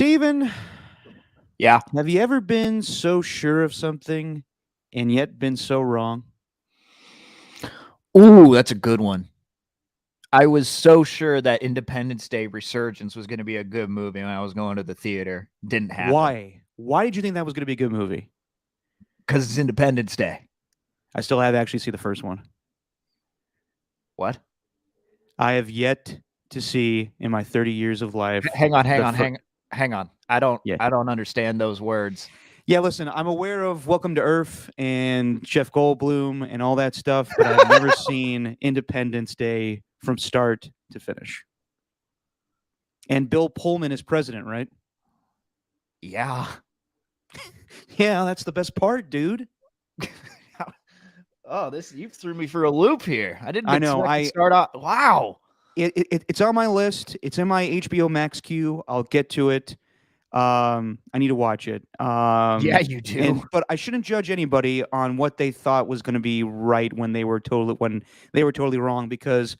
Steven, Yeah. have you ever been so sure of something and yet been so wrong? Ooh, that's a good one. I was so sure that Independence Day Resurgence was going to be a good movie when I was going to the theater. Didn't happen Why? Why did you think that was going to be a good movie? because it's Independence Day. I still have actually see the first one. What? I have yet to see in my 30 years of life. Hang on. I don't. Yeah. I don't understand those words. Yeah, listen, I'm aware of Welcome to Earth and Jeff Goldblum and all that stuff, but I've never seen Independence Day from start to finish. And Bill Pullman is president, right? Yeah. Yeah, that's the best part, dude. Oh, you threw me for a loop here. I didn't I know, expect to start off. Wow. It's on my list. It's in my HBO Max queue. I'll get to it. I need to watch it. Yeah, you do. But I shouldn't judge anybody on what they thought was going to be right when they were totally wrong, because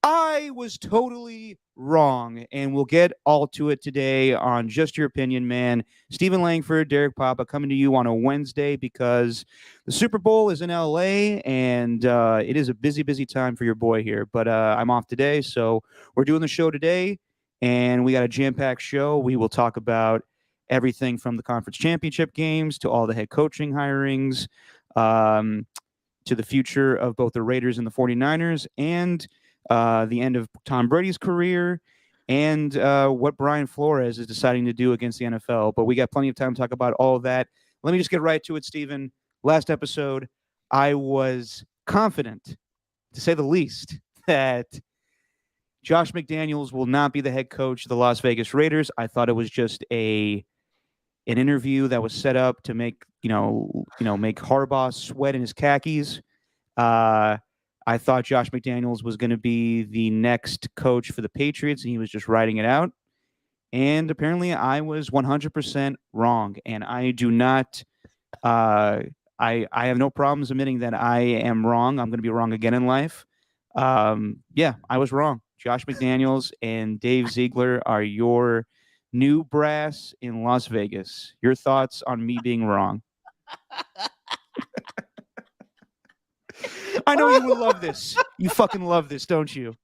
I was totally wrong, and we'll get all to it today on Just Your Opinion, man. Stephen Langford, Derek Papa coming to you on a Wednesday because the Super Bowl is in LA, and it is a busy, busy time for your boy here. But I'm off today, so we're doing the show today, and we got a jam-packed show. We will talk about everything from the conference championship games to all the head coaching hirings, to the future of both the Raiders and the 49ers, and the end of Tom Brady's career, and what Brian Flores is deciding to do against the NFL. But we got plenty of time to talk about all of that. Let me just get right to it, Stephen. Last episode, I was confident, to say the least, that Josh McDaniels will not be the head coach of the Las Vegas Raiders. I thought it was just an interview that was set up to make make Harbaugh sweat in his khakis. I thought Josh McDaniels was going to be the next coach for the Patriots, and he was just writing it out. And apparently, I was 100% wrong. And I do not. I have no problems admitting that I am wrong. I'm going to be wrong again in life. Yeah, I was wrong. Josh McDaniels and Dave Ziegler are your new brass in Las Vegas. Your thoughts on me being wrong? I know you will love this. You fucking love this, don't you?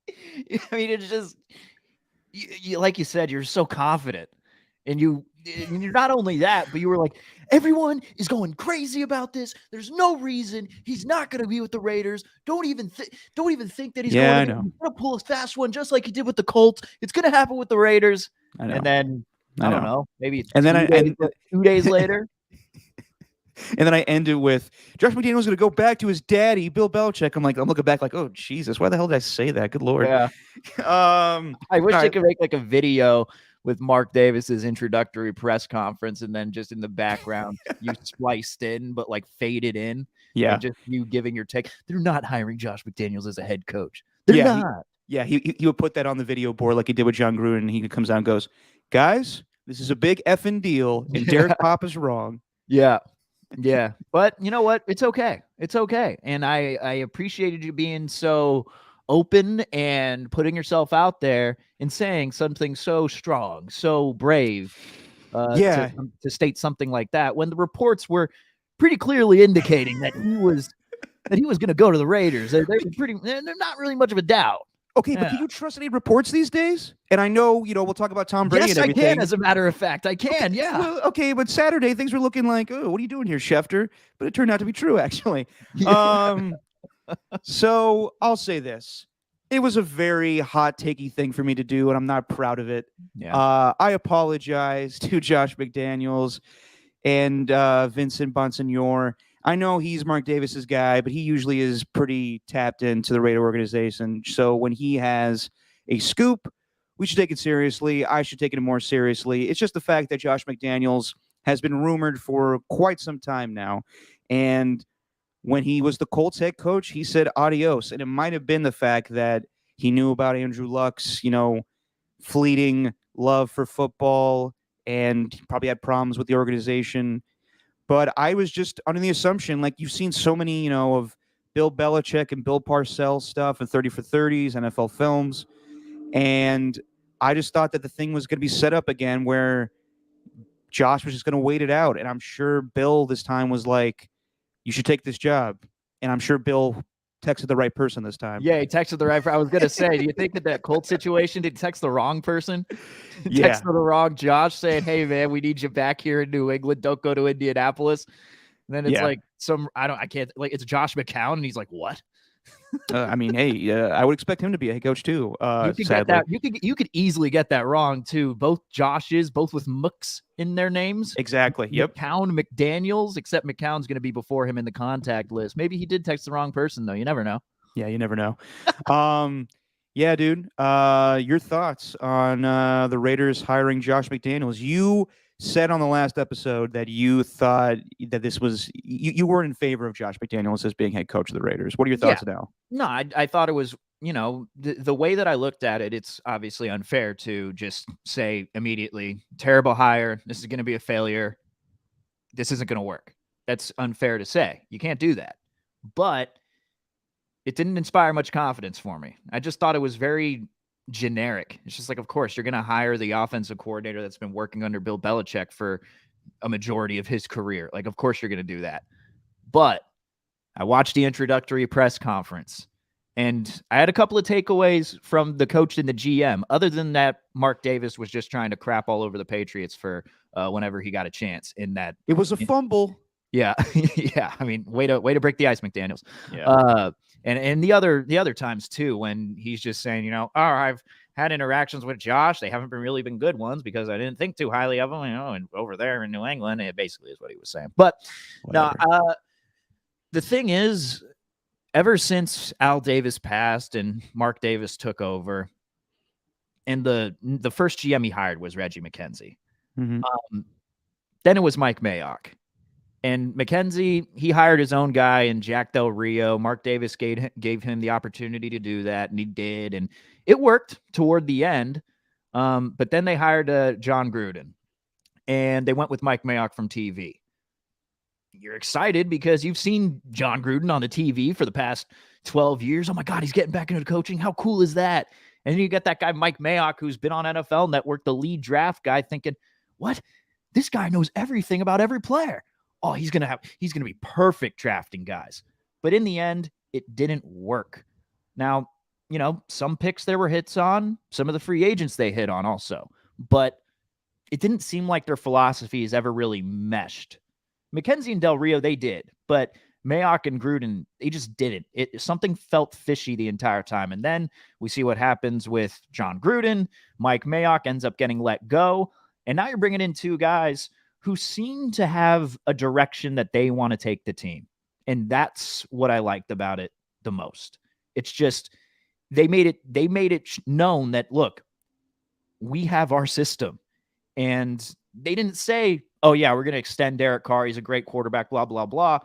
I mean, it's just you like you said, you're so confident, and you're not only that, but you were like, everyone is going crazy about this. There's no reason he's not going to be with the Raiders. Don't even think that he's going to pull a fast one, just like he did with the Colts. It's going to happen with the Raiders. And then I don't know, maybe it's 2 days later. And then I ended with Josh McDaniels going to go back to his daddy, Bill Belichick. I'm looking back like, oh, Jesus, why the hell did I say that? Good Lord. Yeah. I wish they could make like a video with Mark Davis's introductory press conference, and then just in the background, you spliced in, but like faded in. Yeah. Just you giving your take. They're not hiring Josh McDaniels as a head coach. They're not. He would put that on the video board like he did with John Gruden. He comes out and goes, guys, this is a big effing deal, and Derek Papa's wrong. Yeah. Yeah, but you know what? It's okay. It's okay. And I appreciated you being so open and putting yourself out there and saying something so strong, so brave, to state something like that when the reports were pretty clearly indicating that he was going to go to the Raiders. They're not really much of a doubt. Okay, but can you trust any reports these days? And I know, we'll talk about Tom Brady and everything. Yes, I can, as a matter of fact. I can, okay, yeah. Well, okay, but Saturday, things were looking like, oh, what are you doing here, Schefter? But it turned out to be true, actually. So I'll say this. It was a very hot-takey thing for me to do, and I'm not proud of it. Yeah. I apologize to Josh McDaniels and Vincent Bonsignore. I know he's Mark Davis's guy, but he usually is pretty tapped into the Raider organization. So when he has a scoop, we should take it seriously. I should take it more seriously. It's just the fact that Josh McDaniels has been rumored for quite some time now. And when he was the Colts head coach, he said adios. And it might have been the fact that he knew about Andrew Luck's, fleeting love for football, and he probably had problems with the organization. But I was just under the assumption, like you've seen so many, of Bill Belichick and Bill Parcells stuff and 30 for 30s, NFL films. And I just thought that the thing was going to be set up again where Josh was just going to wait it out. And I'm sure Bill this time was like, you should take this job. And I'm sure Bill texted the right person this time. Yeah, he texted the right. I was gonna say, do you think that Colt situation did he text the wrong person? Yeah. Texted the wrong Josh saying, "Hey man, we need you back here in New England. Don't go to Indianapolis." And then it's Yeah. like I can't like it's Josh McCown, and he's like, "What?" I mean, hey, I would expect him to be a head coach too. You could Sadly. get that. You could easily get that wrong too. Both Joshes, both with Mooks in their names. Exactly. Yep. McCown, McDaniels, except McCown's going to be before him in the contact list. Maybe he did text the wrong person though. You never know. Yeah, you never know. Yeah, dude. Your thoughts on the Raiders hiring Josh McDaniels? You said on the last episode that you thought that this was you weren't in favor of Josh McDaniels as being head coach of the Raiders. What are your thoughts now? No, I thought it was, the way that I looked at it, it's obviously unfair to just say immediately, terrible hire. This is going to be a failure. This isn't going to work. That's unfair to say. You can't do that. But it didn't inspire much confidence for me. I just thought it was very generic. It's just like, of course, you're going to hire the offensive coordinator that's been working under Bill Belichick for a majority of his career. Like, of course, you're going to do that. But I watched the introductory press conference, and I had a couple of takeaways from the coach and the GM. Other than that, Mark Davis was just trying to crap all over the Patriots for whenever he got a chance in that. It was a fumble. Yeah. Yeah. I mean, way to break the ice, McDaniels. Yeah. And the other times too, when he's just saying, I've had interactions with Josh. They haven't really been good ones because I didn't think too highly of him, and over there in New England, it basically is what he was saying. But no, the thing is, ever since Al Davis passed and Mark Davis took over, and the first GM he hired was Reggie McKenzie. Mm-hmm. Then it was Mike Mayock. And McKenzie, he hired his own guy in Jack Del Rio. Mark Davis gave him the opportunity to do that, and he did. And it worked toward the end. But then they hired John Gruden, and they went with Mike Mayock from TV. You're excited because you've seen John Gruden on the TV for the past 12 years. Oh, my God, he's getting back into coaching. How cool is that? And then you get that guy, Mike Mayock, who's been on NFL Network, the lead draft guy, thinking, what? This guy knows everything about every player. Oh, he's going to be perfect drafting guys. But in the end, it didn't work. Now, some picks there were hits on, some of the free agents they hit on also, but it didn't seem like their philosophies ever really meshed. McKenzie and Del Rio, they did, but Mayock and Gruden, they just didn't. Something felt fishy the entire time. And then we see what happens with John Gruden. Mike Mayock ends up getting let go. And now you're bringing in two guys who seem to have a direction that they want to take the team. And that's what I liked about it the most. It's just, they made it known that, look, we have our system. And they didn't say, oh yeah, we're going to extend Derek Carr. He's a great quarterback, blah, blah, blah.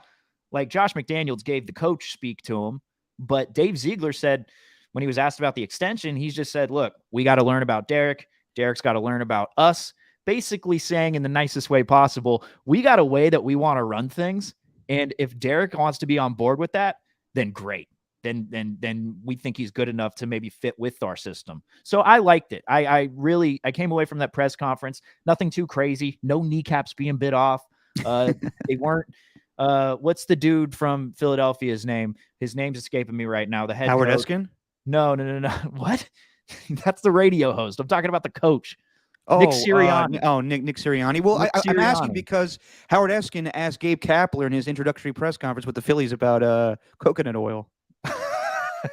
Like Josh McDaniels gave the coach speak to him. But Dave Ziegler said, when he was asked about the extension, he's just said, look, we got to learn about Derek. Derek's got to learn about us. Basically saying in the nicest way possible, we got a way that we want to run things. And if Derek wants to be on board with that, then great. Then we think he's good enough to maybe fit with our system. So I liked it. I came away from that press conference. Nothing too crazy. No kneecaps being bit off. They weren't. What's the dude from Philadelphia's name? His name's escaping me right now. The head Howard coach. Eskin? No. What? That's the radio host. I'm talking about the coach. Nick Sirianni. Nick Sirianni. Well, I'm asking because Howard Eskin asked Gabe Kapler in his introductory press conference with the Phillies about coconut oil.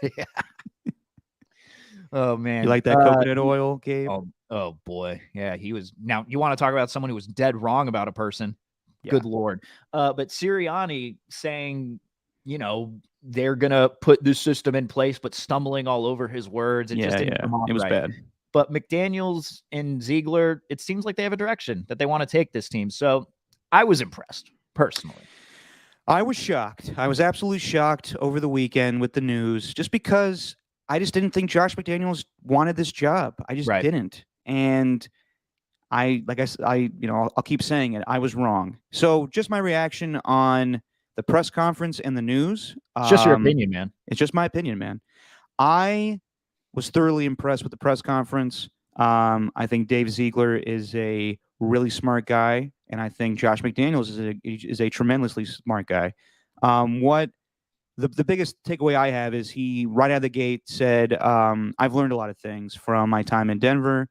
Yeah. Oh man, you like that coconut oil, Gabe? Oh boy, yeah. He was. Now you want to talk about someone who was dead wrong about a person? Yeah. Good Lord. But Sirianni saying, they're gonna put this system in place, but stumbling all over his words. It just didn't come off it was right. Bad. But McDaniels and Ziegler, it seems like they have a direction that they want to take this team. So I was impressed, personally. I was shocked. I was absolutely shocked over the weekend with the news, just because I just didn't think Josh McDaniels wanted this job. I just didn't. And I'll keep saying it. I was wrong. So just my reaction on the press conference and the news. It's just your opinion, man. It's just my opinion, man. I was thoroughly impressed with the press conference. I think Dave Ziegler is a really smart guy, and I think Josh McDaniels is a tremendously smart guy. What the biggest takeaway I have is he right out of the gate said, "I've learned a lot of things from my time in Denver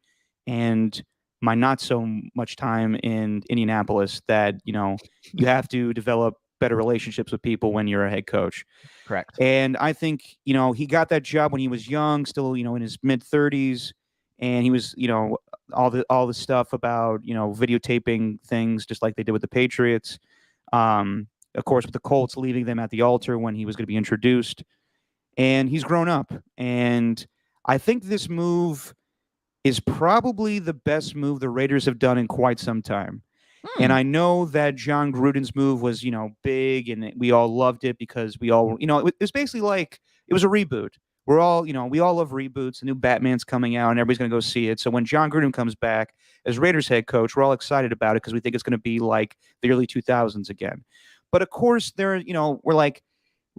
and my not so much time in Indianapolis. That you have to develop better relationships with people when you're a head coach." Correct. And I think, he got that job when he was young, still, in his mid 30s. And he was, all the stuff about, videotaping things just like they did with the Patriots. Of course, with the Colts leaving them at the altar when he was going to be introduced. And he's grown up. And I think this move is probably the best move the Raiders have done in quite some time. And Hmm. I know that John Gruden's move was, big and we all loved it because we all, it was basically like it was a reboot. We're all, we all love reboots. The new Batman's coming out and everybody's going to go see it. So when John Gruden comes back as Raiders head coach, we're all excited about it because we think it's going to be like the early 2000s again. But of course, we're like,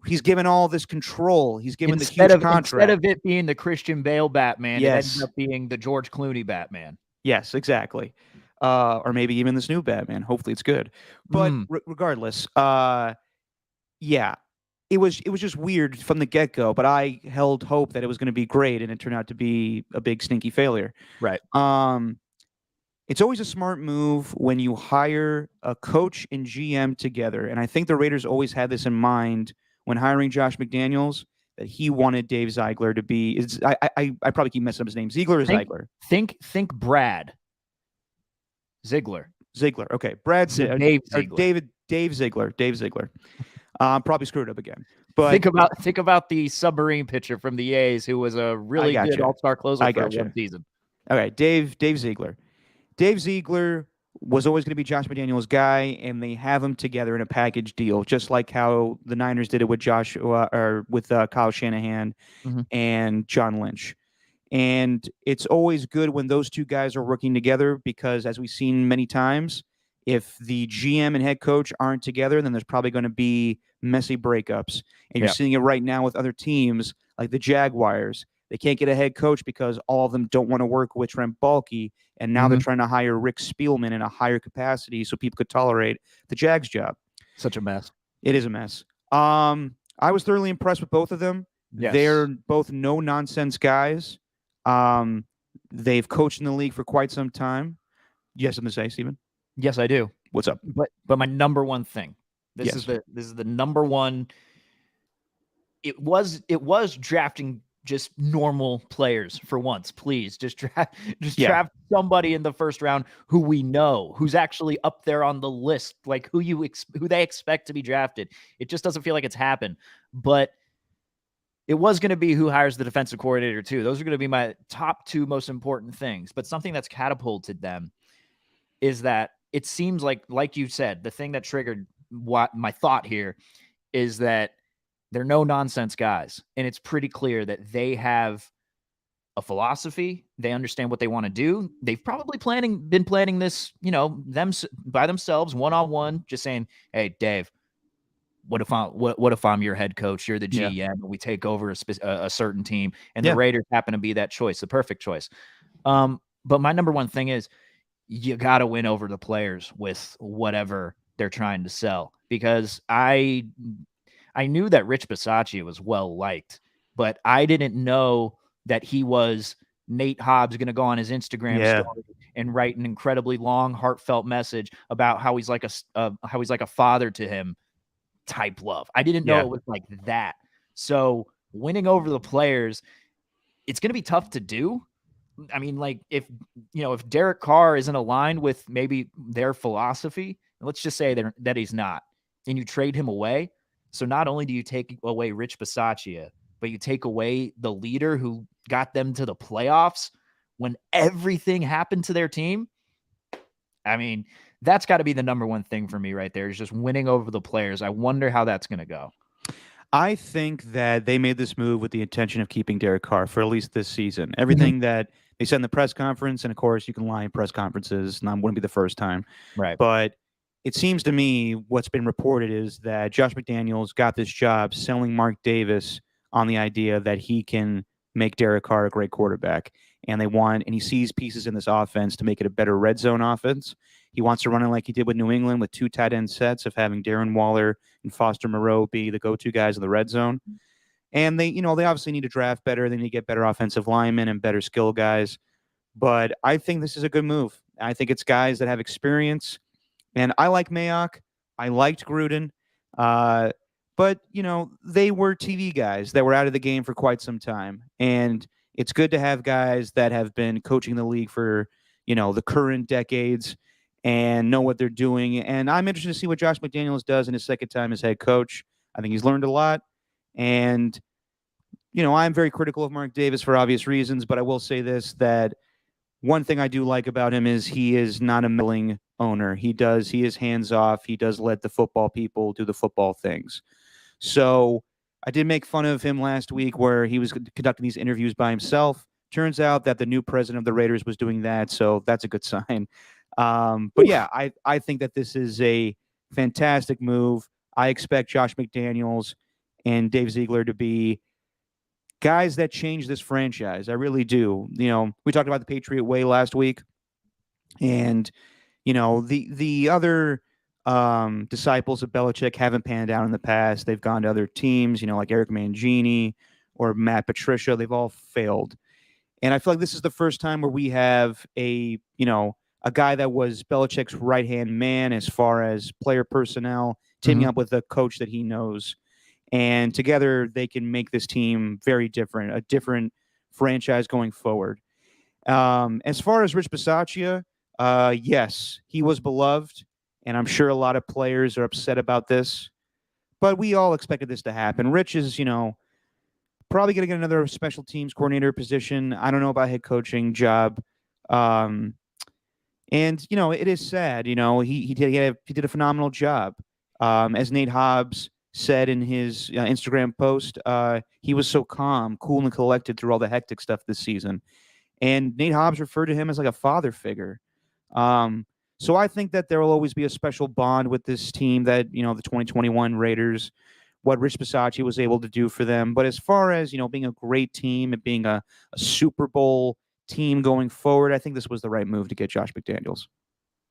he's given all this control. He's given the huge Instead contract. of it being the Christian Bale Batman, it ended Yes. up being the George Clooney Batman. Yes, exactly. Or maybe even this new Batman. Hopefully it's good. But regardless, yeah, it was just weird from the get-go, but I held hope that it was going to be great, and it turned out to be a big stinky failure. Right. It's always a smart move when you hire a coach and GM together, and I think the Raiders always had this in mind when hiring Josh McDaniels, that he wanted Dave Ziegler to be. I probably keep messing up his name. Ziegler or Ziegler? Think Brad Ziegler. Ziegler. Okay, Brad Ziegler. Dave Ziegler. Dave Ziegler. Probably screwed up again. But think about the submarine pitcher from the A's who was a really good all-star closer for one season. Okay, Dave Ziegler. Dave Ziegler was always going to be Josh McDaniels' guy, and they have him together in a package deal, just like how the Niners did it with Kyle Shanahan and John Lynch. And it's always good when those two guys are working together because, as we've seen many times, if the GM and head coach aren't together, then there's probably going to be messy breakups. And you're seeing it right now with other teams like the Jaguars. They can't get a head coach because all of them don't want to work with Trent Baalke. And now they're trying to hire Rick Spielman in a higher capacity so people could tolerate the Jags job. Such a mess. It is a mess. I was thoroughly impressed with both of them. Yes. They're both no-nonsense guys. They've coached in the league for quite some time. You have something to say, Steven? Yes, I do. What's up? But my number one thing. This is the number one. It was drafting just normal players for once. Please just draft somebody in the first round who we know, who's actually up there on the list, like who they expect to be drafted. It just doesn't feel like it's happened. But it was going to be who hires the defensive coordinator too. Those are going to be my top two most important things. But something that's catapulted them is that it seems like you said, the thing that triggered what my thought here is that they're no nonsense guys. And it's pretty clear that they have a philosophy. They understand what they want to do. They've probably been planning this, them by themselves, one-on-one, just saying, "Hey, Dave, what if I'm your head coach? You're the GM, and we take over a certain team, and the Raiders happen to be that choice, the perfect choice." But my number one thing is you got to win over the players with whatever they're trying to sell, because I knew that Rich Bisaccia was well liked, but I didn't know that he was Nate Hobbs going to go on his Instagram story and write an incredibly long, heartfelt message about how he's like a father to him type love. I didn't know it was like that. So winning over the players, it's going to be tough to do. I mean, like if Derek Carr isn't aligned with maybe their philosophy, let's just say that he's not, and you trade him away. So not only do you take away Rich Bisaccia, but you take away the leader who got them to the playoffs when everything happened to their team. I mean, that's got to be the number one thing for me right there, is just winning over the players. I wonder how that's going to go. I think that they made this move with the intention of keeping Derek Carr for at least this season. Everything that they said in the press conference, and of course you can lie in press conferences, and that wouldn't be the first time. Right. But it seems to me what's been reported is that Josh McDaniels got this job selling Mark Davis on the idea that he can make Derek Carr a great quarterback. and he sees pieces in this offense to make it a better red zone offense. He wants to run it like he did with New England with 2 tight end sets of having Darren Waller and Foster Moreau be the go-to guys in the red zone. And they obviously need to draft better. They need to get better offensive linemen and better skill guys. But I think this is a good move. I think it's guys that have experience. And I like Mayock. I liked Gruden. But, they were TV guys that were out of the game for quite some time. And it's good to have guys that have been coaching the league for, the current decades and know what they're doing. And I'm interested to see what Josh McDaniels does in his second time as head coach. I think he's learned a lot. And, I'm very critical of Mark Davis for obvious reasons, but I will say this, that one thing I do like about him is he is not a meddling owner. He is hands off. He does let the football people do the football things. So I did make fun of him last week where he was conducting these interviews by himself. Turns out that the new president of the Raiders was doing that, so that's a good sign. But yeah, I think that this is a fantastic move. I expect Josh McDaniels and Dave Ziegler to be guys that change this franchise. I really do. We talked about the Patriot Way last week, and the other disciples of Belichick haven't panned out in the past. They've gone to other teams, like Eric Mangini or Matt Patricia. They've all failed. And I feel like this is the first time where we have a guy that was Belichick's right-hand man as far as player personnel, teaming up with a coach that he knows. And together they can make this team very different, a different franchise going forward. As far as Rich Bisaccia, yes, he was beloved, and I'm sure a lot of players are upset about this, but we all expected this to happen. Rich is, probably going to get another special teams coordinator position. I don't know about head coaching job. And, it is sad, he did a phenomenal job. As Nate Hobbs said in his Instagram post, he was so calm, cool, and collected through all the hectic stuff this season. And Nate Hobbs referred to him as like a father figure. So I think that there will always be a special bond with this team that, the 2021 Raiders, what Rich Bisaccia was able to do for them. But as far as, being a great team and being a Super Bowl team going forward, I think this was the right move to get Josh McDaniels.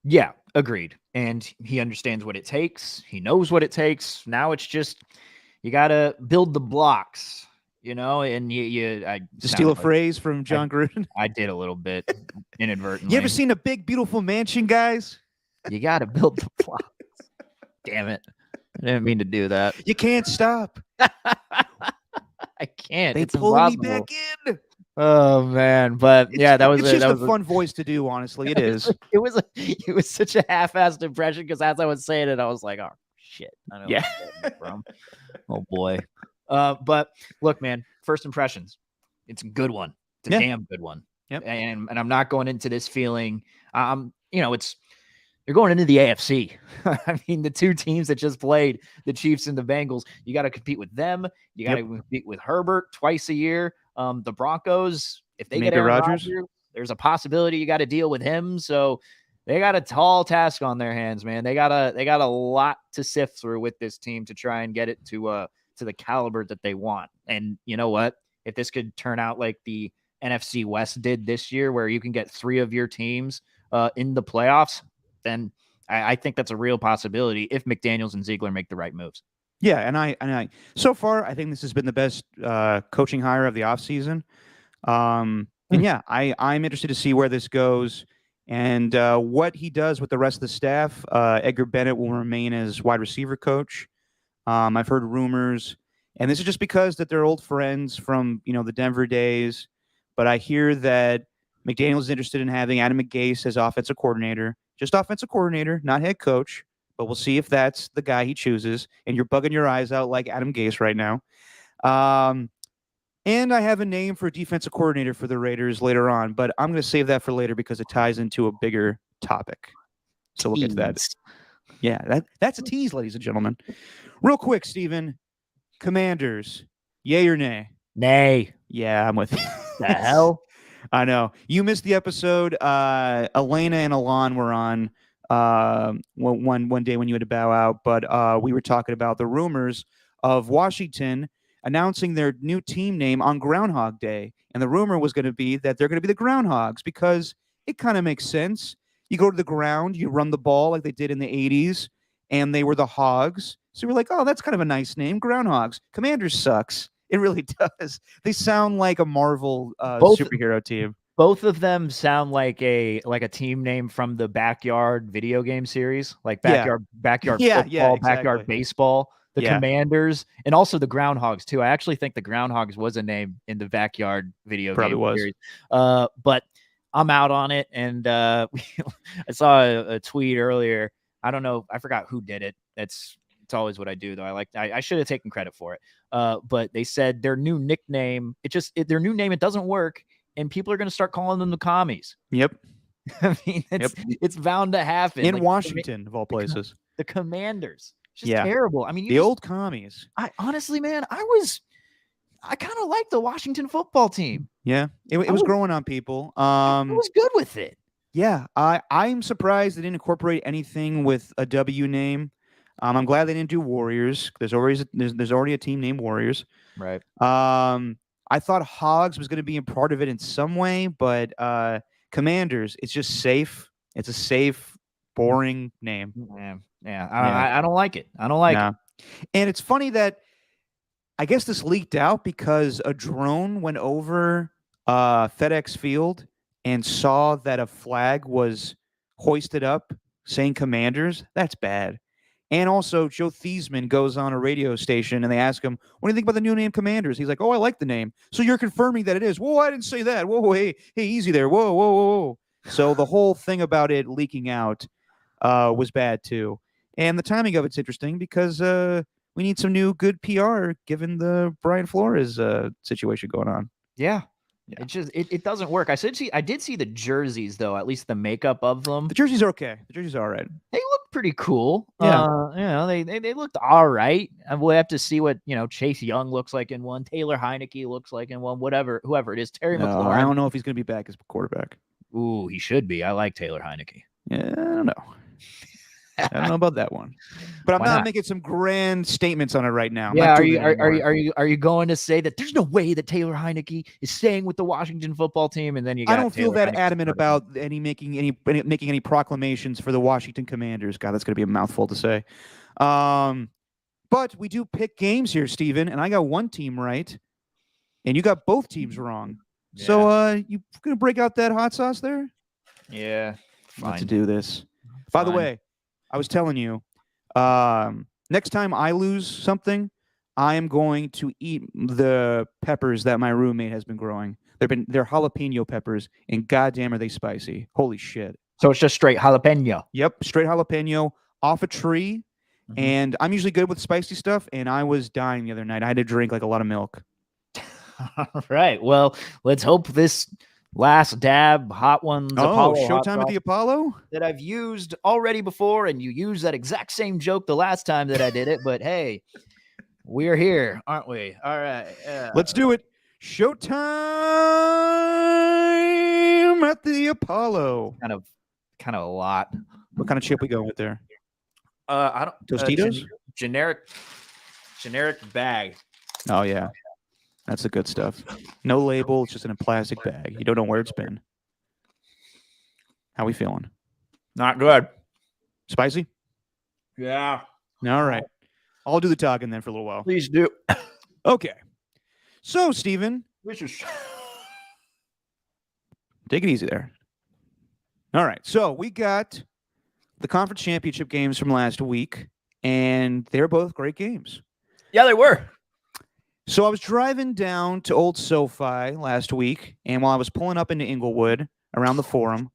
Yeah, agreed. And he understands what it takes. He knows what it takes. Now it's just, you got to build the blocks, and I to steal a phrase from John Gruden. I did a little bit inadvertently. You ever seen a big, beautiful mansion, guys? You got to build the blocks. Damn it. I didn't mean to do that. You can't stop. I can't. They pulled me back in. Oh man, but yeah, that was it's just that a was fun voice to do. Honestly, it is. It was such a half-assed impression because as I was saying it, I was like, "Oh shit!" I know yeah. From. Oh boy. But look, man. First impressions. It's a good one. It's a damn good one. Yep. And I'm not going into this feeling. You're going into the AFC. I mean, the two teams that just played, the Chiefs and the Bengals, you got to compete with them. You got to compete with Herbert twice a year. The Broncos, if they get Aaron Rodgers, there's a possibility you got to deal with him. So they got a tall task on their hands, man. They got a lot to sift through with this team to try and get it to the caliber that they want. And you know what? If this could turn out like the NFC West did this year, where you can get 3 of your teams in the playoffs, then I think that's a real possibility if McDaniels and Ziegler make the right moves. Yeah, and I so far I think this has been the best coaching hire of the offseason. And yeah, I'm interested to see where this goes and what he does with the rest of the staff. Edgar Bennett will remain as wide receiver coach. I've heard rumors, and this is just because that they're old friends from the Denver days. But I hear that McDaniels is interested in having Adam Gase as offensive coordinator. Just offensive coordinator, not head coach, but we'll see if that's the guy he chooses. And you're bugging your eyes out like Adam Gase right now. And I have a name for defensive coordinator for the Raiders later on, but I'm going to save that for later because it ties into a bigger topic. So we'll get to that. Yeah, that's a tease, ladies and gentlemen. Real quick, Steven. Commanders, yay or nay? Nay. Yeah, I'm with you. The hell? I know. You missed the episode. Elena and Alon were on one day when you had to bow out, but we were talking about the rumors of Washington announcing their new team name on Groundhog Day. And the rumor was going to be that they're going to be the Groundhogs because it kind of makes sense. You go to the ground, you run the ball like they did in the 80s, and they were the Hogs. So we're like, oh, that's kind of a nice name, Groundhogs. Commanders sucks. It really does. They sound like a Marvel Both superhero team. both of them sound like a team name from the Backyard video game series, like Yeah. backyard Yeah, football, yeah, backyard exactly. baseball. The Yeah. Commanders and also the Groundhogs too. I actually think the Groundhogs was a name in the Backyard video Probably game was. series. But I'm out on it, and I saw a tweet earlier. I don't know, I forgot who did it. It's always what I do, though. I should have taken credit for it. But they said their new nickname, their new name, it doesn't work, and people are going to start calling them the commies. Yep. I mean, it's bound to happen. In Like, Washington, of all places. the Commanders. It's just Yeah. terrible. I mean, The old commies. I honestly, man, I kind of like the Washington football team. Yeah. It was growing on people. I was good with it. Yeah. I'm surprised they didn't incorporate anything with a W name. I'm glad they didn't do Warriors. There's already a team named Warriors. Right. I thought Hogs was going to be a part of it in some way, but Commanders, it's just safe. It's a safe, boring name. Yeah. I don't like it. I don't like it. And it's funny that I guess this leaked out because a drone went over FedEx Field and saw that a flag was hoisted up saying Commanders. That's bad. And also, Joe Theismann goes on a radio station and they ask him, what do you think about the new name Commanders? He's like, oh, I like the name. So you're confirming that it is. Whoa, I didn't say that. Whoa, hey, easy there. Whoa, whoa, whoa, whoa. So the whole thing about it leaking out was bad, too. And the timing of it's interesting because we need some new good PR given the Brian Flores situation going on. Yeah. It doesn't work. I did see the jerseys, though, at least the makeup of them. The jerseys are okay. The jerseys are all right. They look pretty cool. Yeah. They looked all right. And we'll have to see what, Chase Young looks like in one, Taylor Heineke looks like in one, whoever it is. Terry McLaurin. I don't know if he's going to be back as quarterback. Ooh, he should be. I like Taylor Heineke. Yeah, I don't know. I don't know about that one, but I'm not making some grand statements on it right now. Yeah, are you going to say that there's no way that Taylor Heineke is staying with the Washington football team, and then you got I don't feel that adamant about making any proclamations for the Washington Commanders. God, that's going to be a mouthful to say. But we do pick games here, Steven, and I got one team right, and you got both teams wrong. Yeah. So you going to break out that hot sauce there? Yeah, fine. Let's do this. By the way, I was telling you, next time I lose something, I am going to eat the peppers that my roommate has been growing. They're jalapeno peppers, and goddamn are they spicy. Holy shit. So it's just straight jalapeno. Yep, straight jalapeno off a tree. Mm-hmm. And I'm usually good with spicy stuff, and I was dying the other night. I had to drink like a lot of milk. All right. Well, let's hope this last dab hot ones. Oh, Showtime at the Apollo that I've used already before, and you used that exact same joke the last time that I did it. But hey, we're here, aren't we? All right, let's do it. Showtime at the Apollo. Kind of a lot. What kind of chip we going with there? I don't. Tostitos. Generic bag. Oh yeah. That's the good stuff. No label. It's just in a plastic bag. You don't know where it's been. How we feeling? Not good. Spicy? Yeah. All right. I'll do the talking then for a little while. Please do. Okay. So, Steven. Take it easy there. All right. So, we got the conference championship games from last week, and they're both great games. Yeah, they were. So I was driving down to Old SoFi last week, and while I was pulling up into Inglewood around the Forum,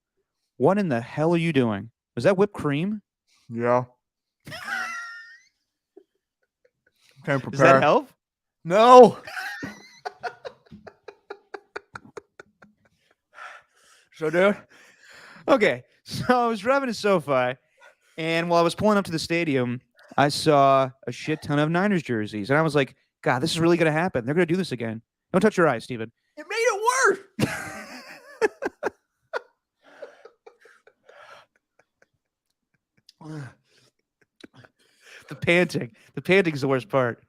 what in the hell are you doing? Was that whipped cream? Yeah. Does that help? No. So, dude. Okay. So I was driving to SoFi, and while I was pulling up to the stadium, I saw a shit ton of Niners jerseys, and I was like, God, this is really going to happen. They're going to do this again. Don't touch your eyes, Steven. It made it worse. The panting. The panting is the worst part.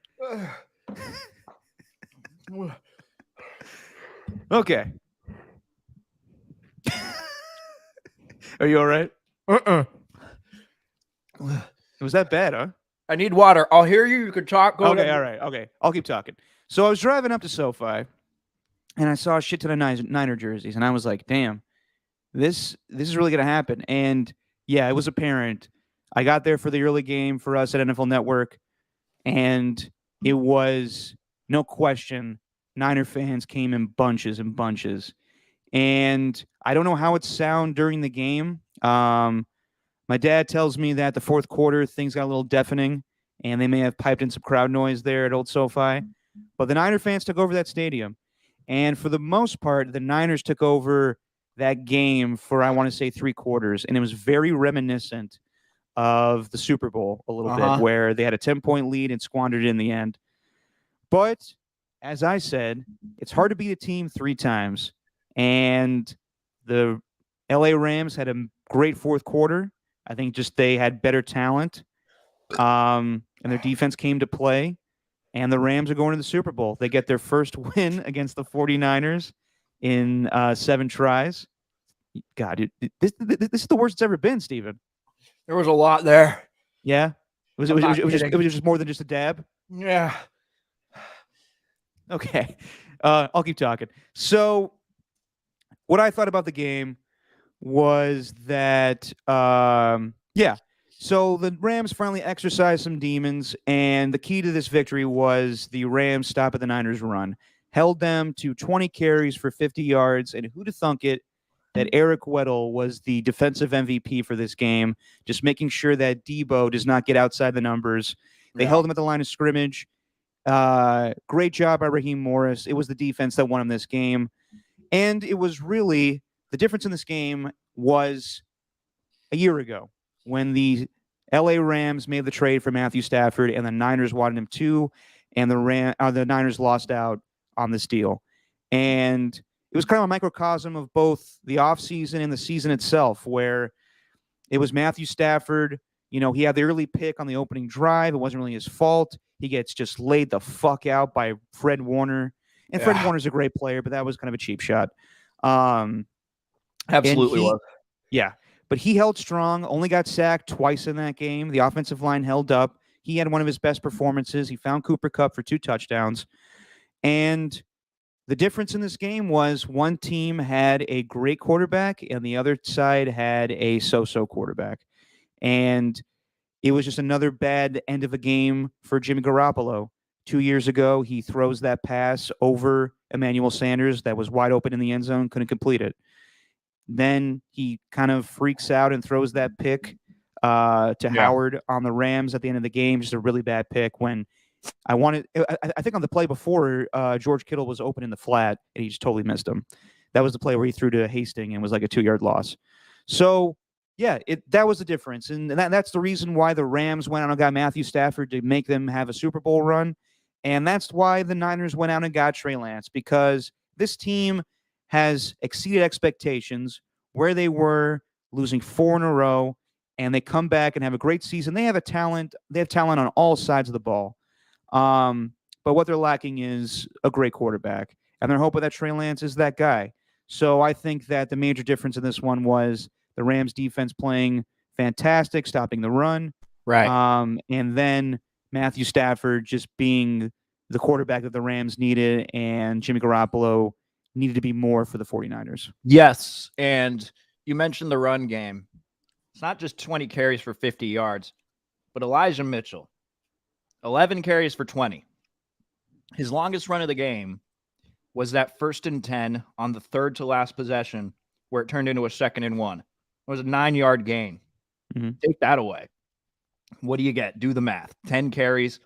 Okay. Are you all right? Uh-uh. It was that bad, huh? I need water. I'll hear you. You can talk. Go Okay, ahead. all right. Okay. I'll keep talking. So I was driving up to SoFi and I saw a shit ton of Niner jerseys and I was like, damn, this is really gonna happen. And yeah, it was apparent. I got there for the early game for us at NFL Network, and it was no question Niner fans came in bunches and bunches. And I don't know how it sound during the game. My dad tells me that the fourth quarter things got a little deafening, and they may have piped in some crowd noise there at Old SoFi. But the Niner fans took over that stadium, and for the most part, the Niners took over that game for I want to say 3 quarters, and it was very reminiscent of the Super Bowl a little bit, where they had a 10-point lead and squandered it in the end. But as I said, it's hard to beat a team 3 times, and the LA Rams had a great fourth quarter. I think just they had better talent, and their defense came to play. And the Rams are going to the Super Bowl. They get their first win against the 49ers in 7 tries. God, this is the worst it's ever been, Steven. There was a lot there. Yeah? It was just more than just a dab? Yeah. Okay. I'll keep talking. So what I thought about the game was that, yeah. So the Rams finally exercised some demons, and the key to this victory was the Rams stop at the Niners run. Held them to 20 carries for 50 yards, and who'd have thunk it that Eric Weddle was the defensive MVP for this game, just making sure that Debo does not get outside the numbers. They held him at the line of scrimmage. Great job by Raheem Morris. It was the defense that won him this game. And it was really the difference in this game was a year ago when the LA Rams made the trade for Matthew Stafford and the Niners wanted him too, and the Niners lost out on this deal. And it was kind of a microcosm of both the offseason and the season itself, where it was Matthew Stafford. You know, he had the early pick on the opening drive. It wasn't really his fault. He gets just laid the fuck out by Fred Warner. And Fred Warner's a great player, but that was kind of a cheap shot. Absolutely was. Yeah. But he held strong, only got sacked twice in that game. The offensive line held up. He had one of his best performances. He found Cooper Kupp for 2 touchdowns. And the difference in this game was one team had a great quarterback and the other side had a so-so quarterback. And it was just another bad end of a game for Jimmy Garoppolo. 2 years ago, he throws that pass over Emmanuel Sanders that was wide open in the end zone, couldn't complete it. Then he kind of freaks out and throws that pick to Howard on the Rams at the end of the game. Just a really bad pick when I think on the play before, George Kittle was open in the flat and he just totally missed him. That was the play where he threw to Hastings and was like a 2-yard loss. So, yeah, that was the difference. And that's the reason why the Rams went out and got Matthew Stafford to make them have a Super Bowl run. And that's why the Niners went out and got Trey Lance, because this team has exceeded expectations where they were losing 4 in a row, and they come back and have a great season. They have talent on all sides of the ball. But what they're lacking is a great quarterback, and they're hoping that Trey Lance is that guy. So I think that the major difference in this one was the Rams defense playing fantastic, stopping the run. Right. And then Matthew Stafford just being the quarterback that the Rams needed, and Jimmy Garoppolo needed to be more for the 49ers. Yes. And you mentioned the run game. It's not just 20 carries for 50 yards, but Elijah Mitchell, 11 carries for 20. His longest run of the game was that 1st and 10 on the 3rd to last possession where it turned into a 2nd and 1. It was a 9-yard gain. Mm-hmm. Take that away. What do you get? Do the math. 10 carries,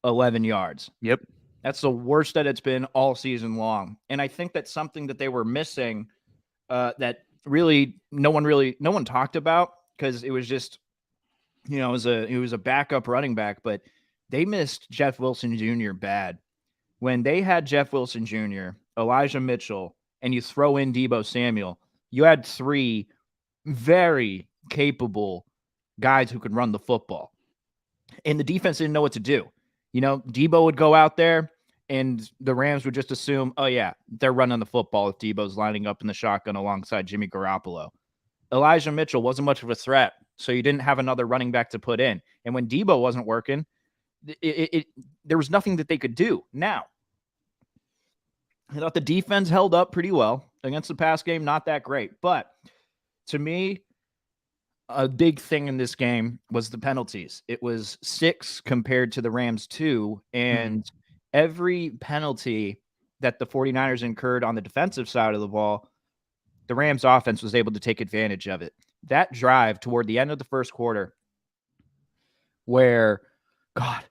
11 yards. Yep. That's the worst that it's been all season long. And I think that's something that they were missing that really no one talked about, because it was just, it was a backup running back, but they missed Jeff Wilson Jr. bad. When they had Jeff Wilson Jr., Elijah Mitchell, and you throw in Debo Samuel, you had 3 very capable guys who could run the football. And the defense didn't know what to do. Debo would go out there and the Rams would just assume, oh yeah, they're running the football if Debo's lining up in the shotgun alongside Jimmy Garoppolo. Elijah Mitchell wasn't much of a threat, so you didn't have another running back to put in. And when Debo wasn't working, there was nothing that they could do. Now, I thought the defense held up pretty well against the pass game, not that great. But to me, a big thing in this game was the penalties. It was 6 compared to the Rams 2, and every penalty that the 49ers incurred on the defensive side of the ball, the Rams offense was able to take advantage of it. That drive toward the end of the first quarter where, God,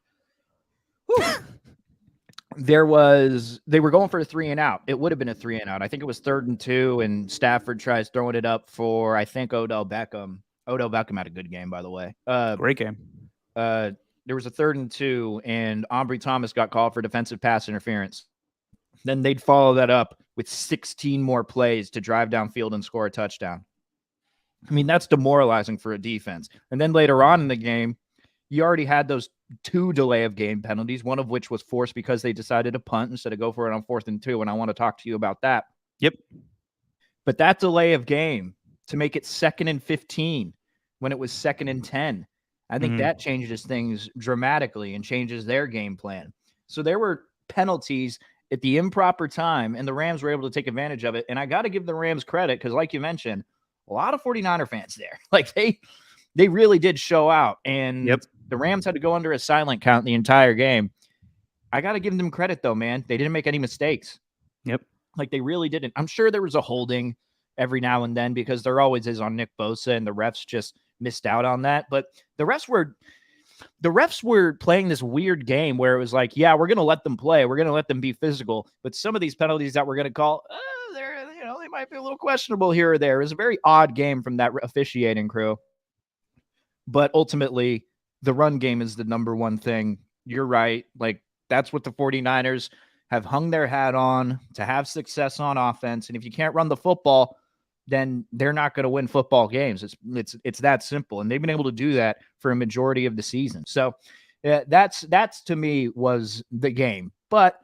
they were going for a 3 and out. It would have been a 3 and out. I think it was 3rd and 2, and Stafford tries throwing it up for, I think, Odell Beckham. Odell Beckham had a good game, by the way. Great game. There was a 3rd and 2, and Ambry Thomas got called for defensive pass interference. Then they'd follow that up with 16 more plays to drive downfield and score a touchdown. I mean, that's demoralizing for a defense. And then later on in the game, you already had those 2 delay of game penalties, one of which was forced because they decided to punt instead of go for it on 4th and 2. And I want to talk to you about that. Yep. But that delay of game to make it 2nd and 15 when it was 2nd and 10, I think that changes things dramatically and changes their game plan. So there were penalties at the improper time, and the Rams were able to take advantage of it. And I got to give the Rams credit because, like you mentioned, a lot of 49er fans there. Like, they really did show out. And the Rams had to go under a silent count the entire game. I got to give them credit, though, man. They didn't make any mistakes. Yep. Like, they really didn't. I'm sure there was a holding every now and then because there always is on Nick Bosa, and the refs just missed out on that. But the refs were playing this weird game where it was like, yeah, we're going to let them play. We're going to let them be physical. But some of these penalties that we're going to call, they might be a little questionable here or there. It was a very odd game from that officiating crew. But ultimately, the run game is the number one thing. You're right. Like, that's what the 49ers have hung their hat on to have success on offense. And if you can't run the football, then they're not going to win football games. It's that simple. And they've been able to do that for a majority of the season. So that's to me was the game. But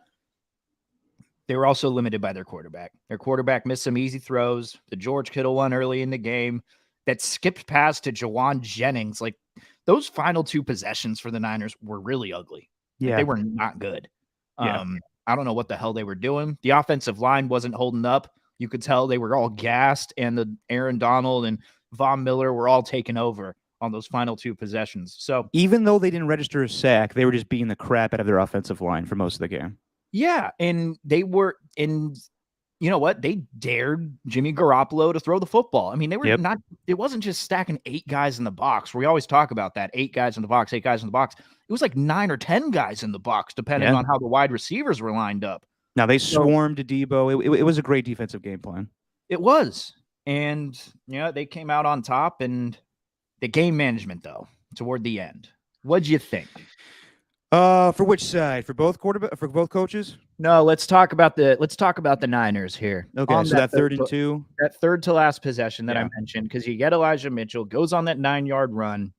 they were also limited by their quarterback. Their quarterback missed some easy throws. The George Kittle one early in the game that skipped past to Jawan Jennings. Like, those final 2 possessions for the Niners were really ugly. Yeah. They were not good. Yeah. I don't know what the hell they were doing. The offensive line wasn't holding up. You could tell they were all gassed, and the Aaron Donald and Von Miller were all taken over on those final 2 possessions. So even though they didn't register a sack, they were just beating the crap out of their offensive line for most of the game. Yeah, and they were in. You know what? They dared Jimmy Garoppolo to throw the football. I mean, they were not. It wasn't just stacking 8 guys in the box. We always talk about that: 8 guys in the box, 8 guys in the box. It was like 9 or 10 guys in the box, depending on how the wide receivers were lined up. Now, they swarmed to Debo. It was a great defensive game plan. It was. And, they came out on top. And the game management, though, toward the end, what'd you think? For which side? For both coaches? No, let's talk about the Niners here. Okay, so that 3rd and 2. That third to last possession that I mentioned, because you get Elijah Mitchell, goes on that 9-yard run.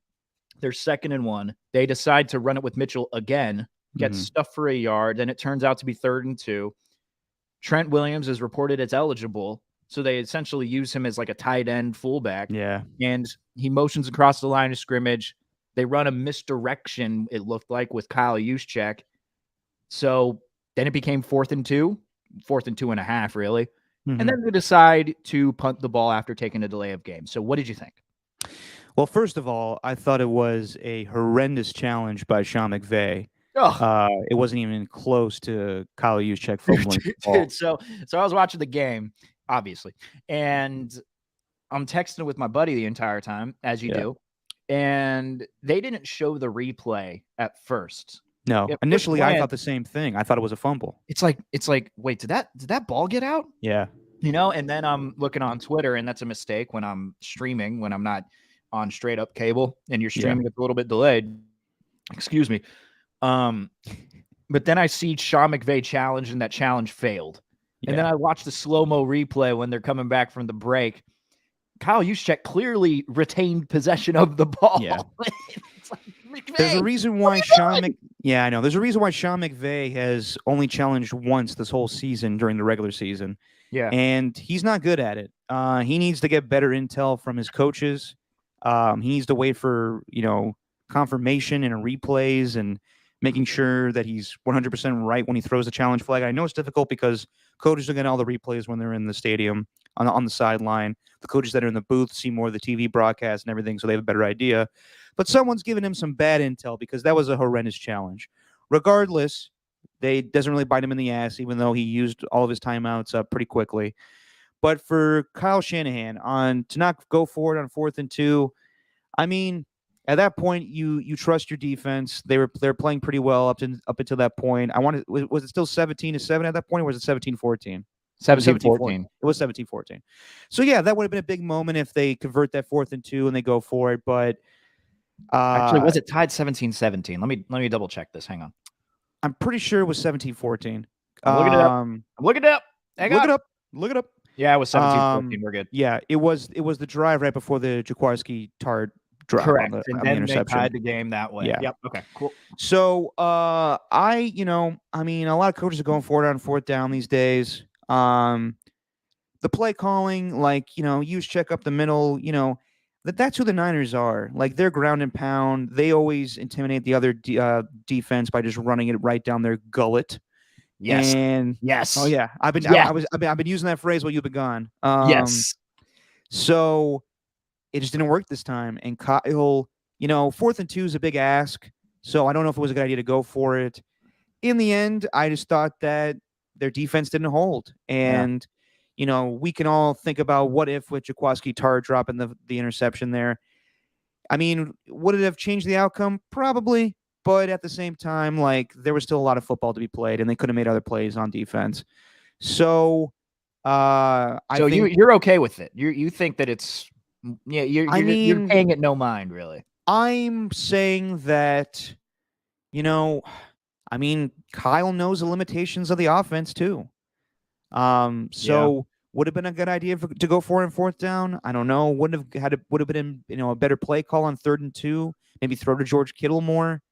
They're 2nd and 1. They decide to run it with Mitchell again. Gets stuffed for a yard, then it turns out to be 3rd and 2. Trent Williams is reported as eligible, so they essentially use him as like a tight end fullback. Yeah. And he motions across the line of scrimmage. They run a misdirection, it looked like, with Kyle Juszczyk. So then it became 4th and 2, 4th and 2.5, really. And then they decide to punt the ball after taking a delay of game. So what did you think? Well, first of all, I thought it was a horrendous challenge by Sean McVay. It wasn't even close to Kyle Juszczyk fumbling the ball. Dude, so I was watching the game, obviously, and I'm texting with my buddy the entire time, as you do, and they didn't show the replay at first. No, initially I thought the same thing. I thought it was a fumble. It's like, wait, did that ball get out? Yeah. And then I'm looking on Twitter, and that's a mistake when I'm streaming, when I'm not on straight up cable, and you're streaming, it's a little bit delayed. Excuse me. But then I see Sean McVay challenge, and that challenge failed. And then I watch the slow-mo replay when they're coming back from the break. Kyle Juszczyk clearly retained possession of the ball. Yeah. It's like, There's a McVay. reason What why are you Sean doing? Yeah, I know. There's a reason why Sean McVay has only challenged once this whole season during the regular season, Yeah. and he's not good at it. He needs to get better intel from his coaches. He needs to wait for confirmation and replays and making sure that he's 100% right when he throws the challenge flag. I know it's difficult because coaches are getting all the replays when they're in the stadium on the sideline. The coaches that are in the booth see more of the TV broadcast and everything, so they have a better idea. But someone's giving him some bad intel because that was a horrendous challenge. Regardless, they doesn't really bite him in the ass, even though he used all of his timeouts up pretty quickly. But for Kyle Shanahan to not go for it on 4th and 2, I mean, at that point you trust your defense. They're playing pretty well up until that point. Was it still 17-7 at that point, or was it 17-14? 17-14. It was 17-14. So yeah, that would have been a big moment if they convert that 4th and 2 and they go for it. But Actually, was it tied 17-17? Let me double check this. Hang on. I'm pretty sure it was 17-14. I'm looking it up. I'm looking it up. Hang on. Look it up. Yeah, it was 17-14. We're good. Yeah, it was the drive right before the Jaworski Tart drive. Correct. On And the then interception. they tied the game that way. Yeah. Yep. Okay, cool. So I mean, a lot of coaches are going for it on 4th down these days. The play calling, use check up the middle, that's who the Niners are. Like, they're ground and pound. They always intimidate the other defense by just running it right down their gullet. Yes. And yes. Oh yeah, I've been using that phrase while you've been gone. Yes. So it just didn't work this time. And Kyle, 4th and 2 is a big ask. So I don't know if it was a good idea to go for it. In the end, I just thought that their defense didn't hold. And, we can all think about what if with Jaworski Tart dropping the interception there. I mean, would it have changed the outcome? Probably. But at the same time, there was still a lot of football to be played, and they could have made other plays on defense. So, I think you're okay with it. You think that it's you're paying it no mind, really. I'm saying that, Kyle knows the limitations of the offense too. Would have been a good idea to go for it on 4th down. I don't know. Would have been a better play call on 3rd and 2. Maybe throw to George Kittle more.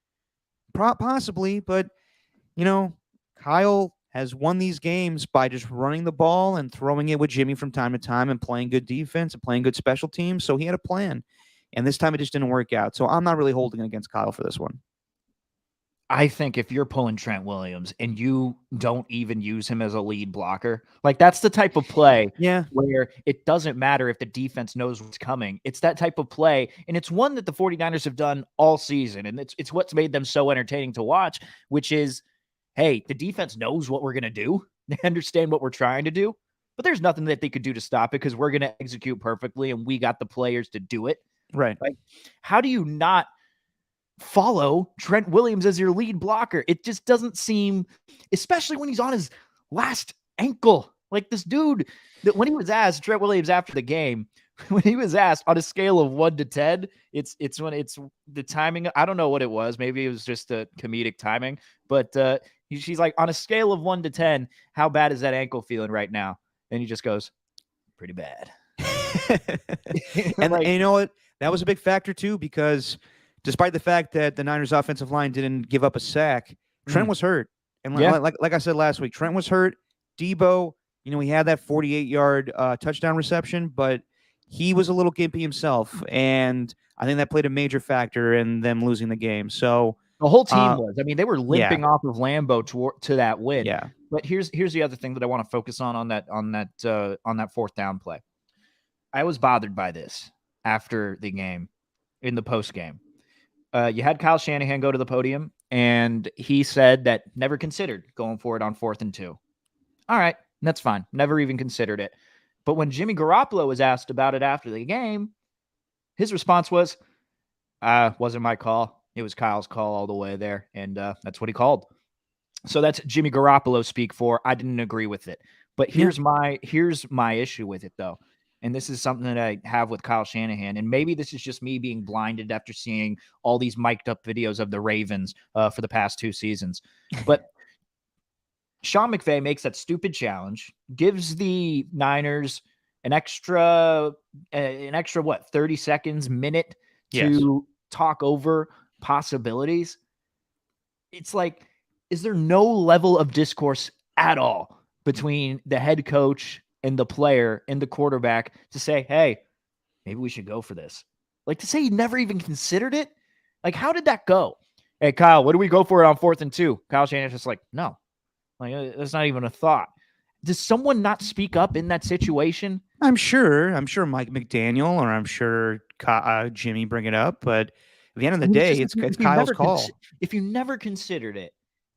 Possibly, but Kyle has won these games by just running the ball and throwing it with Jimmy from time to time and playing good defense and playing good special teams. So he had a plan, and this time it just didn't work out. So I'm not really holding it against Kyle for this one. I think if you're pulling Trent Williams and you don't even use him as a lead blocker, that's the type of play where it doesn't matter if the defense knows what's coming. It's that type of play, and it's one that the 49ers have done all season, and it's what's made them so entertaining to watch, which is, hey, the defense knows what we're going to do. They understand what we're trying to do, but there's nothing that they could do to stop it because we're going to execute perfectly, and we got the players to do it. Right. How do you not follow Trent Williams as your lead blocker? It just doesn't seem, especially when he's on his last ankle. This dude, that when he was asked, Trent Williams, after the game, when he was asked on a scale of 1 to 10, it's when it's the timing. I don't know what it was. Maybe it was just a comedic timing, but she's like, on a scale of 1 to 10, how bad is that ankle feeling right now? And he just goes, pretty bad. and you know what? That was a big factor too, because despite the fact that the Niners offensive line didn't give up a sack, Trent was hurt. And like I said last week, Trent was hurt. Debo, he had that 48-yard touchdown reception, but he was a little gimpy himself. And I think that played a major factor in them losing the game. So the whole team was. I mean, they were limping off of Lambeau to that win. Yeah. But here's the other thing that I want to focus on that 4th down play. I was bothered by this after the game, in the post game. You had Kyle Shanahan go to the podium, and he said that never considered going for it on 4th-and-2. All right, that's fine. Never even considered it. But when Jimmy Garoppolo was asked about it after the game, his response was, wasn't my call. It was Kyle's call all the way there, and that's what he called. So that's Jimmy Garoppolo speak for. I didn't agree with it. But here's my issue with it, though. And this is something that I have with Kyle Shanahan. And maybe this is just me being blinded after seeing all these mic'd up videos of the Ravens for the past 2 seasons. But Sean McVay makes that stupid challenge, gives the Niners an extra 30 seconds, minute to talk over possibilities, it's like, is there no level of discourse at all between the head coach and the player and the quarterback to say, hey, maybe we should go for this? Like, to say he never even considered it? Like, how did that go? Hey, Kyle, what do we go for it on 4th and 2? Kyle Shanahan's just like, no. Like, that's not even a thought. Does someone not speak up in that situation? I'm sure Mike McDaniel or I'm sure Jimmy bring it up, but at the end of the day, it's Kyle's call. If you never considered it,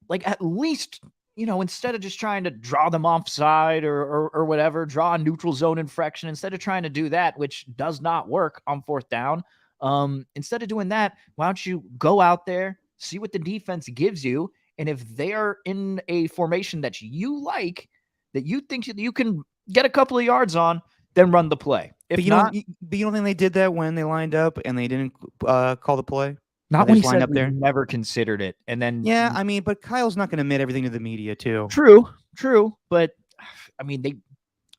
like, at least, instead of just trying to draw them offside or whatever, draw a neutral zone infraction, instead of trying to do that, which does not work on 4th down, instead of doing that, why don't you go out there, see what the defense gives you, and if they are in a formation that you like, that you think you can get a couple of yards on, then run the play. If you don't think they did that when they lined up and they didn't call the play? Not when he said up there. Never considered it. And then but Kyle's not going to admit everything to the media too. True. But I mean,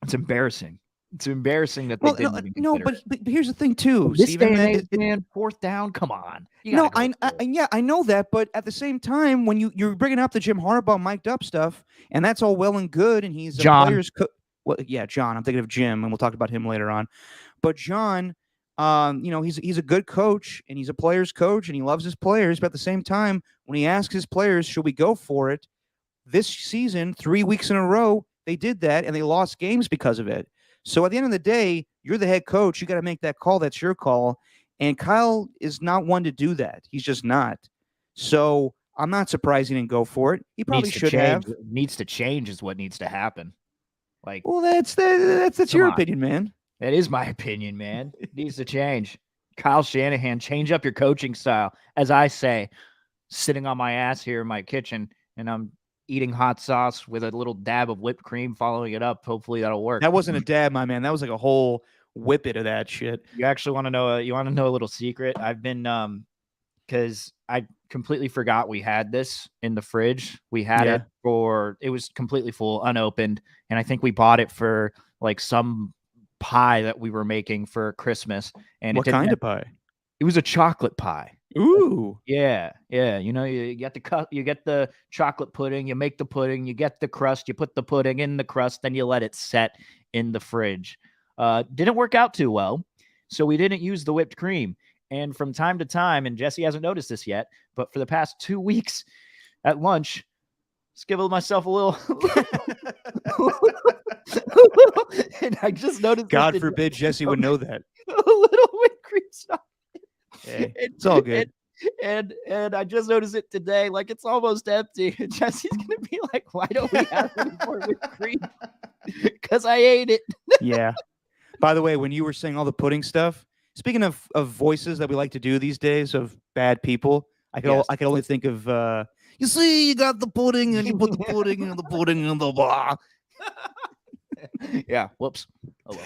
it's embarrassing. It's embarrassing that they didn't even consider it. But here's the thing too. This day and age, man, 4th down, come on. I know that, but at the same time, when you're bringing up the Jim Harbaugh mic'd up stuff, and that's all well and good, and he's a player's coach. Well, yeah, John. I'm thinking of Jim, and we'll talk about him later on. But John, he's a good coach, and he's a player's coach, and he loves his players. But at the same time, when he asks his players, should we go for it? This season, 3 weeks in a row, they did that, and they lost games because of it. So at the end of the day, you're the head coach. You got to make that call. That's your call. And Kyle is not one to do that. He's just not. So I'm not surprised he didn't go for it. He probably should have. Needs to change is what needs to happen. Like, well, that's your opinion, man. That is my opinion, man. It needs to change. Kyle Shanahan, change up your coaching style. As I say, sitting on my ass here in my kitchen, and I'm eating hot sauce with a little dab of whipped cream, following it up. Hopefully that'll work. That wasn't a dab, my man. That was like a whole whippet of that shit. You actually want to know? You want to know a little secret? I've been because I completely forgot we had this in the fridge. We had it it was completely full, unopened, and I think we bought it for like some pie that we were making for Christmas. And what kind of pie? It was a chocolate pie. Ooh. Yeah. You get the chocolate pudding, you make the pudding, you get the crust, you put the pudding in the crust, then you let it set in the fridge. Didn't work out too well, so we didn't use the whipped cream. And from time to time, and Jesse hasn't noticed this yet, but for the past 2 weeks at lunch, skibbled myself a little. And I just noticed. God forbid Jesse would know that. A little whipped cream sauce. Hey, it's all good. And I just noticed it today. Like, it's almost empty. And Jesse's gonna be like, "Why don't we have any more whipped cream?" Because I ate it. Yeah. By the way, when you were saying all the pudding stuff, speaking of voices that we like to do these days of bad people, I could only think of you see, you got the pudding and you put the pudding in the pudding and the blah. Yeah. Whoops. Oh well.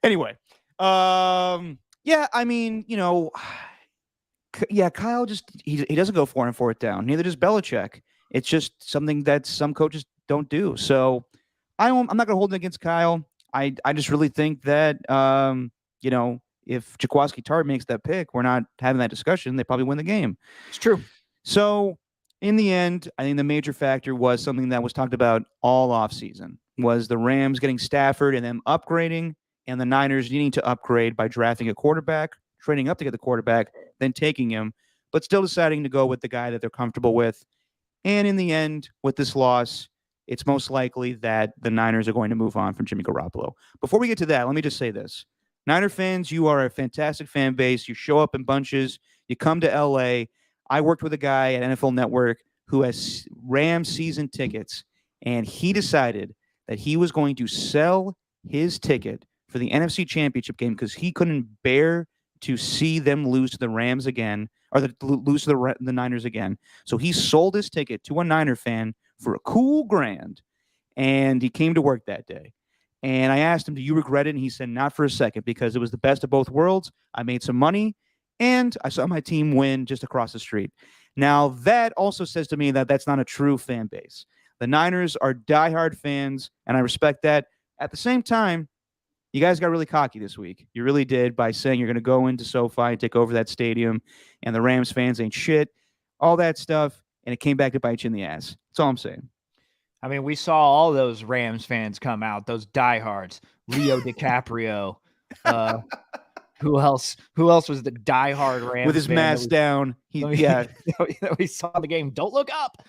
Anyway, yeah. I mean, Kyle just he doesn't go for it down. Neither does Belichick. It's just something that some coaches don't do. So I'm not going to hold it against Kyle. I just really think that if Jaquiski Tartt makes that pick, we're not having that discussion. They probably win the game. It's true. So in the end, I think the major factor was something that was talked about all offseason, was the Rams getting Stafford and them upgrading, and the Niners needing to upgrade by drafting a quarterback, trading up to get the quarterback, then taking him, but still deciding to go with the guy that they're comfortable with. And in the end, with this loss, it's most likely that the Niners are going to move on from Jimmy Garoppolo. Before we get to that, let me just say this. Niner fans, you are a fantastic fan base. You show up in bunches. You come to L.A. I worked with a guy at NFL Network who has Rams season tickets, and he decided that he was going to sell his ticket for the NFC Championship game because he couldn't bear to see them lose to the Rams again, or lose to the Niners again. So he sold his ticket to a Niner fan for a cool grand, and he came to work that day. And I asked him, do you regret it? And he said, not for a second, because it was the best of both worlds. I made some money, and I saw my team win just across the street. Now, that also says to me that that's not a true fan base. The Niners are diehard fans, and I respect that. At the same time, You guys got really cocky this week. You really did by saying you're going to go into SoFi and take over that stadium, and the Rams fans ain't shit, all that stuff, and it came back to bite you in the ass. That's all I'm saying. I mean, we saw all those Rams fans come out, those diehards. Leo DiCaprio. Who else? Who else was the diehard Rams with his fan mask down? that we saw the game. Don't look up.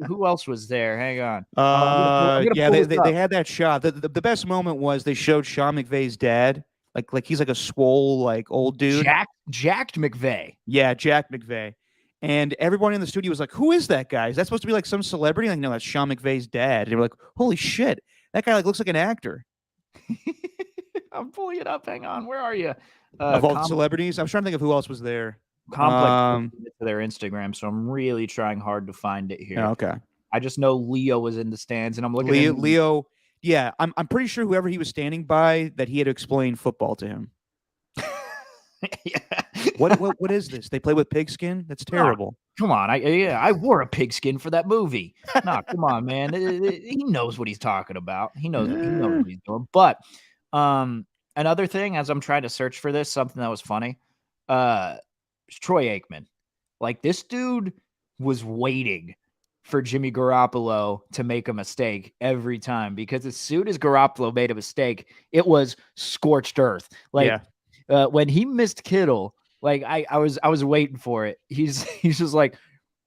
Who else was there? Hang on. I'm gonna pull this up. They had that shot. The best moment was they showed Sean McVay's dad, like he's like a swole, like old dude. Jacked McVay. Yeah, Jack McVay. And everyone in the studio was like, "Who is that guy? Is that supposed to be like some celebrity?" Like, no, that's Sean McVay's dad. And they were like, "Holy shit, that guy like looks like an actor." I'm pulling it up. Hang on. Where are you? Of all the celebrities, I was trying to think of who else was there. Complex to their Instagram, so I'm really trying hard to find it here. Oh, okay. I just know Leo was in the stands, and I'm looking at Leo. Yeah, I'm pretty sure whoever he was standing by that he had to explain football to him. Yeah. What is this? They play with pigskin? That's terrible. Oh, come on. I wore a pigskin for that movie. No, come on, man. He knows what he's talking about. He knows what he's doing. But another thing, as I'm trying to search for this, something that was funny, Troy Aikman. Like, this dude was waiting for Jimmy Garoppolo to make a mistake every time, because as soon as Garoppolo made a mistake, it was scorched earth. Like, when he missed Kittle, like I was waiting for it. He's just like,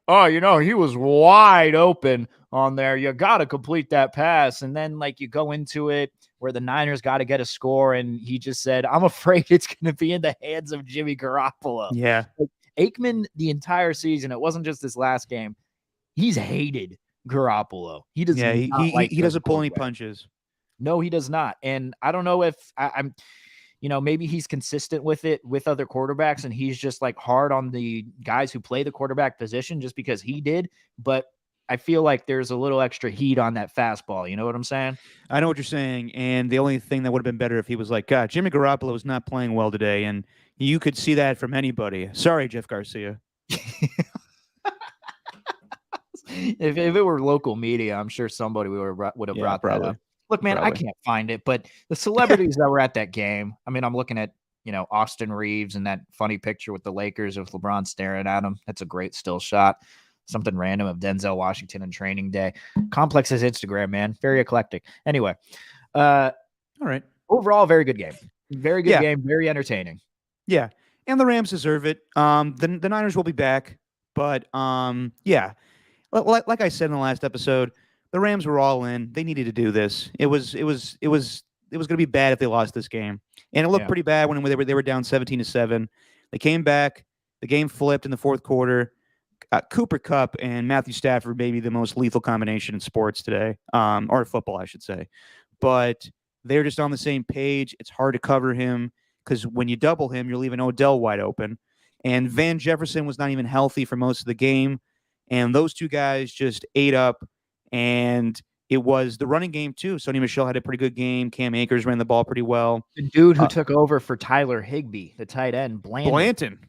oh, he was wide open on there. You got to complete that pass. And then, like, you go into it where the Niners got to get a score, and he just said, I'm afraid it's going to be in the hands of Jimmy Garoppolo. Yeah. Like, Aikman, the entire season, it wasn't just this last game, he's hated Garoppolo. He does he doesn't pull any punches. No, he does not. And I don't know if I'm maybe he's consistent with it with other quarterbacks, and he's just like hard on the guys who play the quarterback position just because he did. But I feel like there's a little extra heat on that fastball. You know what I'm saying? I know what you're saying. And the only thing that would have been better if he was like, God, Jimmy Garoppolo is not playing well today. And you could see that from anybody. Sorry, Jeff Garcia. If it were local media, I'm sure somebody would have brought that up. Look, man, I can't find it, but the celebrities that were at that game, I mean, I'm looking at, Austin Reeves and that funny picture with the Lakers of LeBron staring at him. That's a great still shot. Something random of Denzel Washington in training day. Complex's Instagram, man. Very eclectic. Anyway. All right. Overall, very good game. Very good game. Very entertaining. Yeah. And the Rams deserve it. The Niners will be back. But, yeah. Like I said in the last episode, the Rams were all in. They needed to do this. It was going to be bad if they lost this game, and it looked pretty bad when they were down 17-7. They came back. The game flipped in the fourth quarter. Cooper Kupp and Matthew Stafford may be the most lethal combination in sports today, or football, I should say. But they're just on the same page. It's hard to cover him because when you double him, you're leaving Odell wide open. And Van Jefferson was not even healthy for most of the game, and those two guys just ate up. And it was the running game, too. Sony Michel had a pretty good game. Cam Akers ran the ball pretty well. The dude who took over for Tyler Higbee, the tight end, Blanton.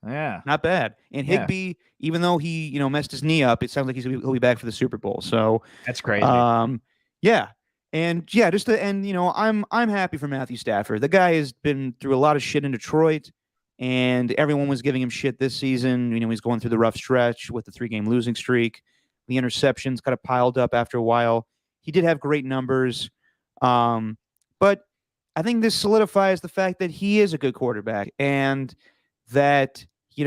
Yeah. Not bad. And Higbee, even though he, messed his knee up, it sounds like he'll be back for the Super Bowl. So that's crazy. Yeah. And just to end, I'm happy for Matthew Stafford. The guy has been through a lot of shit in Detroit, and everyone was giving him shit this season. He's going through the rough stretch with the 3-game losing streak. The interceptions kind of piled up after a while. He did have great numbers. But I think this solidifies the fact that he is a good quarterback, and that, he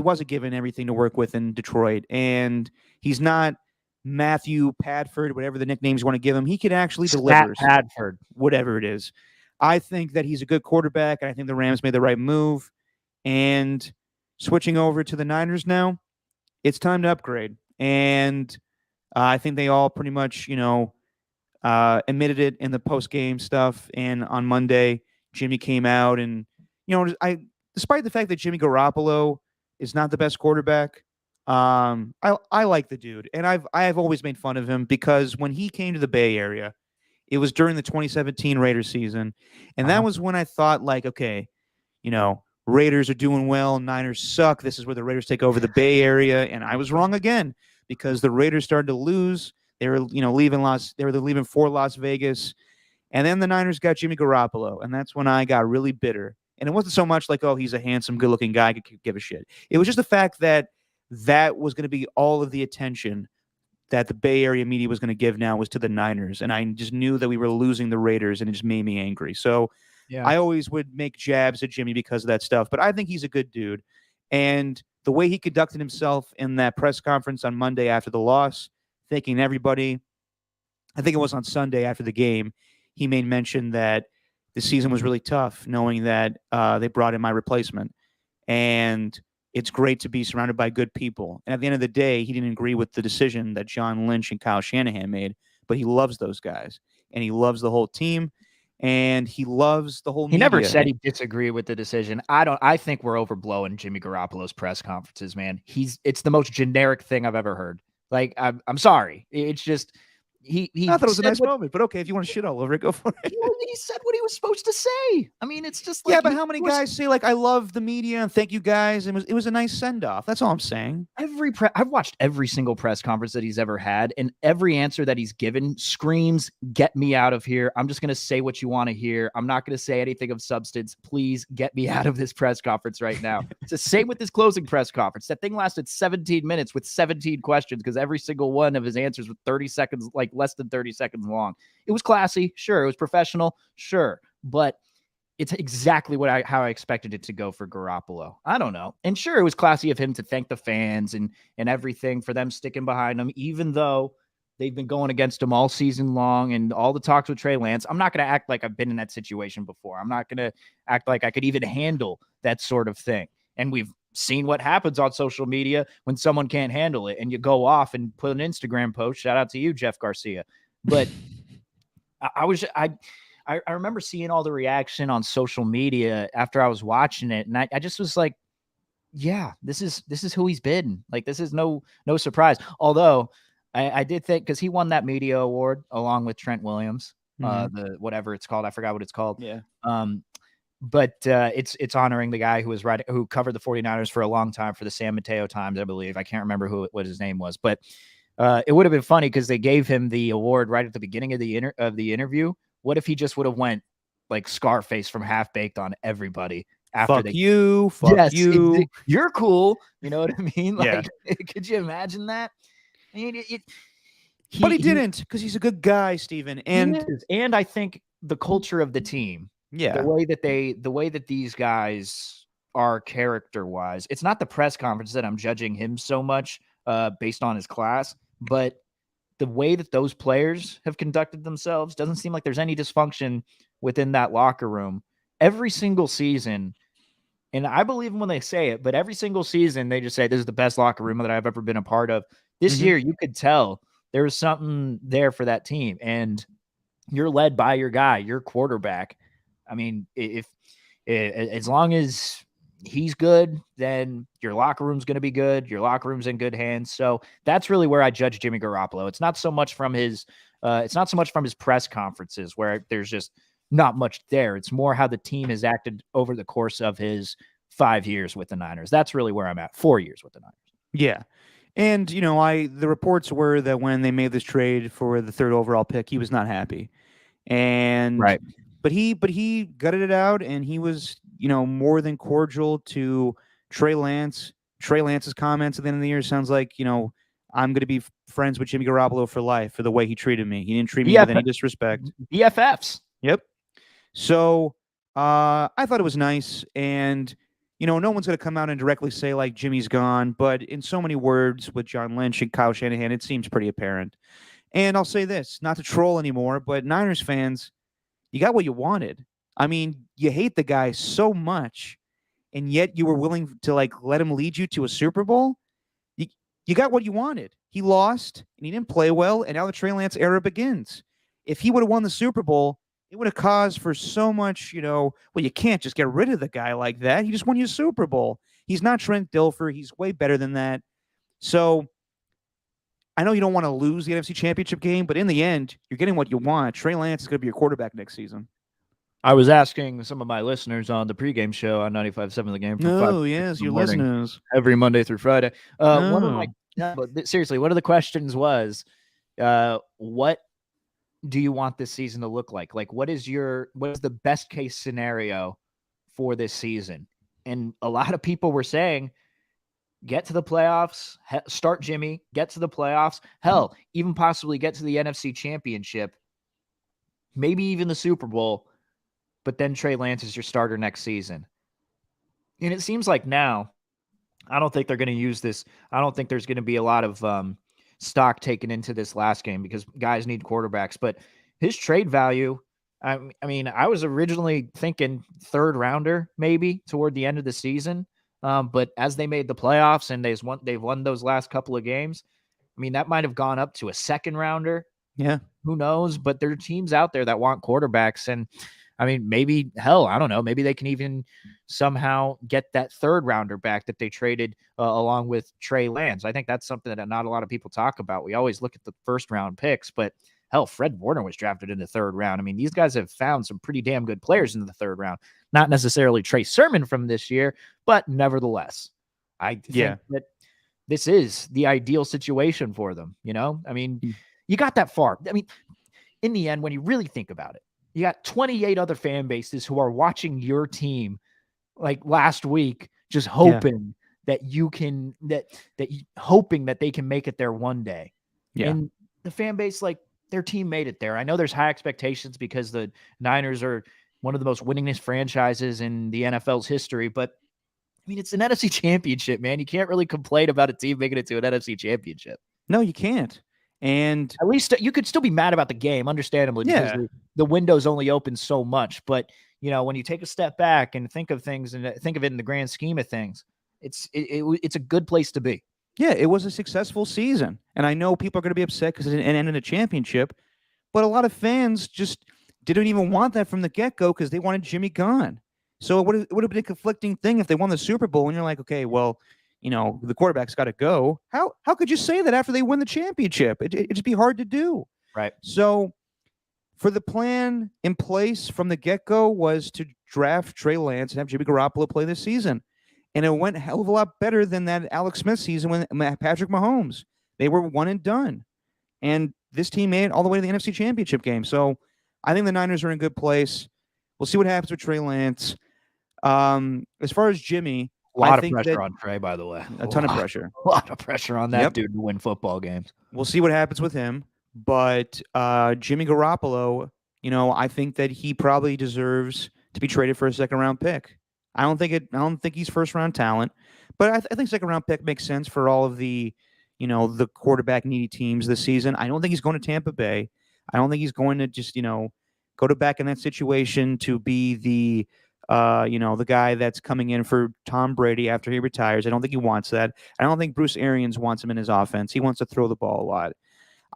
wasn't given everything to work with in Detroit, and he's not Matthew Padford, whatever the nicknames you want to give him. He can actually deliver. Padford, whatever it is. I think that he's a good quarterback, and I think the Rams made the right move. And switching over to the Niners now, it's time to upgrade. And I think they all pretty much, admitted it in the post-game stuff. And on Monday, Jimmy came out and, despite the fact that Jimmy Garoppolo is not the best quarterback, I like the dude. And I've always made fun of him because when he came to the Bay Area, it was during the 2017 Raiders season. And that was when I thought, like, okay, Raiders are doing well. Niners suck. This is where the Raiders take over the Bay Area. And I was wrong again because the Raiders started to lose. They were, they were leaving for Las Vegas. And then the Niners got Jimmy Garoppolo, and that's when I got really bitter. And it wasn't so much like, oh, he's a handsome, good-looking guy, I could give a shit. It was just the fact that that was going to be all of the attention that the Bay Area media was going to give now was to the Niners, and I just knew that we were losing the Raiders, and it just made me angry. So Yeah. I always would make jabs at Jimmy because of that stuff, but I think he's a good dude. And the way he conducted himself in that press conference on Monday after the loss, thanking everybody, I think it was on Sunday after the game, he made mention that the season was really tough, knowing that they brought in my replacement. And it's great to be surrounded by good people. And at the end of the day, he didn't agree with the decision that John Lynch and Kyle Shanahan made, but he loves those guys. And he loves the whole team. And he loves the whole He never media. said he disagreed with the decision. I think we're overblowing Jimmy Garoppolo's press conferences, man. It's the most generic thing I've ever heard. Like, I'm sorry. It's just he I thought it was a said nice moment, but okay, if you want to shit all over it, go for it. he said what he was supposed to say. I mean, it's just like, Yeah, but how many guys say like I love the media and thank you guys? It was a nice send off. That's all I'm saying. I've watched every single press conference that he's ever had, and every answer that he's given screams, "Get me out of here. I'm just going to say what you want to hear. I'm not going to say anything of substance. Please get me out of this press conference right now." It's the same with his closing press conference. That thing lasted 17 minutes with 17 questions because every single one of his answers was 30 seconds, like less than 30 seconds long. It was classy, sure. It was professional, sure, but it's exactly how I expected it to go for Garoppolo. I don't know. And sure, it was classy of him to thank the fans and everything for them sticking behind him, even though they've been going against him all season long and all the talks with Trey Lance. I'm not going to act like I've been in that situation before. I'm not going to act like I could even handle that sort of thing. And we've seen what happens on social media when someone can't handle it and you go off and put an Instagram post. Shout out to you, Jeff Garcia. But I remember seeing all the reaction on social media after I was watching it, and I just was like, yeah, this is who he's been. Like, this is no surprise. Although I did think, because he won that media award along with Trent Williams, the whatever it's called, I forgot what it's called. Yeah. But it's honoring the guy who covered the 49ers for a long time for the San Mateo Times, I believe. I can't remember what his name was, but it would have been funny because they gave him the award right at the beginning of the interview. What if he just would have went like Scarface from Half Baked on everybody after fuck you, you're cool. You know what I mean? Like, Yeah. Could you imagine that? I mean, but he didn't, because he's a good guy, Steven. And I think the culture of the team, yeah, the way that these guys are character-wise, it's not the press conference that I'm judging him so much based on his class, but the way that those players have conducted themselves doesn't seem like there's any dysfunction within that locker room. Every single season, and I believe them when they say it, but every single season they just say, this is the best locker room that I've ever been a part of. This year, you could tell there was something there for that team, and you're led by your guy, your quarterback. I mean, if as long as he's good, then your locker room's going to be good. Your locker room's in good hands. So that's really where I judge Jimmy Garoppolo. It's not so much from his press conferences where there's just not much there. It's more how the team has acted over the course of his 5 years with the Niners. That's really where I'm at. 4 years with the Niners. Yeah. And, the reports were that when they made this trade for the 3rd overall pick, he was not happy. And right. But he gutted it out, and he was, more than cordial to Trey Lance. Trey Lance's comments at the end of the year sounds like, I'm going to be friends with Jimmy Garoppolo for life for the way he treated me. He didn't treat me with any disrespect. BFFs. Yep. So I thought it was nice, and no one's going to come out and directly say like Jimmy's gone, but in so many words with John Lynch and Kyle Shanahan, it seems pretty apparent. And I'll say this, not to troll anymore, but Niners fans, you got what you wanted. I mean, you hate the guy so much, and yet you were willing to like let him lead you to a Super Bowl. You got what you wanted. He lost, and he didn't play well, and now the Trey Lance era begins. If he would have won the Super Bowl, it would have caused for so much, well, you can't just get rid of the guy like that. He just won you a Super Bowl. He's not Trent Dilfer. He's way better than that. So I know you don't want to lose the NFC Championship game, but in the end, you're getting what you want. Trey Lance is going to be your quarterback next season. I was asking some of my listeners on the pregame show on 95.7 The Game. Oh, yes, your listeners. Every Monday through Friday. But seriously, one of the questions was, What do you want this season to look like? Like, what is the best case scenario for this season? And a lot of people were saying, get to the playoffs, start Jimmy, get to the playoffs, hell, even possibly get to the NFC Championship, maybe even the Super Bowl, but then Trey Lance is your starter next season. And it seems like now, I don't think they're going to use this. I don't think there's going to be a lot of stock taken into this last game because guys need quarterbacks. But his trade value, I mean, I was originally thinking third rounder maybe toward the end of the season. But as they made the playoffs and they've won those last couple of games, I mean, that might have gone up to a second rounder. Yeah. Who knows? But there are teams out there that want quarterbacks. And I mean, maybe, hell, I don't know. Maybe they can even somehow get that third rounder back that they traded along with Trey Lance. I think that's something that not a lot of people talk about. We always look at the first round picks, but hell, Fred Warner was drafted in the third round. I mean, these guys have found some pretty damn good players in the third round. Not necessarily Trey Sermon from this year, but nevertheless, I think that this is the ideal situation for them. You know, I mean, you got that far. I mean, in the end, when you really think about it, you got 28 other fan bases who are watching your team like last week, just hoping that you can, hoping that they can make it there one day. Yeah. And the fan base, like their team made it there. I know there's high expectations because the Niners are one of the most winningest franchises in the NFL's history, but I mean, it's an NFC championship, man. You can't really complain about a team making it to an NFC championship. No, you can't. And at least you could still be mad about the game, understandably, because the window's only open so much. But, you know, when you take a step back and think of things and think of it in the grand scheme of things, it's a good place to be. Yeah, it was a successful season. And I know people are going to be upset because it ended in a championship, but a lot of fans just didn't even want that from the get-go because they wanted Jimmy gone. So it would have been a conflicting thing if they won the Super Bowl and you're like, okay, well, you know, the quarterback's got to go. How could you say that after they win the championship? It'd just be hard to do. Right. So for the plan in place from the get-go was to draft Trey Lance and have Jimmy Garoppolo play this season. And it went a hell of a lot better than that Alex Smith season when Patrick Mahomes. They were one and done. And this team made it all the way to the NFC Championship game. So I think the Niners are in a good place. We'll see what happens with Trey Lance. As far as Jimmy, a lot of pressure on Trey, by the way. A ton of pressure. A lot of pressure on that dude to win football games. We'll see what happens with him. But Jimmy Garoppolo, you know, I think that he probably deserves to be traded for a second-round pick. I don't think he's first-round talent, but I think second-round pick makes sense for all of the, you know, the quarterback-needy teams this season. I don't think he's going to Tampa Bay. I don't think he's going to just, you know, go back in that situation to be the you know, the guy that's coming in for Tom Brady after he retires. I don't think he wants that. I don't think Bruce Arians wants him in his offense. He wants to throw the ball a lot.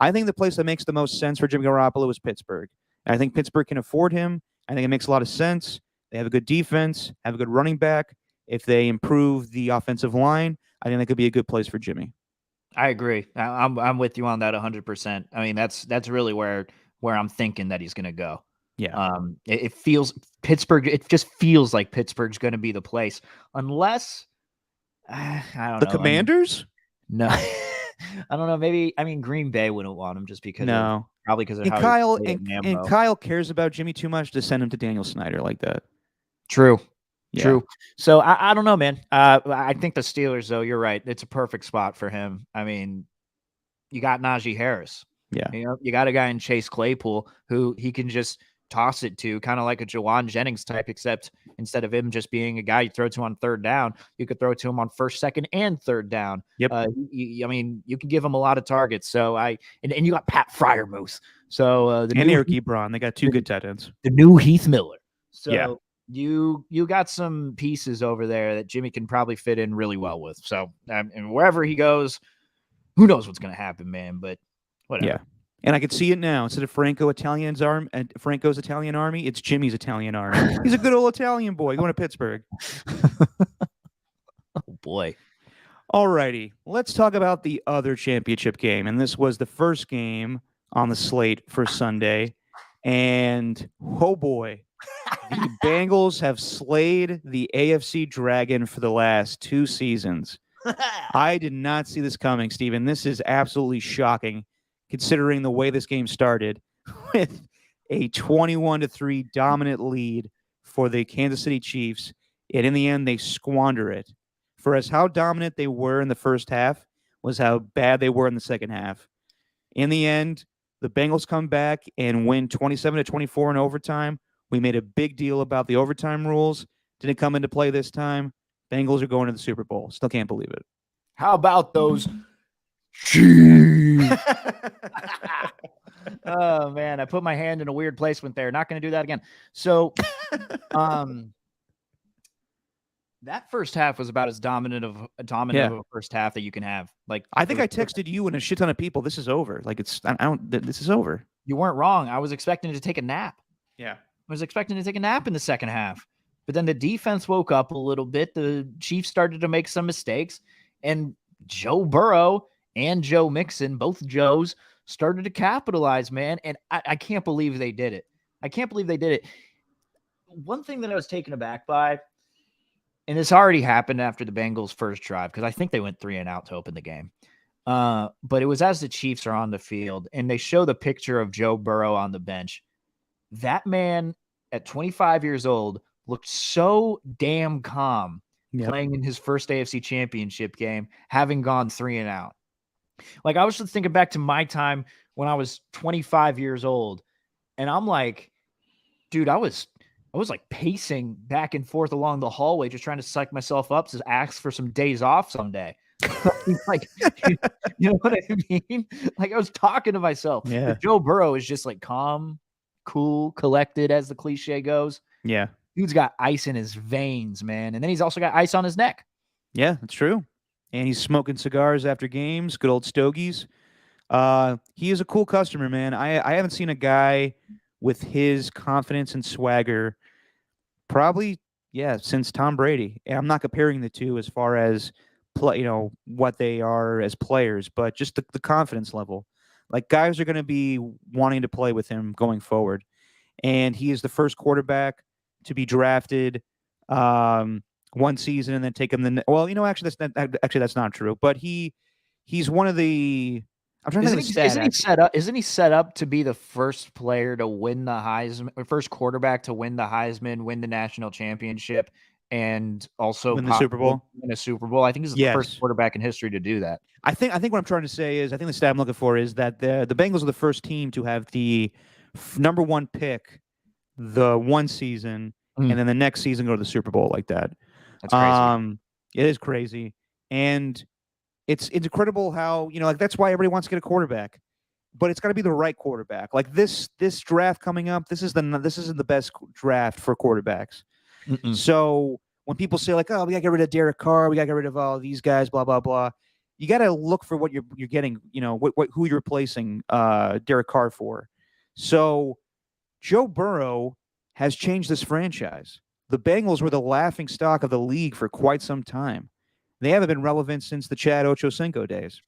I think the place that makes the most sense for Jimmy Garoppolo is Pittsburgh. And I think Pittsburgh can afford him. I think it makes a lot of sense. They have a good defense, have a good running back. If they improve the offensive line, I think that could be a good place for Jimmy. I agree. I'm with you on that 100%. I mean, that's really where I'm thinking that he's going to go. Yeah. It feels Pittsburgh. It just feels like Pittsburgh's going to be the place, unless I don't know. The Commanders? No, I don't know. Maybe Green Bay wouldn't want him just because. No, probably because of and how Kyle cares about Jimmy too much to send him to Daniel Snyder like that. True. Yeah. True. So I don't know, man. I think the Steelers, though, you're right. It's a perfect spot for him. I mean, you got Najee Harris. Yeah. You know, you got a guy in Chase Claypool who he can just toss it to, kind of like a Jawan Jennings type, except instead of him just being a guy you throw to on third down, you could throw to him on first, second, and third down. Yep. I mean, you can give him a lot of targets. So and you got Pat Freiermuth. So and Eric Ebron, they got two good tight ends. The new Heath Miller. So yeah. You got some pieces over there that Jimmy can probably fit in really well with. So and wherever he goes, who knows what's going to happen, man? But whatever. Yeah. And I could see it now. Instead of Franco's Italian army, it's Jimmy's Italian army. He's a good old Italian boy going to Pittsburgh. Oh, boy. All righty. Let's talk about the other championship game. And this was the first game on the slate for Sunday. And, oh, boy, the Bengals have slayed the AFC Dragon for the last 2 seasons. I did not see this coming, Steven. This is absolutely shocking. considering the way this game started with a 21-3 dominant lead for the Kansas City Chiefs. And in the end, they squander it. For as how dominant they were in the first half was how bad they were in the second half. In the end, the Bengals come back and win 27-24 in overtime. We made a big deal about the overtime rules. Didn't come into play this time. Bengals are going to the Super Bowl. Still can't believe it. How about those Chiefs? Oh man, I put my hand in a weird placement there. Not going to do that again. So, that first half was about as dominant of a first half that you can have. Like, I think I texted you and a shit ton of people. This is over. Like this is over. You weren't wrong. I was expecting to take a nap. Yeah, I was expecting to take a nap in the second half, but then the defense woke up a little bit. The Chiefs started to make some mistakes, and Joe Burrow and Joe Mixon, both Joes, started to capitalize, man. And I can't believe they did it. I can't believe they did it. One thing that I was taken aback by, and this already happened after the Bengals' first drive, because I think they went 3-and-out to open the game. But it was as the Chiefs are on the field, and they show the picture of Joe Burrow on the bench. That man at 25 years old looked so damn calm playing in his first AFC Championship game, having gone 3-and-out. Like, I was just thinking back to my time when I was 25 years old, and I'm like, dude, I was like pacing back and forth along the hallway, just trying to psych myself up to ask for some days off someday. Like, you know what I mean? Like, I was talking to myself. Yeah. But Joe Burrow is just like calm, cool, collected, as the cliche goes. Yeah. Dude's got ice in his veins, man. And then he's also got ice on his neck. Yeah, that's true. And he's smoking cigars after games, good old stogies. He is a cool customer, man. I haven't seen a guy with his confidence and swagger probably, since Tom Brady. And I'm not comparing the two as far as what they are as players, but just the confidence level. Like, guys are going to be wanting to play with him going forward. And he is the first quarterback to be drafted one season and then take him actually that's not true. But he's one of the I'm trying to think of the stat. Isn't he set up to be the first player to win the Heisman, or first quarterback to win the Heisman, win the national championship, and also win the Super Bowl? Win a Super Bowl. I think he's the first quarterback in history to do that. I think what I'm trying to say is, I think the stat I'm looking for is that the Bengals are the first team to have the number one pick the one season, and then the next season go to the Super Bowl like that. That's crazy. It is crazy, and it's incredible how, like, that's why everybody wants to get a quarterback, but it's got to be the right quarterback. Like this draft coming up, this isn't the best draft for quarterbacks. So when people say, like, oh, we got to get rid of Derek Carr, we got to get rid of all these guys, blah blah blah, you got to look for what you're getting. Who you're replacing Derek Carr for. So Joe Burrow has changed this franchise. The Bengals were the laughing stock of the league for quite some time. They haven't been relevant since the Chad Ochocinco days.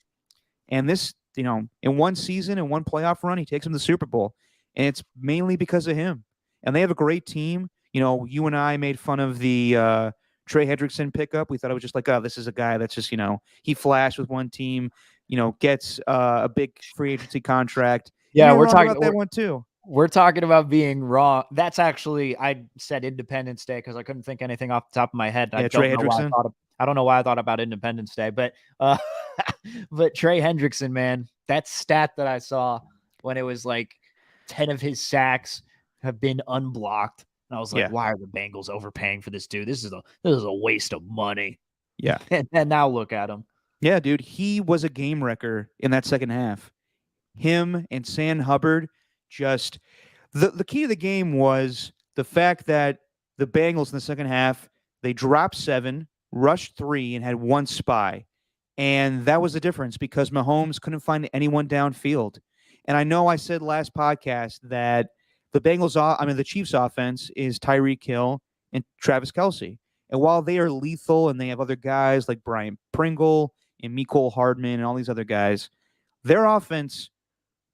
And this, in one season and one playoff run, he takes them to the Super Bowl. And it's mainly because of him. And they have a great team. You and I made fun of the Trey Hendrickson pickup. We thought it was just like, oh, this is a guy that's just, he flashed with one team, gets a big free agency contract. Yeah, we're talking about that one too. We're talking about being wrong. That's actually, I said Independence Day because I couldn't think anything off the top of my head. Yeah, Trey Hendrickson. I don't know why I thought about Independence Day, but but Trey Hendrickson, man, that stat that I saw when it was like 10 of his sacks have been unblocked. And I was like, why are the Bengals overpaying for this dude? This is a waste of money. Yeah. And now look at him. Yeah, dude. He was a game wrecker in that second half. Him and Sam Hubbard, just the key to the game was the fact that the Bengals in the second half, they dropped 7, rushed 3, and had 1 spy. And that was the difference because Mahomes couldn't find anyone downfield. And I know I said last podcast that the Chiefs offense is Tyreek Hill and Travis Kelce. And while they are lethal and they have other guys like Brian Pringle and Mecole Hardman and all these other guys, their offense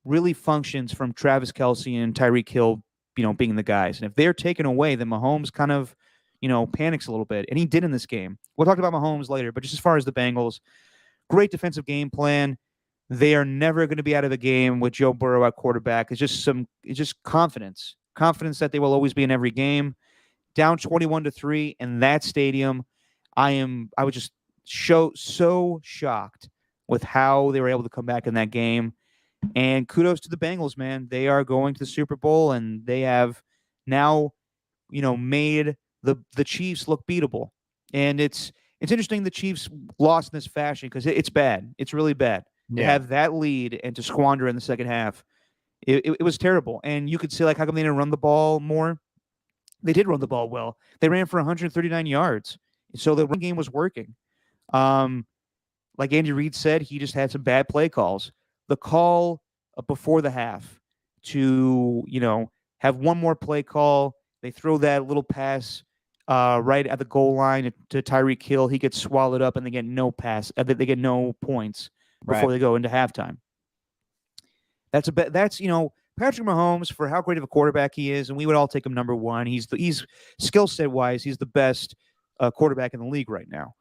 really functions from Travis Kelce and Tyreek Hill, being the guys. And if they're taken away, then Mahomes kind of, panics a little bit. And he did in this game. We'll talk about Mahomes later, but just as far as the Bengals, great defensive game plan. They are never going to be out of the game with Joe Burrow at quarterback. It's just confidence that they will always be in every game. Down 21-3 in that stadium, I was just so shocked with how they were able to come back in that game. And kudos to the Bengals, man. They are going to the Super Bowl, and they have now, made the Chiefs look beatable. And it's interesting the Chiefs lost in this fashion because it's bad. It's really bad to Yeah. have that lead and to squander in the second half. It was terrible. And you could say, like, how come they didn't run the ball more? They did run the ball well. They ran for 139 yards. So the run game was working. Like Andy Reid said, he just had some bad play calls. The call before the half to, have one more play call. They throw that little pass right at the goal line to Tyreek Hill. He gets swallowed up and they get no pass. They get no points before they go into halftime. That's Patrick Mahomes, for how great of a quarterback he is, and we would all take him number one. He's skill set wise, he's the best quarterback in the league right now.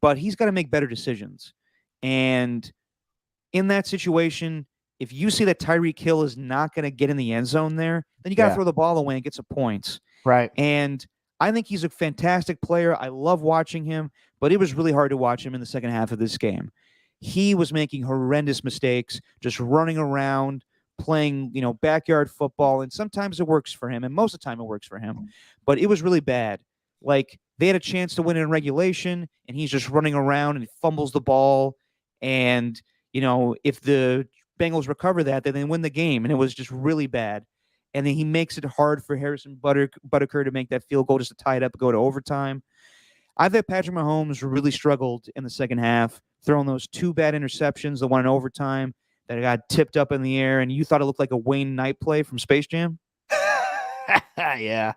But he's got to make better decisions. And in that situation, if you see that Tyreek Hill is not going to get in the end zone there, then you got to throw the ball away and get some points. Right. And I think he's a fantastic player. I love watching him, but it was really hard to watch him in the second half of this game. He was making horrendous mistakes, just running around, playing, backyard football, and sometimes it works for him, and most of the time it works for him. But it was really bad. Like, they had a chance to win in regulation, and he's just running around and he fumbles the ball. And, if the Bengals recover that, then they win the game. And it was just really bad. And then he makes it hard for Harrison Butker to make that field goal just to tie it up and go to overtime. I thought Patrick Mahomes really struggled in the second half, throwing those two bad interceptions, the one in overtime that got tipped up in the air, and you thought it looked like a Wayne Knight play from Space Jam? Yeah.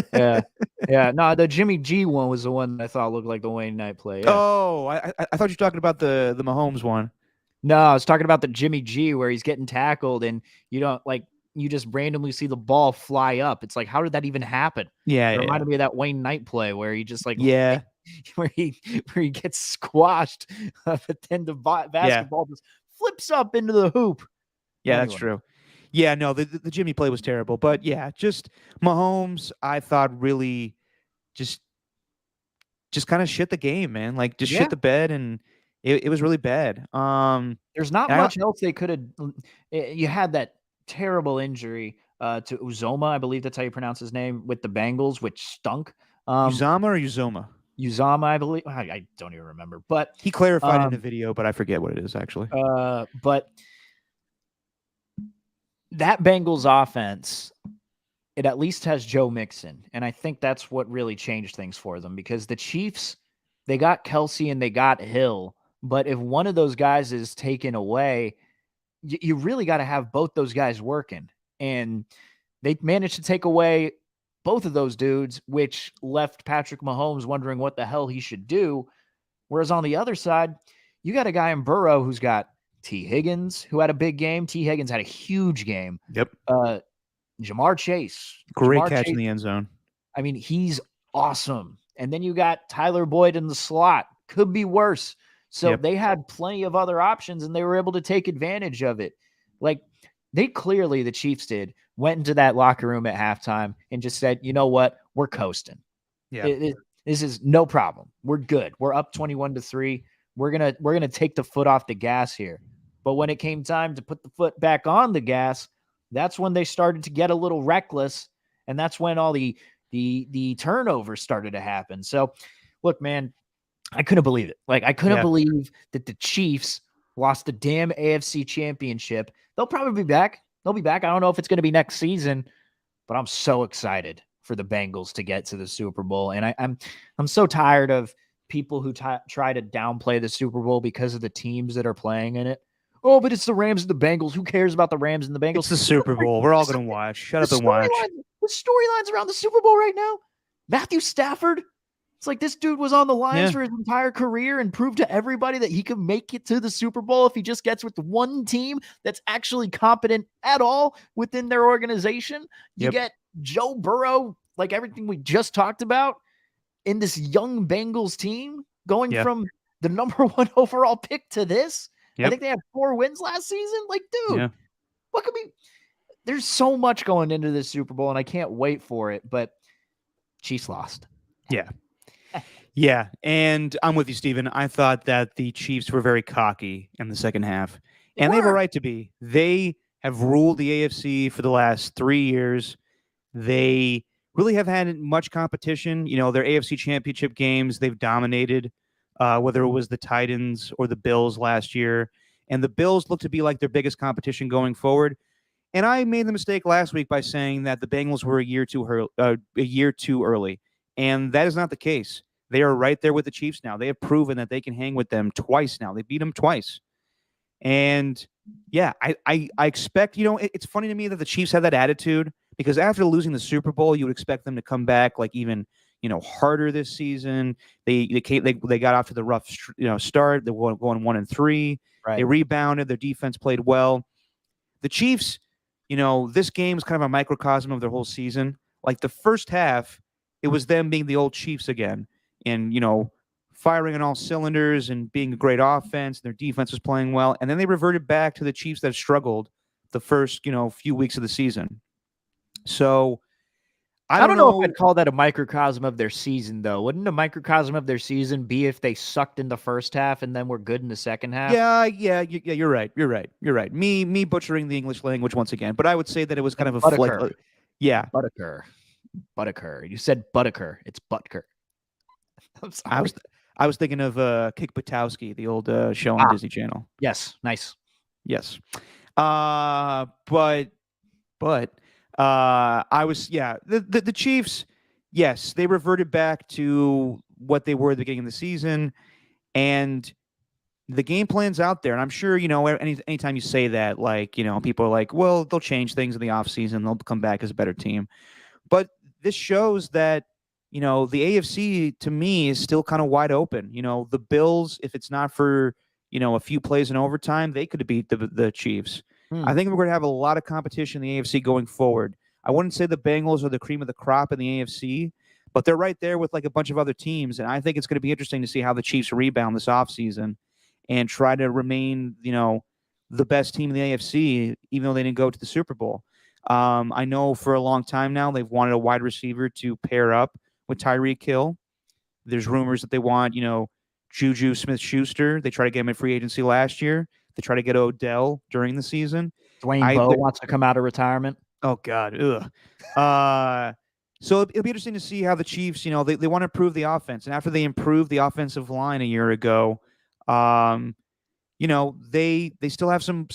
No, the Jimmy G one was the one that I thought looked like the Wayne Knight play. Yeah. Oh, I thought you were talking about the Mahomes one. No, I was talking about the Jimmy G where he's getting tackled and you just randomly see the ball fly up. It's like, how did that even happen? Yeah, it reminded me of that Wayne Knight play where he just where he gets squashed, but then the basketball just flips up into the hoop. Yeah, anyway. That's true. Yeah, no, the Jimmy play was terrible, but yeah, just Mahomes, I thought really just kind of shit the game, man. Like, just shit the bed, and it was really bad. There's not much else they could have. You had that terrible injury to Uzomah, I believe that's how you pronounce his name, with the Bengals, which stunk. Uzomah or Uzomah? Uzomah, I believe. I don't even remember, but he clarified in the video, but I forget what it is actually. But that Bengals offense, it at least has Joe Mixon, and I think that's what really changed things for them, because the Chiefs, they got Kelsey and they got Hill, but if one of those guys is taken away, you really got to have both those guys working, and they managed to take away both of those dudes, which left Patrick Mahomes wondering what the hell he should do. Whereas on the other side, you got a guy in Burrow who's got T. Higgins, who had a big game. T. Higgins had a huge game. Yep. Jamar Chase. Great catch in the end zone. I mean, he's awesome. And then you got Tyler Boyd in the slot. Could be worse. So they had plenty of other options, and they were able to take advantage of it. Like, they clearly, the Chiefs did, went into that locker room at halftime and just said, you know what? We're coasting. Yeah. This is no problem. We're good. We're up 21-3. We're gonna take the foot off the gas here. But when it came time to put the foot back on the gas, that's when they started to get a little reckless, and that's when all the turnovers started to happen. So, look, man, I couldn't believe it. Like, I couldn't believe that the Chiefs lost the damn AFC Championship. They'll probably be back. They'll be back. I don't know if it's going to be next season, but I'm so excited for the Bengals to get to the Super Bowl. And I'm so tired of people who try to downplay the Super Bowl because of the teams that are playing in it. Oh, but it's the Rams and the Bengals. Who cares about the Rams and the Bengals? It's the Super Bowl. We're all going to watch. Shut up and watch. The storylines around the Super Bowl right now. Matthew Stafford. It's like this dude was on the Lions for his entire career and proved to everybody that he could make it to the Super Bowl if he just gets with one team that's actually competent at all within their organization. You get Joe Burrow, like everything we just talked about, in this young Bengals team going from the number 1 overall pick to this. I Yep. think they had 4 wins last season. Like, dude, Yeah. what could be? There's so much going into this Super Bowl, and I can't wait for it. But Chiefs lost. Yeah. Yeah. And I'm with you, Steven. I thought that the Chiefs were very cocky in the second half, and they have a right to be. They have ruled the AFC for the last 3 years. They really have had much competition. You know, their AFC championship games, they've dominated, whether it was the Titans or the Bills last year. And the Bills look to be like their biggest competition going forward. And I made the mistake last week by saying that the Bengals were a year too early, and that is not the case. They are right there with the Chiefs now. They have proven that they can hang with them twice now. They beat them twice, and yeah, I expect. It's funny to me that the Chiefs have that attitude because after losing the Super Bowl, you would expect them to come back like even harder this season. They got off to the rough start. They were going 1-3. Right. They rebounded. Their defense played well. The Chiefs, this game is kind of a microcosm of their whole season. Like the first half, it was them being the old Chiefs again and, firing on all cylinders and being a great offense. Their defense was playing well. And then they reverted back to the Chiefs that struggled the first, few weeks of the season. So I don't know know if I'd call that a microcosm of their season, though. Wouldn't a microcosm of their season be if they sucked in the first half and then were good in the second half? Yeah, you're right. You're right. Me butchering the English language once again, but I would say that it was kind of a Butteker. Yeah. Butteker. You said Butteker. It's Butker. I'm sorry. I was thinking of Kick Butowski, the old show on Disney Channel. Yes, nice. Yes. But I was the Chiefs, yes, they reverted back to what they were at the beginning of the season, and the game plan's out there. And I'm sure, anytime you say that, like, people are like, well, they'll change things in the offseason, they'll come back as a better team. But this shows that, the AFC to me is still kind of wide open. The Bills, if it's not for, a few plays in overtime, they could have beat the Chiefs. I think we're going to have a lot of competition in the AFC going forward. I wouldn't say the Bengals are the cream of the crop in the AFC, but they're right there with like a bunch of other teams. And I think it's going to be interesting to see how the Chiefs rebound this offseason and try to remain, the best team in the AFC, even though they didn't go to the Super Bowl. I know for a long time now they've wanted a wide receiver to pair up with Tyreek Hill. There's rumors that they want, Juju Smith-Schuster. They tried to get him in free agency last year. They try to get Odell during the season. Dwayne Bowe wants to come out of retirement. Oh, God. Ugh. So it'll be interesting to see how the Chiefs, they want to improve the offense. And after they improved the offensive line a year ago, they still have some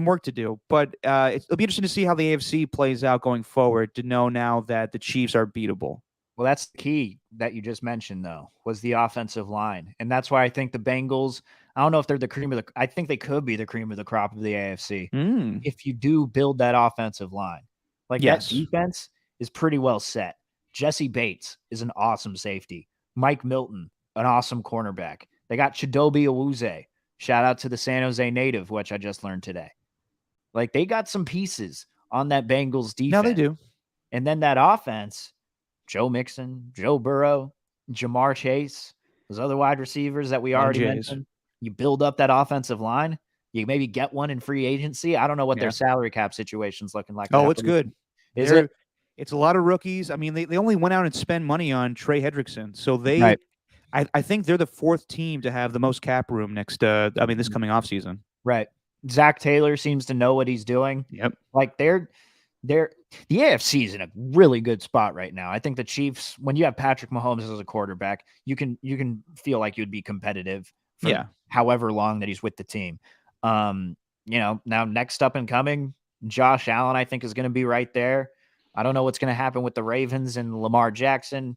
work to do. But it'll be interesting to see how the AFC plays out going forward to know now that the Chiefs are beatable. Well, that's the key that you just mentioned, though, was the offensive line. And that's why I think the Bengals, I don't know if they're the cream of the, I think they could be the cream of the crop of the AFC. If you do build that offensive line. Like that defense is pretty well set. Jesse Bates is an awesome safety. Mike Milton, an awesome cornerback. They got Chidobe Awuzie. Shout out to the San Jose native, which I just learned today. Like they got some pieces on that Bengals defense. Now they do. And then that offense, Joe Mixon, Joe Burrow, Jamar Chase, those other wide receivers that we already mentioned. You build up that offensive line. You maybe get one in free agency. I don't know what their salary cap situation's looking like. Oh, it's good. Is it? It's a lot of rookies. I mean, they only went out and spent money on Trey Hendrickson. So I think they're the fourth team to have the most cap room this coming offseason. Right. Zach Taylor seems to know what he's doing. Yep. Like the AFC is in a really good spot right now. I think the Chiefs, when you have Patrick Mahomes as a quarterback, you can feel like you'd be competitive for however long that he's with the team. Now next up and coming, Josh Allen, I think, is going to be right there. I don't know what's going to happen with the Ravens and Lamar Jackson,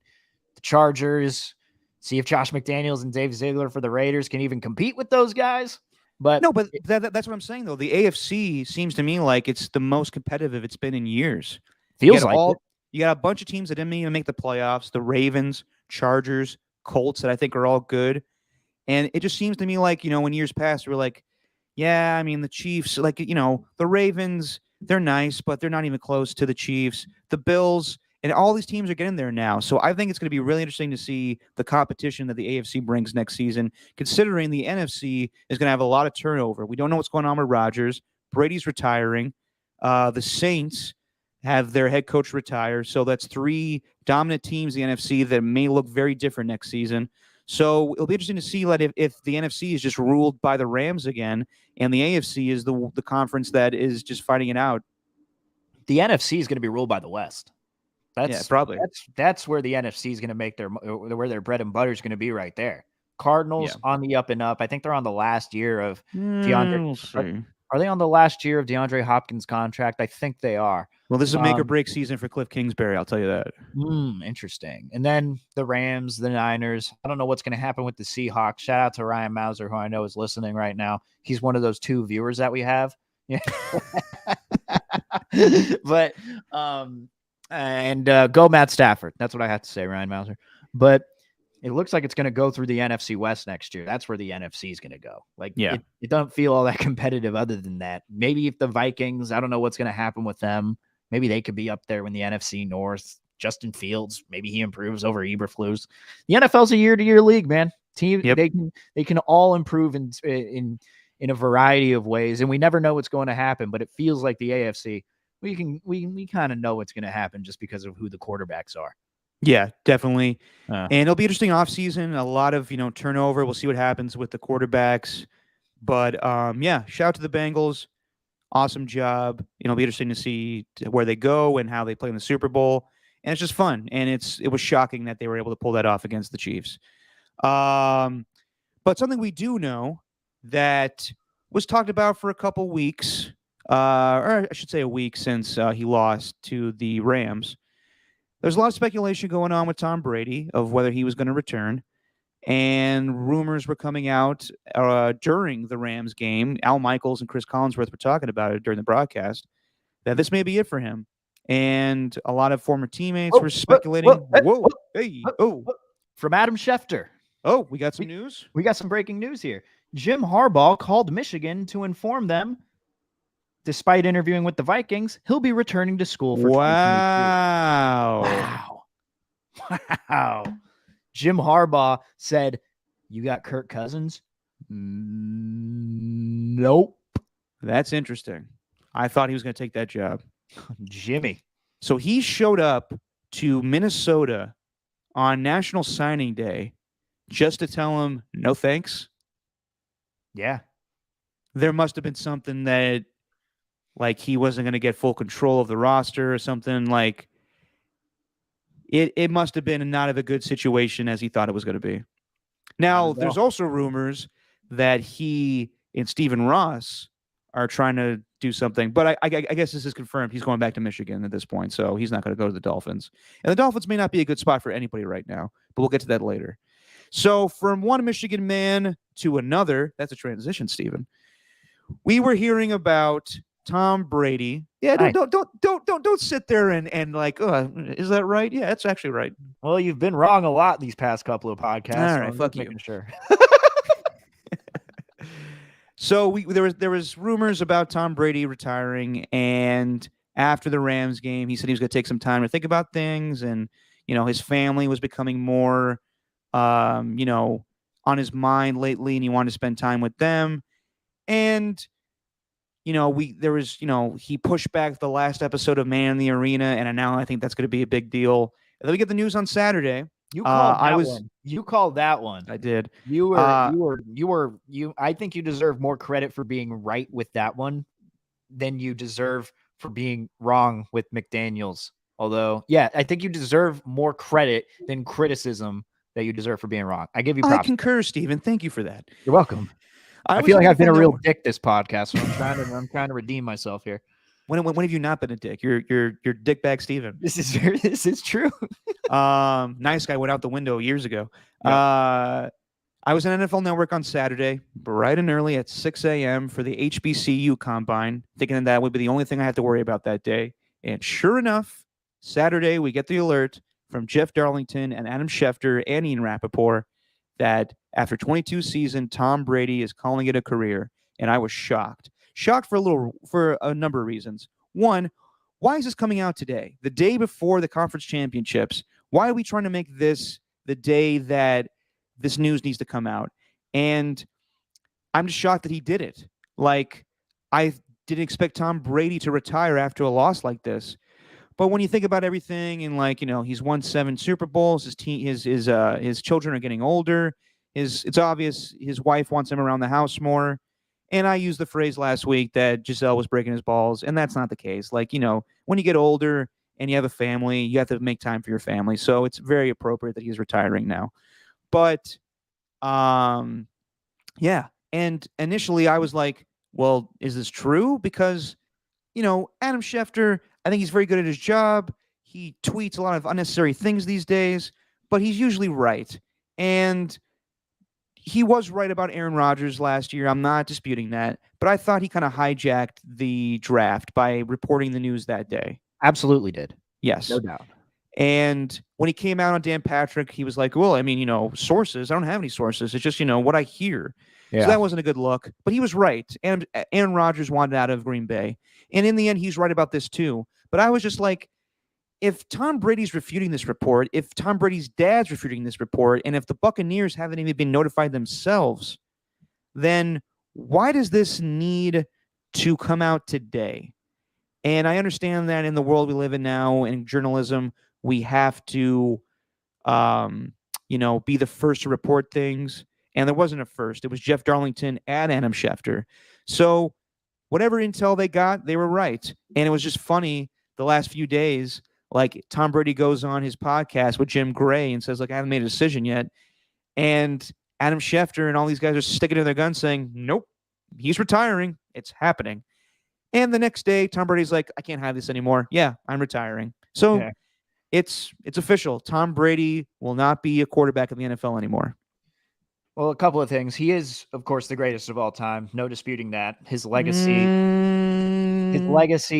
the Chargers. See if Josh McDaniels and Dave Ziegler for the Raiders can even compete with those guys. But that's what I'm saying, though. The AFC seems to me like it's the most competitive it's been in years. Feels like you got a bunch of teams that didn't even make the playoffs. The Ravens, Chargers, Colts that I think are all good. And it just seems to me like, in years past, we're like, yeah, I mean, the Chiefs, like, the Ravens, they're nice, but they're not even close to the Chiefs. The Bills, And all these teams are getting there now. So I think it's going to be really interesting to see the competition that the AFC brings next season, considering the NFC is going to have a lot of turnover. We don't know what's going on with Rodgers. Brady's retiring. The Saints have their head coach retire. So that's three dominant teams in the NFC that may look very different next season. So it'll be interesting to see that if the NFC is just ruled by the Rams again, and the AFC is the conference that is just fighting it out. The NFC is going to be ruled by the West. Probably. That's where the NFC is going to make where their bread and butter is going to be right there. Cardinals on the up and up. I think they're on the last year of DeAndre. We'll see. Are they on the last year of DeAndre Hopkins' contract? I think they are. Well, this is a make or break season for Cliff Kingsbury. I'll tell you that. Interesting. And then the Rams, the Niners. I don't know what's going to happen with the Seahawks. Shout out to Ryan Mauser, who I know is listening right now. He's one of those 2 viewers that we have. Yeah. But go Matt Stafford. That's what I have to say, Ryan Mauser. But it looks like it's going to go through the NFC West next year. That's where the NFC is going to go. It doesn't feel all that competitive other than that. Maybe if the Vikings, I don't know what's going to happen with them. Maybe they could be up there in the NFC North. Justin Fields, maybe he improves over Eberflus. The NFL's a year-to-year league, man. They can all improve in a variety of ways, and we never know what's going to happen. But it feels like the AFC, we kind of know what's going to happen just because of who the quarterbacks are. Yeah, definitely. And it'll be interesting offseason. A lot of turnover. We'll see what happens with the quarterbacks. But shout out to the Bengals. Awesome job. It'll be interesting to see where they go and how they play in the Super Bowl. And it's just fun. And it was shocking that they were able to pull that off against the Chiefs. But something we do know that was talked about for a couple weeks, or I should say a week since he lost to the Rams. There's a lot of speculation going on with Tom Brady of whether he was going to return. And rumors were coming out during the Rams game. Al Michaels and Chris Collinsworth were talking about it during the broadcast, that this may be it for him. And a lot of former teammates were speculating. From Adam Schefter. Oh, we got some news? We got some breaking news here. Jim Harbaugh called Michigan to inform them, despite interviewing with the Vikings, he'll be returning to school for 2022. Wow. Jim Harbaugh said, "You got Kirk Cousins?" Nope. That's interesting. I thought he was going to take that job. Jimmy. So he showed up to Minnesota on National Signing Day just to tell him no thanks. Yeah. There must have been something that, like, he wasn't going to get full control of the roster or something. Like, it must have been not of a good situation as he thought it was going to be. Now, there's also rumors that he and Stephen Ross are trying to do something, but I guess this is confirmed. He's going back to Michigan at this point, so he's not going to go to the Dolphins. And the Dolphins may not be a good spot for anybody right now, but we'll get to that later. So from one Michigan man to another, that's a transition, Stephen. We were hearing about Tom Brady. Yeah, don't sit there and like, is that right? Yeah, that's actually right. Well, you've been wrong a lot these past couple of podcasts. All right, fuck you. Making sure. So there was rumors about Tom Brady retiring, and after the Rams game, he said he was going to take some time to think about things, and his family was becoming more, on his mind lately, and he wanted to spend time with them, and. He pushed back the last episode of Man in the Arena, and now I think that's going to be a big deal. And then we get the news on Saturday. You called that one. You called that one. I did. You were. I think you deserve more credit for being right with that one than you deserve for being wrong with McDaniels. Although, yeah, I think you deserve more credit than criticism that you deserve for being wrong. I give you props. I concur, Stephen. Thank you for that. You're welcome. I feel like I've been a real dick this podcast, so I'm trying to redeem myself here. When have you not been a dick? You're dickbag Steven. This is true. Nice guy went out the window years ago. Yep. I was on NFL Network on Saturday, bright and early at 6 a.m. for the HBCU Combine, thinking that would be the only thing I had to worry about that day. And sure enough, Saturday we get the alert from Jeff Darlington and Adam Schefter and Ian Rappaport that after 22 seasons, Tom Brady is calling it a career, and I was shocked. Shocked for a number of reasons. One, why is this coming out today, the day before the conference championships? Why are we trying to make this the day that this news needs to come out? And I'm just shocked that he did it. Like, I didn't expect Tom Brady to retire after a loss like this. But when you think about everything, and like, he's won 7 Super Bowls. His children are getting older. It's obvious his wife wants him around the house more. And I used the phrase last week that Giselle was breaking his balls, and that's not the case. Like, when you get older and you have a family, you have to make time for your family. So it's very appropriate that he's retiring now. But yeah. And initially I was like, well, is this true? Because, Adam Schefter, I think he's very good at his job. He tweets a lot of unnecessary things these days, but he's usually right. And he was right about Aaron Rodgers last year. I'm not disputing that, but I thought he kind of hijacked the draft by reporting the news that day. Absolutely did. Yes. No doubt. And when he came out on Dan Patrick, he was like, well, I mean, sources. I don't have any sources. It's just, what I hear. Yeah. So that wasn't a good look. But he was right. And Aaron Rodgers wanted out of Green Bay. And in the end, he's right about this too. But I was just like, if Tom Brady's refuting this report, if Tom Brady's dad's refuting this report, and if the Buccaneers haven't even been notified themselves, then why does this need to come out today? And I understand that in the world we live in now, in journalism, we have to, be the first to report things. And there wasn't a first. It was Jeff Darlington and Adam Schefter. So whatever intel they got, they were right. And it was just funny the last few days. Like, Tom Brady goes on his podcast with Jim Gray and says, like, I haven't made a decision yet. And Adam Schefter and all these guys are sticking to their guns saying, nope, he's retiring. It's happening. And the next day, Tom Brady's like, I can't have this anymore. Yeah, I'm retiring. So yeah. It's official. Tom Brady will not be a quarterback in the NFL anymore. Well, a couple of things. He is, of course, the greatest of all time. No disputing that. His legacy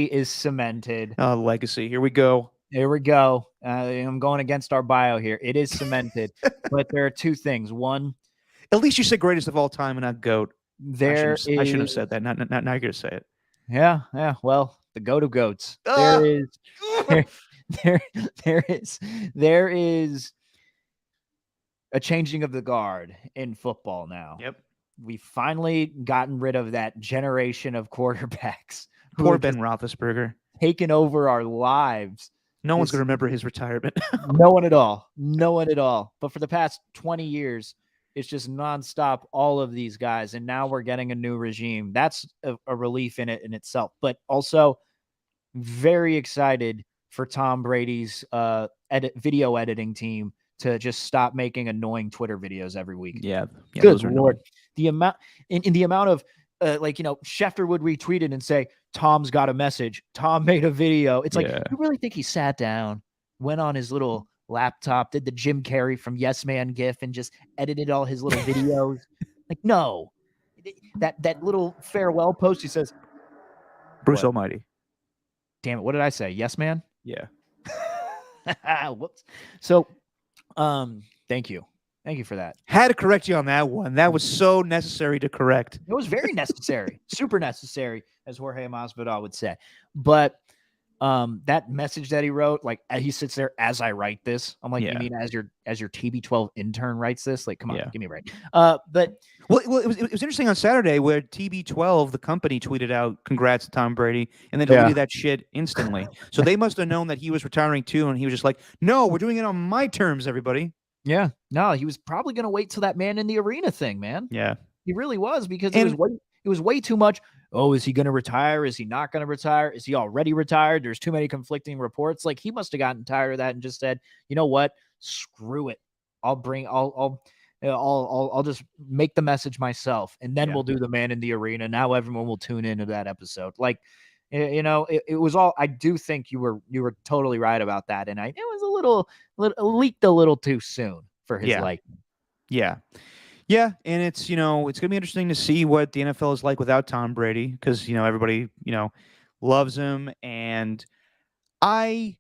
is cemented. Oh, legacy. Here we go. Here we go. I'm going against our bio here. It is cemented. But there are two things. One, at least you said greatest of all time and not GOAT. I shouldn't have said that. Now you're going to say it. Yeah. Well, the GOAT of GOATs. There is a changing of the guard in football now. Yep. We've finally gotten rid of that generation of quarterbacks. Poor Ben Roethlisberger. Taken over our lives. No one's going to remember his retirement. No one at all. But for the past 20 years, it's just nonstop, all of these guys. And now we're getting a new regime. That's a relief in it in itself. But also very excited for Tom Brady's video editing team to just stop making annoying Twitter videos every week. Yeah. Good Lord. The amount in the amount of Schefter would retweet it and say, Tom's got a message. Tom made a video. It's like, you really think he sat down, went on his little laptop, did the Jim Carrey from Yes Man gif and just edited all his little videos? Like, no. That little farewell post, he says, Bruce Almighty. Damn it. What did I say? Yes Man? Yeah. Whoops. So, thank you. Thank you for that. Had to correct you on that one. That was so necessary to correct. It was very necessary. Super necessary, as Jorge Masvidal would say. But that message that he wrote, like, he sits there as I write this. I'm like, you mean as your TB12 intern writes this? Like, come on, give me a break. But it was interesting on Saturday where TB12, the company, tweeted out congrats to Tom Brady and then deleted that shit instantly. So they must have known that he was retiring too, and he was just like, no, we're doing it on my terms, everybody. Yeah. No, he was probably going to wait till that man in the arena thing, man. Yeah. He really was, because it was way too much. Oh, is he going to retire? Is he not going to retire? Is he already retired? There's too many conflicting reports. Like, he must have gotten tired of that and just said, you know what? Screw it. I'll just make the message myself, and then we'll do the man in the arena. Now everyone will tune into that episode. Like, it was all, I do think you were totally right about that. And it was a little leaked a little too soon for his liking. Yeah. Yeah. And it's, it's going to be interesting to see what the NFL is like without Tom Brady, because, everybody, loves him. And my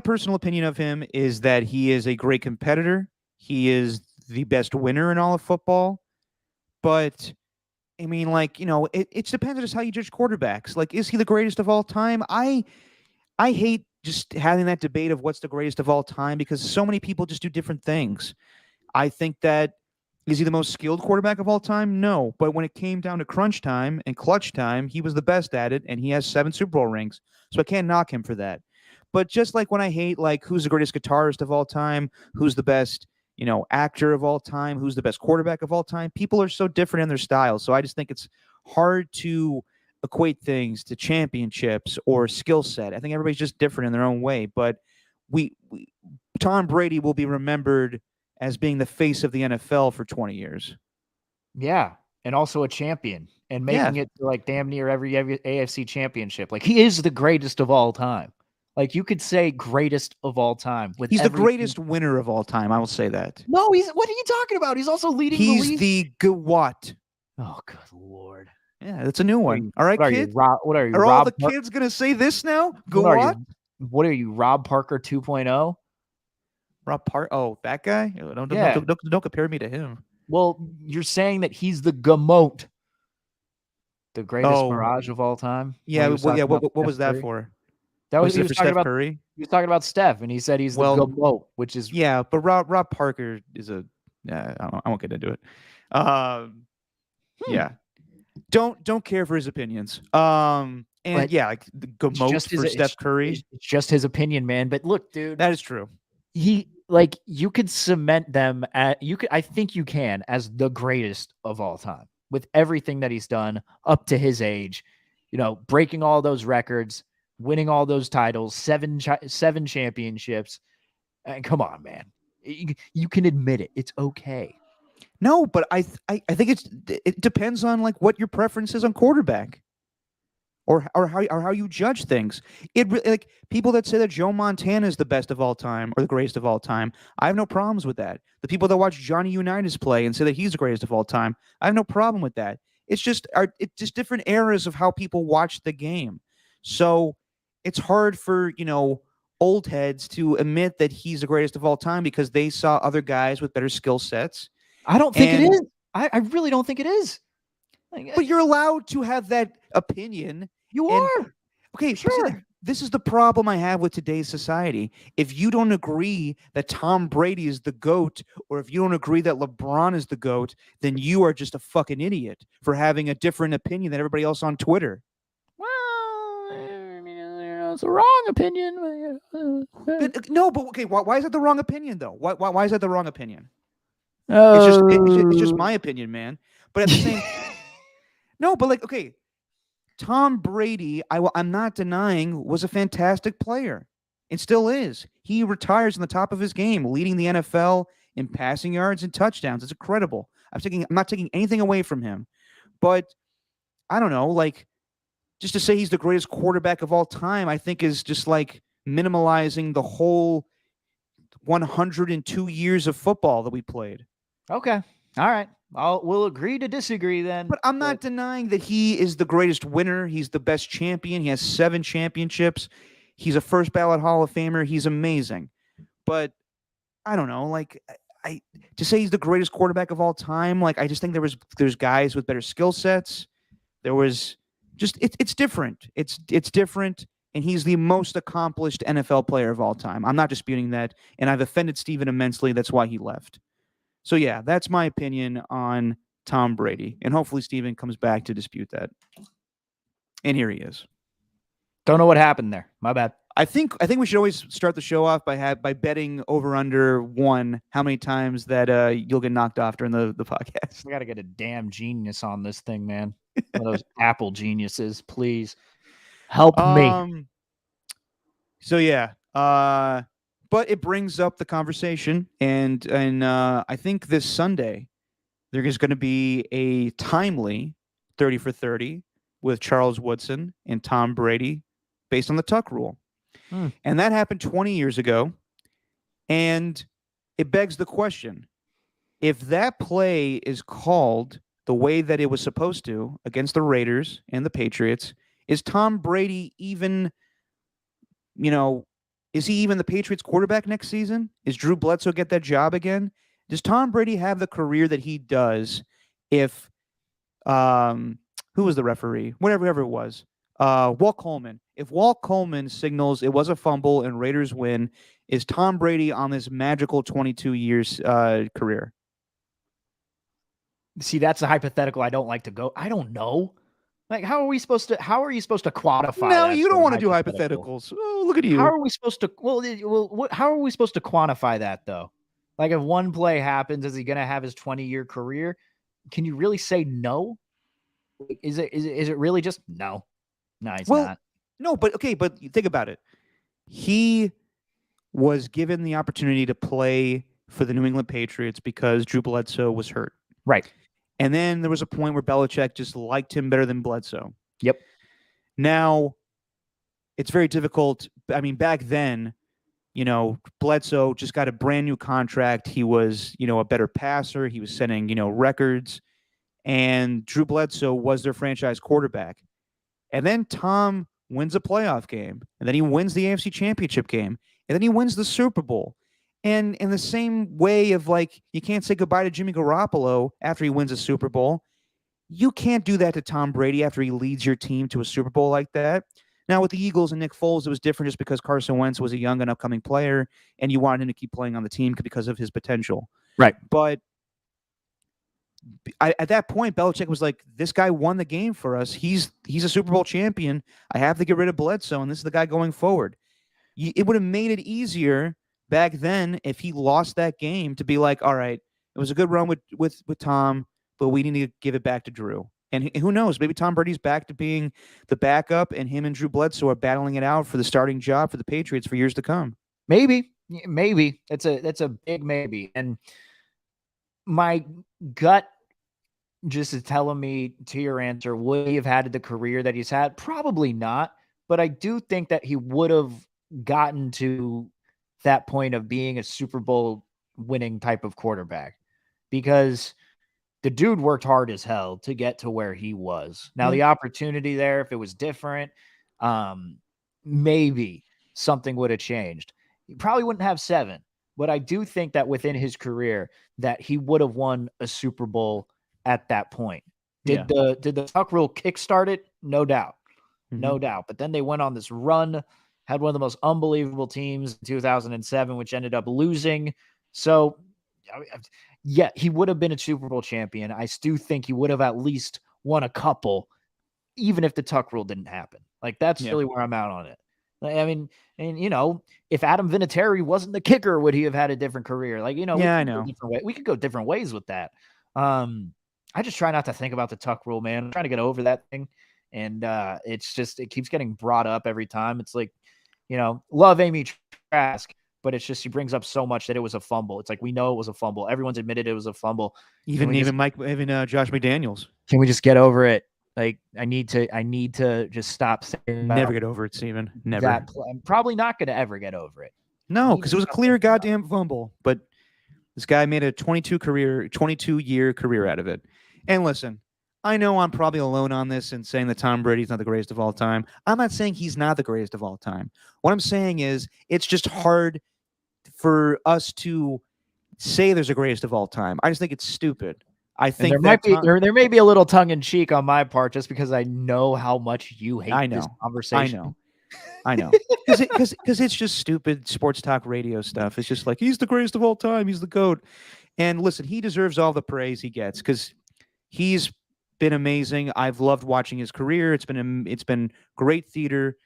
personal opinion of him is that he is a great competitor. He is the best winner in all of football. But I mean, like, it depends on just how you judge quarterbacks. Like, is he the greatest of all time? I I hate just having that debate of what's the greatest of all time because so many people just do different things. I think that is he the most skilled quarterback of all time? No. But when it came down to crunch time and clutch time, he was the best at it, and he has 7 Super Bowl rings. So I can't knock him for that. But just like when I hate like who's the greatest guitarist of all time, who's the best, actor of all time, who's the best quarterback of all time, people are so different in their styles. So I just think it's hard to equate things to championships or skill set. I think everybody's just different in their own way. But we Tom Brady will be remembered as being the face of the NFL for 20 years. Yeah, and also a champion and Yeah. making it to, like, damn near every AFC championship. Like, he is the greatest of all time. Like, you could say greatest of all time with He's the everything. greatest winner of all time. I will say that. No, what are you talking about? He's also leading the He's league. the GWAT. Oh, good Lord. Yeah, that's a new What are one. you- All right, what are you, kids. what are you, Are all Rob the Par- kids going to say this now? what are GWAT? you? What are you, Rob Parker 2.0? Rob Park. Oh, that guy? Don't, Yeah. don't compare me to him. Well, you're saying that he's the GMOAT, the greatest Oh. mirage of all time. Yeah, When he was well, yeah. talking about What was Steph that Curry? for? That was Was he it was for talking Steph about. Curry? He was talking about Steph, and he said he's the Well, GMOAT, which is Yeah, but Rob Parker is a. I won't get into it. Yeah, don't care for his opinions. And But yeah, like the GMOAT for Steph Curry. It's just his opinion, man. But look, dude, That is true. you could cement them I think you can as the greatest of all time with everything that he's done up to his age, breaking all those records, winning all those titles, seven championships. And come on, man. You can admit it. It's okay. No, but I think it depends on like what your preference is on quarterback, or how you judge things. Like people that say that Joe Montana is the best of all time or the greatest of all time, I have no problems with that. The people that watch Johnny Unitas play and say that he's the greatest of all time, I have no problem with that. It's just different eras of how people watch the game. So it's hard for old heads to admit that he's the greatest of all time because they saw other guys with better skill sets. I don't think it And- is. I really don't think it is. But you're allowed to have that opinion. You and- are. Okay, Sure. but see, this is the problem I have with today's society. If you don't agree that Tom Brady is the GOAT, or if you don't agree that LeBron is the GOAT, then you are just a fucking idiot for having a different opinion than everybody else on Twitter. Well, I mean, it's a wrong opinion. No, but okay, why is that the wrong opinion though? Why is that the wrong opinion? It's It's just my opinion, man. But at the same, no, but like, okay, Tom Brady, I'm not denying, was a fantastic player and still is. He retires on the top of his game, leading the NFL in passing yards and touchdowns. It's incredible. I'm not taking anything away from him, but I don't know, like, just to say he's the greatest quarterback of all time, I think is just like minimalizing the whole 102 years of football that we played. Okay. All right. We'll agree to disagree then. But I'm not denying that he is the greatest winner. He's the best champion. He has 7 championships. He's a first ballot Hall of Famer. He's amazing. But I don't know, like I to say he's the greatest quarterback of all time, like I just think there's guys with better skill sets. There was just it's different. It's different, and he's the most accomplished NFL player of all time. I'm not disputing that, and I've offended Steven immensely. That's why he left. So yeah, that's my opinion on Tom Brady, and hopefully Steven comes back to dispute that. And here he is. Don't know what happened there. My bad. I think we should always start the show off by betting over under 1 how many times that you'll get knocked off during the podcast. I gotta get a damn genius on this thing, man. One of those Apple geniuses, please help me. So yeah, but it brings up the conversation, and I think this Sunday there is going to be a timely 30 for 30 with Charles Woodson and Tom Brady based on the Tuck rule. And that happened 20 years ago. And it begs the question, if that play is called the way that it was supposed to against the Raiders and the Patriots, is Tom Brady even, is he even the Patriots quarterback next season? Is Drew Bledsoe get that job again? Does Tom Brady have the career that he does if, who was the referee? Whatever it was. Walt Coleman. If Walt Coleman signals it was a fumble and Raiders win, is Tom Brady on this magical 22 years career? See, that's a hypothetical I don't like to go. I don't know. Like, how are you supposed to quantify No, that you don't sort of want to do hypothetical? hypotheticals. Oh, look at How you. are we supposed to how are we supposed to quantify that though? Like, if one play happens, is he going to have his 20-year career? Can you really say no? Is it really just no? No, he's Well, not. no, but okay, but think about it. He was given the opportunity to play for the New England Patriots because Drew Bledsoe was hurt. Right. And then there was a point where Belichick just liked him better than Bledsoe. Yep. Now, it's very difficult. I mean, back then, Bledsoe just got a brand new contract. He was, a better passer. He was setting, records. And Drew Bledsoe was their franchise quarterback. And then Tom wins a playoff game. And then he wins the AFC Championship game. And then he wins the Super Bowl. And in the same way of like, you can't say goodbye to Jimmy Garoppolo after he wins a Super Bowl. You can't do that to Tom Brady after he leads your team to a Super Bowl like that. Now, with the Eagles and Nick Foles, it was different just because Carson Wentz was a young and upcoming player, and you wanted him to keep playing on the team because of his potential. Right. But at that point, Belichick was like, this guy won the game for us. He's a Super Bowl champion. I have to get rid of Bledsoe, and this is the guy going forward. It would have made it easier back then if he lost that game to be like, all right, it was a good run with Tom, but we need to give it back to Drew. And who knows? Maybe Tom Brady's back to being the backup, and him and Drew Bledsoe are battling it out for the starting job for the Patriots for years to come. Maybe. That's a big maybe. And my gut just is telling me, to your answer, would he have had the career that he's had? Probably not. But I do think that he would have gotten to that point of being a Super Bowl winning type of quarterback, because the dude worked hard as hell to get to where he was. Now, the opportunity there, if it was different, maybe something would have changed. He probably wouldn't have 7, but I do think that within his career that he would have won a Super Bowl at that point. Did the Tuck rule kickstart it? No doubt. No doubt. But then they went on this run, had one of the most unbelievable teams in 2007, which ended up losing. So, yeah, he would have been a Super Bowl champion. I do think he would have at least won a couple, even if the Tuck rule didn't happen. Like, that's really where I'm out on it. I mean, and if Adam Vinatieri wasn't the kicker, would he have had a different career? Like, yeah, I know. We could go different ways with that. I just try not to think about the Tuck rule, man. I'm trying to get over that thing. And it's just, it keeps getting brought up every time. It's like, love Amy Trask, but it's just, she brings up so much that it was a fumble. It's like, we know it was a fumble. Everyone's admitted it was a fumble. Even Josh McDaniels. Can we just get over it? Like, I need to just stop saying never get over it, Steven. Never. I'm probably not going to ever get over it. No, because it was a clear goddamn fumble. But this guy made a 22-year career out of it. And listen, I know I'm probably alone on this and saying that Tom Brady's not the greatest of all time. I'm not saying he's not the greatest of all time. What I'm saying is it's just hard for us to say there's a greatest of all time. I just think it's stupid. I think there may be a little tongue in cheek on my part, just because I know how much you hate this conversation. I know. Because it's just stupid sports talk radio stuff. It's just like, he's the greatest of all time. He's the GOAT. And listen, he deserves all the praise he gets because he's been amazing. I've loved watching his career. It's been great theater.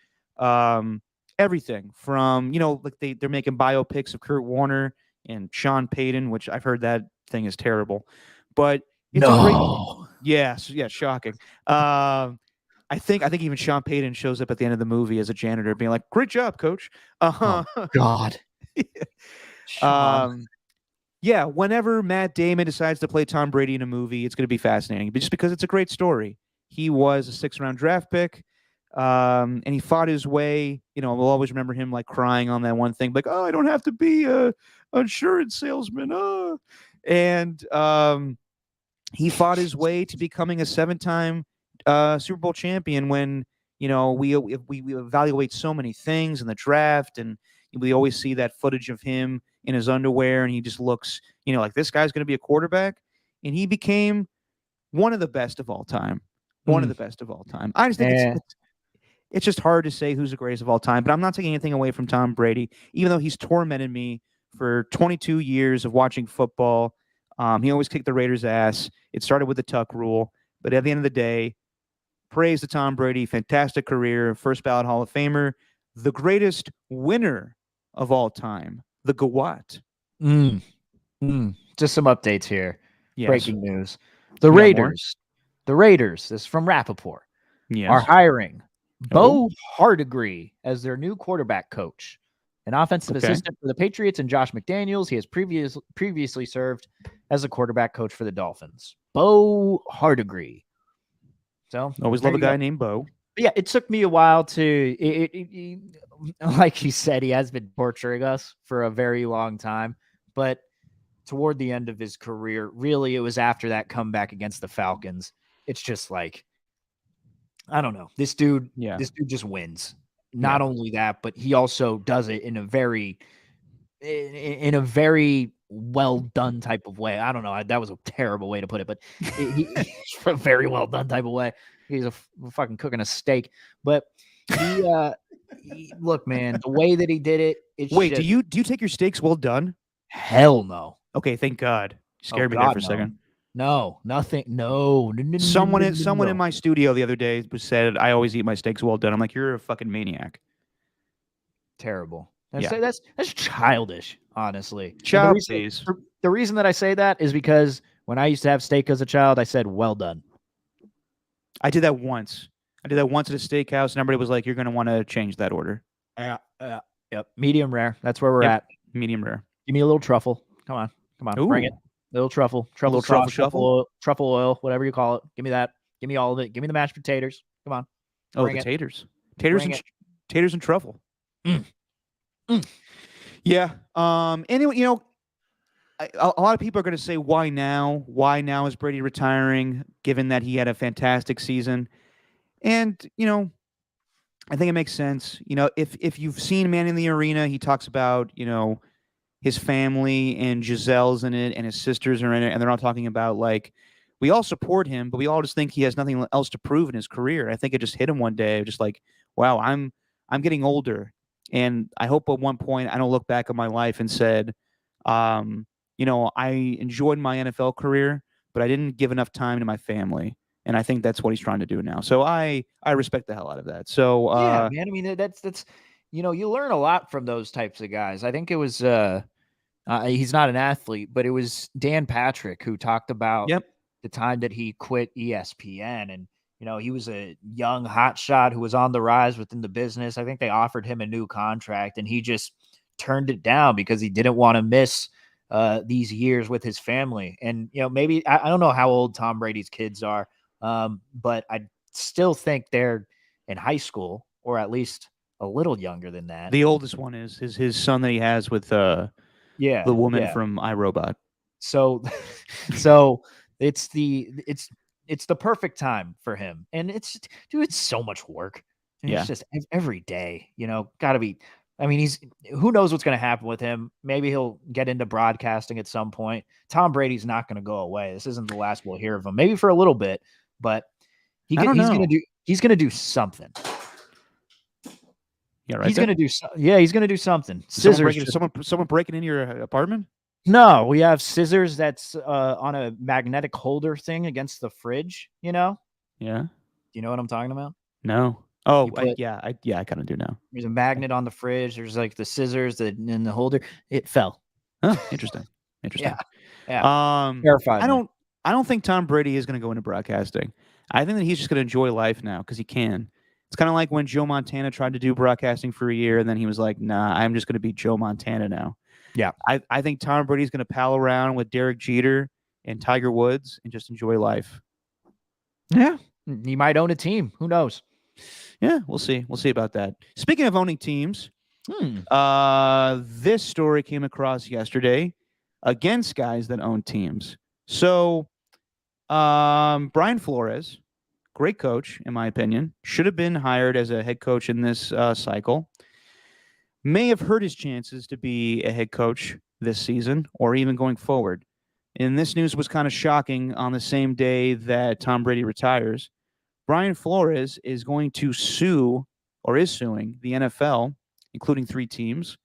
Everything from, like they're making biopics of Kurt Warner and Sean Payton, which I've heard that thing is terrible. But it's shocking. I think even Sean Payton shows up at the end of the movie as a janitor, being like, "Great job, coach." Oh, God. Yeah. Whenever Matt Damon decides to play Tom Brady in a movie, it's going to be fascinating, but just because it's a great story. He was a 6th-round draft pick, and he fought his way. We'll always remember him like crying on that one thing, like, "Oh, I don't have to be a insurance salesman." And he fought his way to becoming a 7-time Super Bowl champion when, we evaluate so many things in the draft, and we always see that footage of him in his underwear, and he just looks, like this guy's going to be a quarterback. And he became one of the best of all time. One of the best of all time. I just think it's just hard to say who's the greatest of all time. But I'm not taking anything away from Tom Brady, even though he's tormented me for 22 years of watching football. He always kicked the Raiders' ass. It started with the Tuck rule, but at the end of the day, praise to Tom Brady. Fantastic career, first ballot Hall of Famer, the greatest winner of all time, the GOAT. Just some updates here. Yes. Breaking news: the We got more? Raiders. This is from Rappaport. Yes. Are hiring Oh. Bo Hardegree as their new quarterback coach, an offensive Okay. assistant for the Patriots, and Josh McDaniels. He has previously served as a quarterback coach for the Dolphins. Bo Hardegree. So Always there love a you go. guy named Bo. But yeah, it took me a while to. Like you said, he has been torturing us for a very long time, but toward the end of his career, really, it was after that comeback against the Falcons. It's just like, I don't know. This dude just wins. Not only that, but he also does it in a very well done type of way. I don't know. That was a terrible way to put it, but he's a very well done type of way. He's a fucking cooking a steak, but look, man, the way that he did it. Wait, do you take your steaks well done? Hell no. Okay, thank God. You scared me there for a second. No, nothing. No. Someone in my studio the other day said I always eat my steaks well done. I'm like, you're a fucking maniac. Terrible. Yeah. That's childish, honestly. Childish. The reason that I say that is because when I used to have steak as a child, I said, well done. I did that once. At a steakhouse, and everybody was like, you're going to want to change that order. Yep. Medium rare. That's where we're at. Medium rare. Give me a little truffle. Come on. Ooh. Bring it. Little truffle. Little sauce, truffle truffle oil, whatever you call it. Give me that. Give me all of it. Give me the mashed potatoes. Come on. Oh, the taters. Taters and truffle. Yeah. Anyway, a lot of people are going to say, why now? Why now is Brady retiring, given that he had a fantastic season? And, I think it makes sense. If you've seen Man in the Arena, he talks about, his family, and Giselle's in it, and his sisters are in it, and they're all talking about, like, we all support him, but we all just think he has nothing else to prove in his career. I think it just hit him one day, just like, wow, I'm getting older, and I hope at one point I don't look back on my life and said, I enjoyed my NFL career, but I didn't give enough time to my family. And I think that's what he's trying to do now. So I respect the hell out of that. So yeah, man. I mean, that's you learn a lot from those types of guys. I think it was he's not an athlete, but it was Dan Patrick who talked about the time that he quit ESPN, and he was a young hotshot who was on the rise within the business. I think they offered him a new contract, and he just turned it down because he didn't want to miss these years with his family. And maybe I don't know how old Tom Brady's kids are. But I still think they're in high school, or at least a little younger than that. The oldest one is his son that he has with the woman from iRobot. So it's the perfect time for him, and it's so much work. And it's just every day, gotta be. I mean, who knows what's going to happen with him? Maybe he'll get into broadcasting at some point. Tom Brady's not going to go away. This isn't the last we'll hear of him. Maybe for a little bit. But he's going to do something. Yeah, right. He's going to do he's going to do something. Scissors. Someone breaking into your apartment? No, we have scissors that's on a magnetic holder thing against the fridge, Yeah. Do you know what I'm talking about? No. Oh, I kind of do now. There's a magnet on the fridge. There's like the scissors in the holder. It fell. Oh, interesting. Yeah. Terrified. I don't think Tom Brady is going to go into broadcasting. I think that he's just going to enjoy life now because he can. It's kind of like when Joe Montana tried to do broadcasting for a year, and then he was like, nah, I'm just going to be Joe Montana now. Yeah. I think Tom Brady's going to pal around with Derek Jeter and Tiger Woods and just enjoy life. Yeah. He might own a team. Who knows? Yeah, we'll see. We'll see about that. Speaking of owning teams, this story came across yesterday against guys that own teams. So, Brian Flores, great coach, in my opinion, should have been hired as a head coach in this cycle. May have hurt his chances to be a head coach this season or even going forward. And this news was kind of shocking on the same day that Tom Brady retires. Brian Flores is going to sue or is suing the NFL, including 3 teams: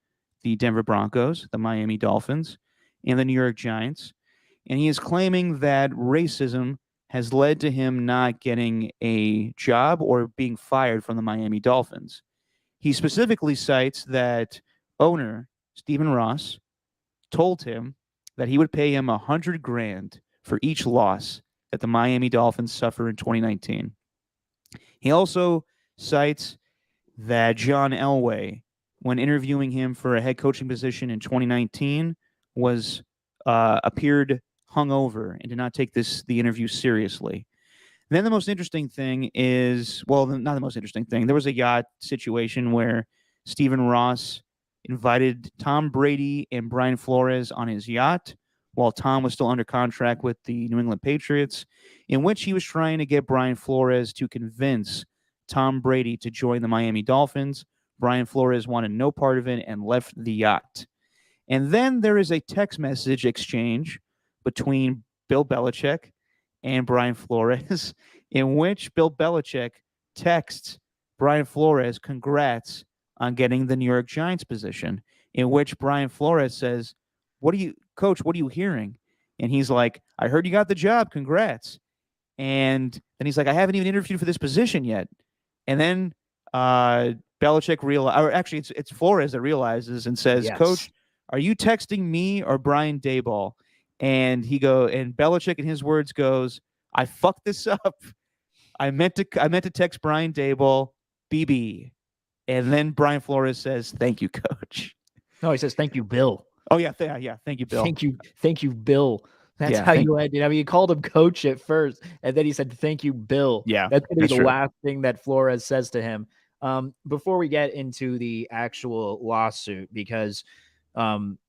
the Denver Broncos, the Miami Dolphins, and the New York Giants. And he is claiming that racism has led to him not getting a job or being fired from the Miami Dolphins. He specifically cites that owner Stephen Ross told him that he would pay him $100,000 for each loss that the Miami Dolphins suffer in 2019. He also cites that John Elway, when interviewing him for a head coaching position in 2019, was appeared hungover and did not take the interview seriously. Then the most interesting thing is, well, not the most interesting thing. There was a yacht situation where Stephen Ross invited Tom Brady and Brian Flores on his yacht while Tom was still under contract with the New England Patriots, in which he was trying to get Brian Flores to convince Tom Brady to join the Miami Dolphins. Brian Flores wanted no part of it and left the yacht. And then there is a text message exchange between Bill Belichick and Brian Flores, in which Bill Belichick texts Brian Flores, congrats on getting the New York Giants position, in which Brian Flores says, Coach, what are you hearing? And he's like, I heard you got the job, congrats. And then he's like, I haven't even interviewed for this position yet. And then Belichick or actually it's Flores that realizes and says, yes. Coach, are you texting me or Brian Daboll? And and Belichick in his words goes, I fucked this up. I meant to text Brian Daboll, BB. And then Brian Flores says, thank you, Coach. No, he says, thank you, Bill. Oh, yeah. Thank you, Bill. Thank you, Bill. That's how you ended. I mean, you called him Coach at first, and then he said, thank you, Bill. Yeah. That's going to be the last thing that Flores says to him. Before we get into the actual lawsuit, because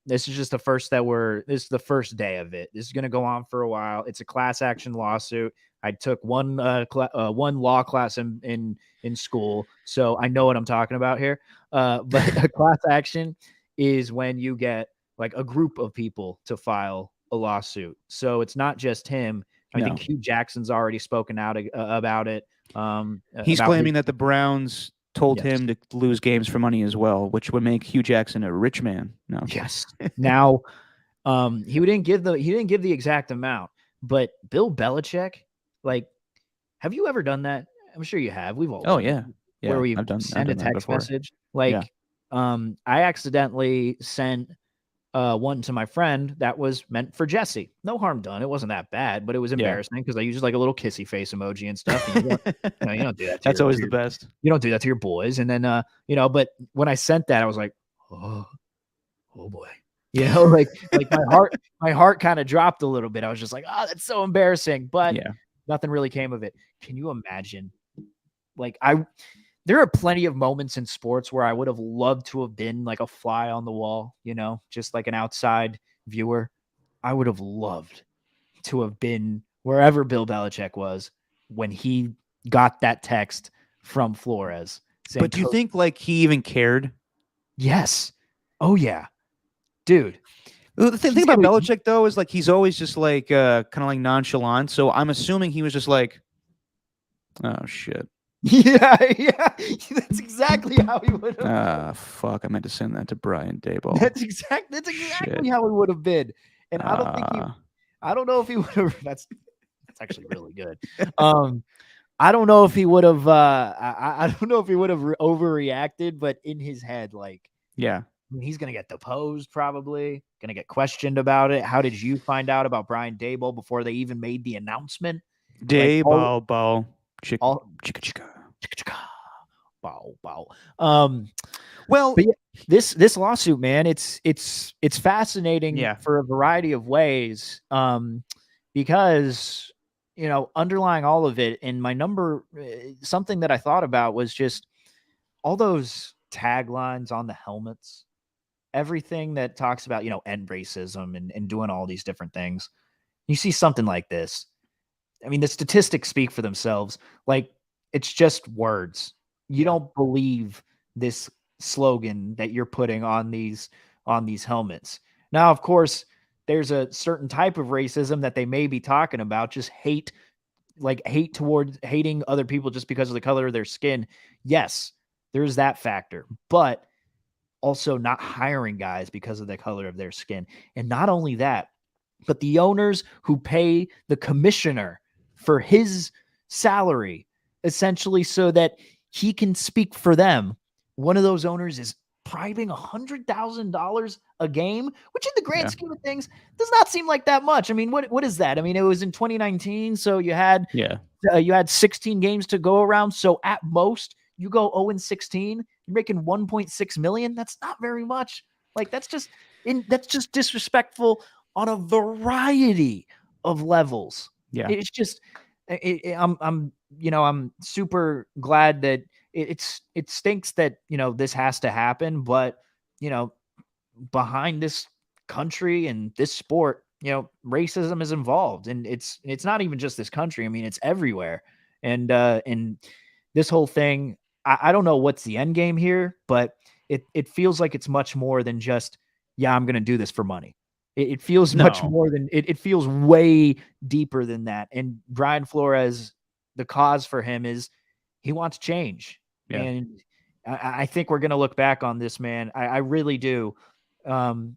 this is just the first this is the first day of it. This is going to go on for a while. It's a class action lawsuit. I took one law class in school, so I know what I'm talking about here. But a class action is when you get like a group of people to file a lawsuit. So it's not just him. I think Hugh Jackson's already spoken out about it. He's claiming that the Browns told him to lose games for money as well, which would make Hugh Jackson a rich man. No. Yes. Now, he didn't give the exact amount, but Bill Belichick, like, have you ever done that? I'm sure you have. We've all. Oh yeah. Where we send a text message, like, I accidentally sent one to my friend that was meant for Jesse. No harm done. It wasn't that bad, but it was embarrassing because I used like a little kissy face emoji and stuff. And you don't do that. That's always the best. You don't do that to your boys. And then, but when I sent that, I was like, oh boy, like my heart kind of dropped a little bit. I was just like, oh, that's so embarrassing. But nothing really came of it. Can you imagine? Like there are plenty of moments in sports where I would have loved to have been like a fly on the wall, just like an outside viewer. I would have loved to have been wherever Bill Belichick was when he got that text from Flores. But do you think like he even cared? Yes. Oh yeah, dude. The thing about Belichick though is like he's always just like kind of like nonchalant. So I'm assuming he was just like, oh shit. Yeah, that's exactly how he would have. Fuck! I meant to send that to Brian Daboll. That's exactly how he would have been. And I don't know if he would have. That's actually really good. I don't know if he would have. I don't know if he would have overreacted, but in his head, like, he's gonna get deposed, probably gonna get questioned about it. How did you find out about Brian Daboll before they even made the announcement? Daboll, ball. Chicka. Bow. Well, but this lawsuit, man, it's fascinating for a variety of ways. Because underlying all of it, and something that I thought about was just all those taglines on the helmets, everything that talks about end racism and doing all these different things. You see something like this. I mean, the statistics speak for themselves. Like, it's just words. You don't believe this slogan that you're putting on these helmets. Now, of course, there's a certain type of racism that they may be talking about, just hate towards hating other people just because of the color of their skin. Yes, There's that factor. But also not hiring guys because of the color of their skin. And not only that, but the owners who pay the commissioner for his salary, essentially, so that he can speak for them. One of those owners is bribing $100,000 a game, which in the grand Yeah. scheme of things does not seem like that much. I mean, what is that? I mean, it was in 2019, so you had 16 games to go around. So at most, you go 0-16, you're making 1.6 million. That's not very much. Like that's just disrespectful on a variety of levels. Yeah. It's just I'm super glad that it stinks that, this has to happen, but behind this country and this sport, racism is involved, and it's not even just this country. I mean, it's everywhere. And this whole thing, I don't know what's the end game here, but it feels like it's much more than just, yeah, I'm going to do this for money. It feels much more than it feels way deeper than that. And Brian Flores, the cause for him is he wants change. Yeah. And I think we're going to look back on this, man. I really do. 20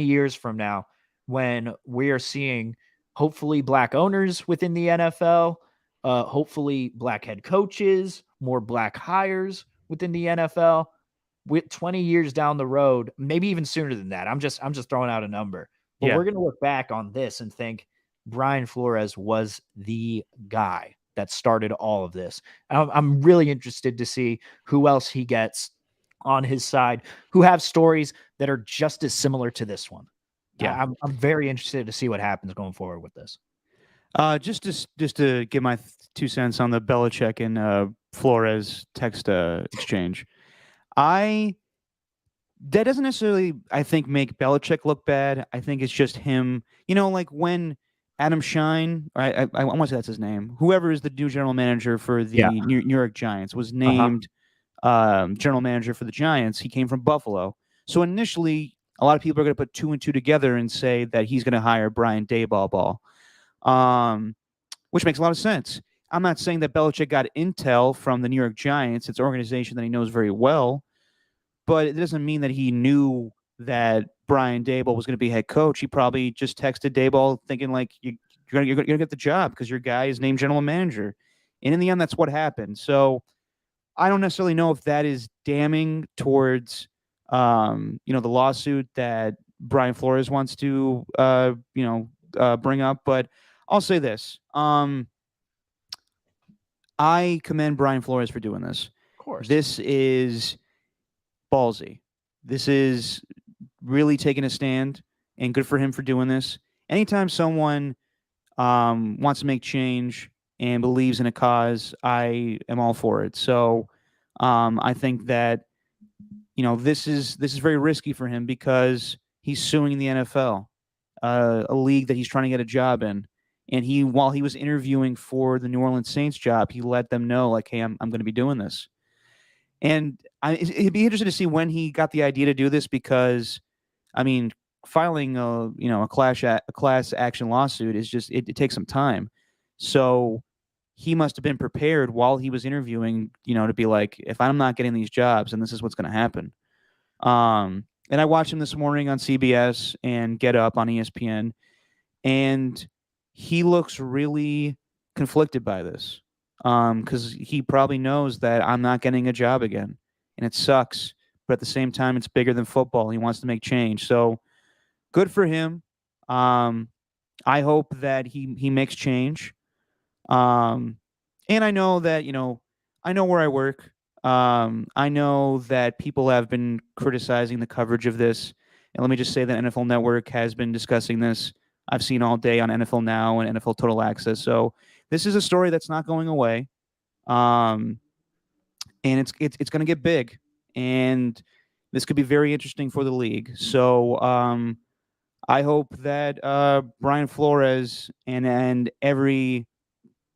years from now, when we are seeing hopefully black owners within the NFL, hopefully black head coaches, more black hires within the NFL, with 20 years down the road, maybe even sooner than that. I'm just throwing out a number, but we're going to look back on this and think Brian Flores was the guy that started all of this. I'm really interested to see who else he gets on his side who have stories that are just as similar to this one. Yeah. I'm very interested to see what happens going forward with this. Just to give my 2 cents on the Belichick and Flores text exchange. That doesn't necessarily, I think, make Belichick look bad. I think it's just him, like when Adam Shine, or I want to say that's his name, whoever is the new general manager for the New York Giants, was named general manager for the Giants. He came from Buffalo. So initially, a lot of people are going to put 2 and 2 together and say that he's going to hire Brian Daboll, which makes a lot of sense. I'm not saying that Belichick got intel from the New York Giants. It's an organization that he knows very well. But it doesn't mean that he knew that Brian Daboll was going to be head coach. He probably just texted Daboll thinking like, you're going to get the job because your guy is named general manager. And in the end, that's what happened. So I don't necessarily know if that is damning towards, the lawsuit that Brian Flores wants to, bring up. But I'll say this. I commend Brian Flores for doing this. Of course. This is ballsy. This is really taking a stand, and good for him for doing this. Anytime someone wants to make change and believes in a cause, I am all for it. So I think that this is very risky for him because he's suing the NFL, a league that he's trying to get a job in. And while he was interviewing for the New Orleans Saints job, he let them know like, hey, I'm going to be doing this. And it'd be interesting to see when he got the idea to do this because, I mean, filing a class action lawsuit is just it takes some time. So he must have been prepared while he was interviewing, to be like, if I'm not getting these jobs, and this is what's going to happen. And I watched him this morning on CBS and Get Up on ESPN, and he looks really conflicted by this. Because he probably knows that I'm not getting a job again, and it sucks. But at the same time, it's bigger than football. He wants to make change. So good for him. I hope that he makes change. And I know that, I know where I work. I know that people have been criticizing the coverage of this. And let me just say that NFL Network has been discussing this. I've seen all day on NFL Now and NFL Total Access. So this is a story that's not going away, and it's going to get big, and this could be very interesting for the league. So I hope that Brian Flores and every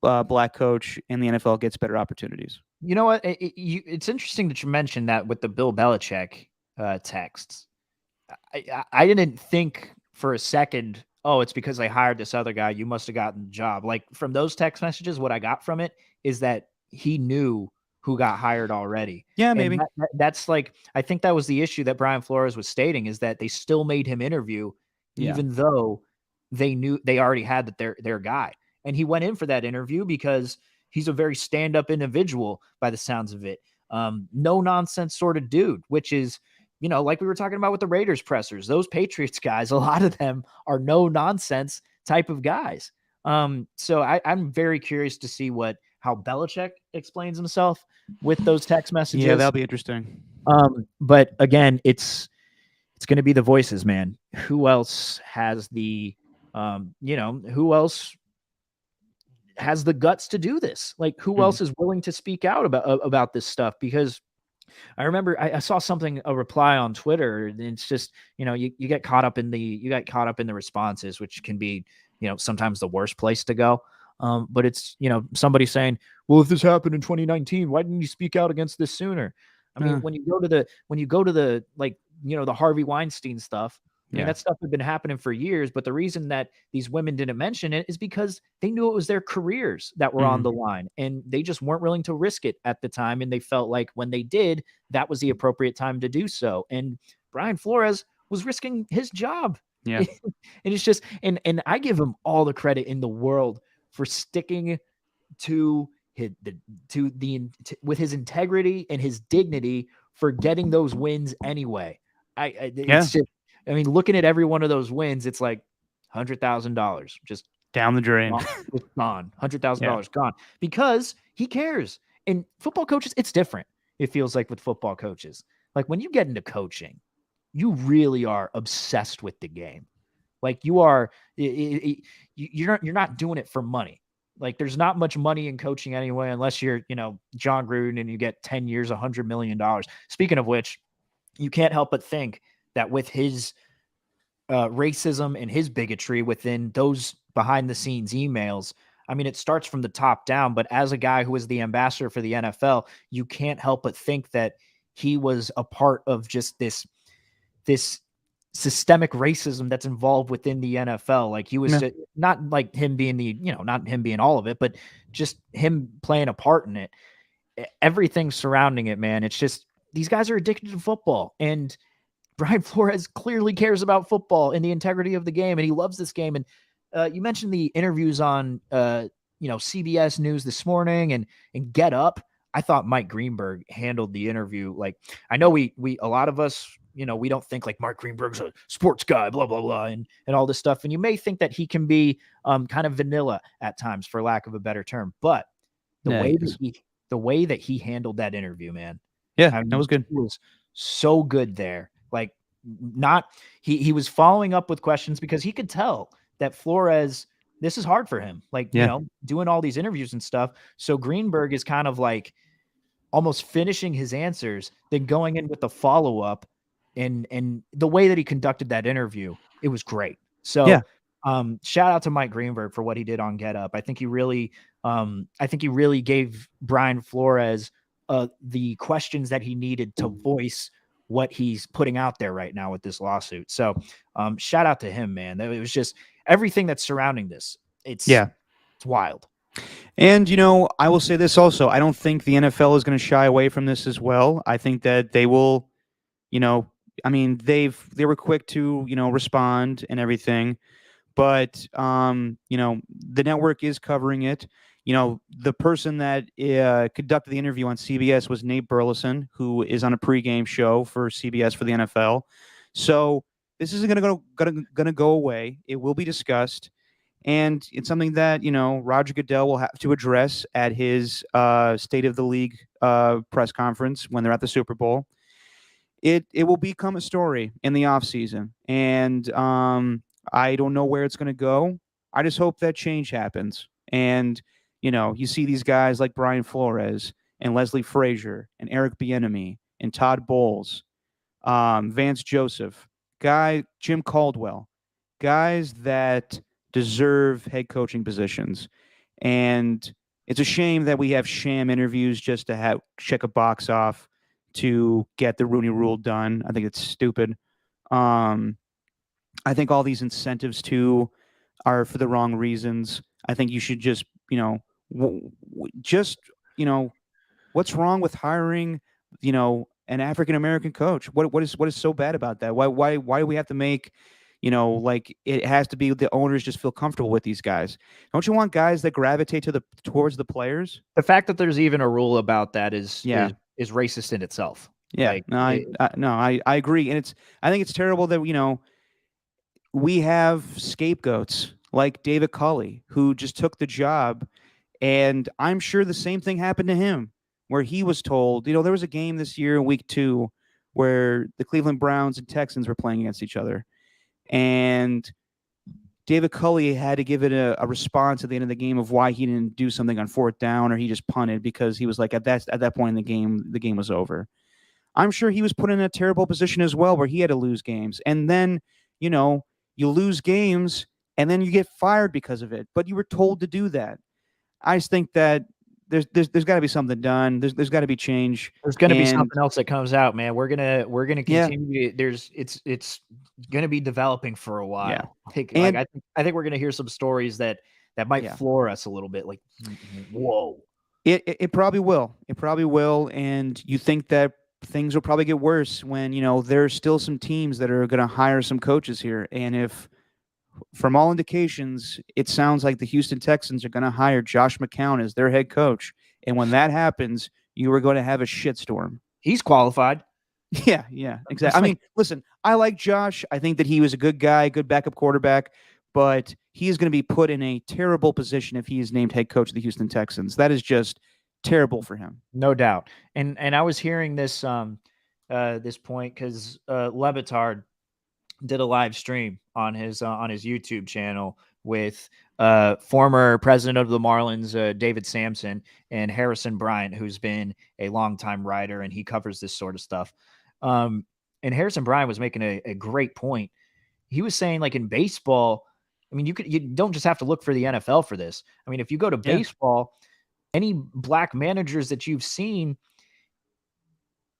black coach in the NFL gets better opportunities. You know what? It's interesting that you mentioned that with the Bill Belichick texts. I didn't think for a second, oh, it's because they hired this other guy. You must have gotten the job. Like from those text messages, what I got from it is that he knew who got hired already. Yeah, And maybe. that's like, I think that was the issue that Brian Flores was stating, is that they still made him interview, Yeah. even though they knew they already had that their guy. And he went in for that interview because he's a very stand-up individual by the sounds of it. No nonsense sort of dude, which is, like we were talking about with the Raiders pressers, those Patriots guys, a lot of them are no nonsense type of guys. So I'm very curious to see how Belichick explains himself with those text messages. Yeah, that'll be interesting. But again, it's going to be the voices, man. Who else has who else has the guts to do this? Like, who else is willing to speak out about this stuff? Because I remember I saw a reply on Twitter, and it's just, you get caught up in the responses, which can be, sometimes the worst place to go. But it's, somebody saying, well, if this happened in 2019, why didn't you speak out against this sooner? I mean, when you go to the like, the Harvey Weinstein stuff, I mean, that stuff had been happening for years, but the reason that these women didn't mention it is because they knew it was their careers that were on the line, and they just weren't willing to risk it at the time. And they felt like when they did, that was the appropriate time to do so. And Brian Flores was risking his job. Yeah. And it's just, and I give him all the credit in the world for sticking to with his integrity and his dignity, for getting those wins anyway. It's just, I mean, looking at every one of those wins, it's like $100,000 just down the drain. It's gone. $100,000 gone, because he cares. And football coaches, it's different. It feels like with football coaches, like when you get into coaching, you really are obsessed with the game. Like you're not doing it for money. Like there's not much money in coaching anyway, unless you're, John Gruden and you get 10 years, $100 million. Speaking of which, you can't help but think that with his racism and his bigotry within those behind the scenes emails, I mean, it starts from the top down, but as a guy who is the ambassador for the NFL, you can't help but think that he was a part of just this systemic racism that's involved within the NFL. Like he was not like him being not him being all of it, but just him playing a part in it. Everything surrounding it, man. It's just, these guys are addicted to football, and Brian Flores clearly cares about football and the integrity of the game, and he loves this game. And you mentioned the interviews on CBS News this morning and Get Up. I thought Mike Greenberg handled the interview. Like, I know we a lot of us, we don't think like Mark Greenberg's a sports guy, blah, blah, blah, and all this stuff. And you may think that he can be kind of vanilla at times, for lack of a better term. But the way that he handled that interview, man. Yeah, that was good. He was so good there. Like, he was following up with questions, because he could tell that Flores, this is hard for him. Like, doing all these interviews and stuff. So Greenberg is kind of like almost finishing his answers, then going in with the follow-up. And the way that he conducted that interview, it was great. So shout out to Mike Greenberg for what he did on Get Up. I think he really gave Brian Flores the questions that he needed to voice what he's putting out there right now with this lawsuit. So shout out to him, man. It was just everything that's surrounding this. It's wild. And, I will say this also. I don't think the NFL is going to shy away from this as well. I think that they will, I mean, they were quick to, respond and everything. But, the network is covering it. The person that conducted the interview on CBS was Nate Burleson, who is on a pregame show for CBS for the NFL. So this isn't gonna go away. It will be discussed, and it's something that Roger Goodell will have to address at his State of the League press conference when they're at the Super Bowl. It will become a story in the offseason, and I don't know where it's going to go. I just hope that change happens. And you see these guys like Brian Flores and Leslie Frazier and Eric Bieniemy and Todd Bowles, Vance Joseph, Jim Caldwell, guys that deserve head coaching positions. And it's a shame that we have sham interviews just to check a box off to get the Rooney Rule done. I think it's stupid. I think all these incentives too are for the wrong reasons. I think you should just, What's wrong with hiring, an African American coach? What is so bad about that? Why do we have to make, like it has to be the owners just feel comfortable with these guys? Don't you want guys that gravitate towards the players? The fact that there's even a rule about that is Yeah. is racist in itself. Yeah, Like, no, I agree, and I think it's terrible that we have scapegoats like David Culley who just took the job, and I'm sure the same thing happened to him, where he was told, there was a game this year in week 2 where the Cleveland Browns and Texans were playing against each other, and David Culley had to give it a response at the end of the game of why he didn't do something on 4th down or he just punted because he was like at that point in the game was over. I'm sure he was put in a terrible position as well where he had to lose games. And then, you lose games and then you get fired because of it. But you were told to do that. I just think that there's got to be something done. There's got to be change. There's gonna be And something else that comes out, man. We're gonna yeah, continue. It's gonna be developing for a while. yeah, Like, and I think we're gonna hear some stories that might yeah, floor us a little bit. Like, whoa. it probably will. It probably will. And you think that things will probably get worse when there's still some teams that are going to hire some coaches here. And if from all indications, it sounds like the Houston Texans are going to hire Josh McCown as their head coach. And when that happens, you are going to have a shitstorm. He's qualified. Yeah, exactly. I mean, listen, I like Josh. I think that he was a good guy, good backup quarterback, but he is going to be put in a terrible position if he is named head coach of the Houston Texans. That is just terrible for him. No doubt. And I was hearing this this point because Le Batard did a live stream on his YouTube channel with former president of the Marlins, David Sampson, and Harrison Bryant, who's been a longtime writer, and he covers this sort of stuff. And Harrison Bryant was making a great point. He was saying, like, in baseball, I mean, you don't just have to look for the NFL for this. I mean, if you go to baseball, any black managers that you've seen,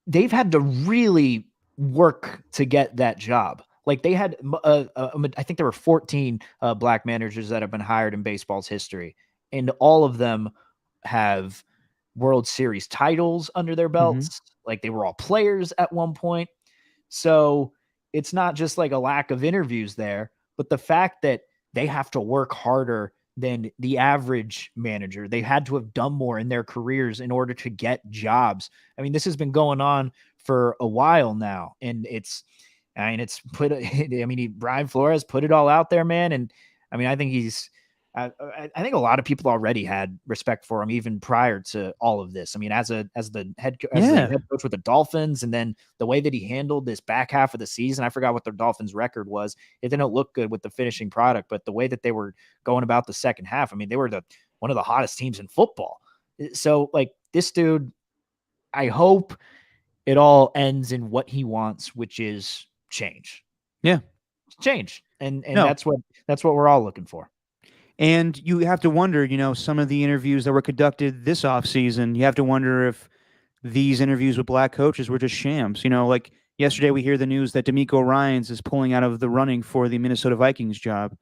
they've had to really work to get that job. Like, they had, I think there were 14 black managers that have been hired in baseball's history, and all of them have World Series titles under their belts. Like, they were all players at one point. So it's not just like a lack of interviews there, but the fact that they have to work harder than the average manager. They had to have done more in their careers in order to get jobs. I mean, this has been going on for a while now, and Brian Flores put it all out there, man. And I mean, I think I think a lot of people already had respect for him even prior to all of this. I mean, as the head coach with the Dolphins, and then the way that he handled this back half of the season, I forgot what their Dolphins record was. It didn't look good with the finishing product, but the way that they were going about the second half, I mean, they were one of the hottest teams in football. So, like, this dude, I hope it all ends in what he wants, which is change. Yeah. Change. And that's what we're all looking for. And you have to wonder, some of the interviews that were conducted this offseason, you have to wonder if these interviews with black coaches were just shams. Like yesterday we hear the news that D'Amico Ryans is pulling out of the running for the Minnesota Vikings job.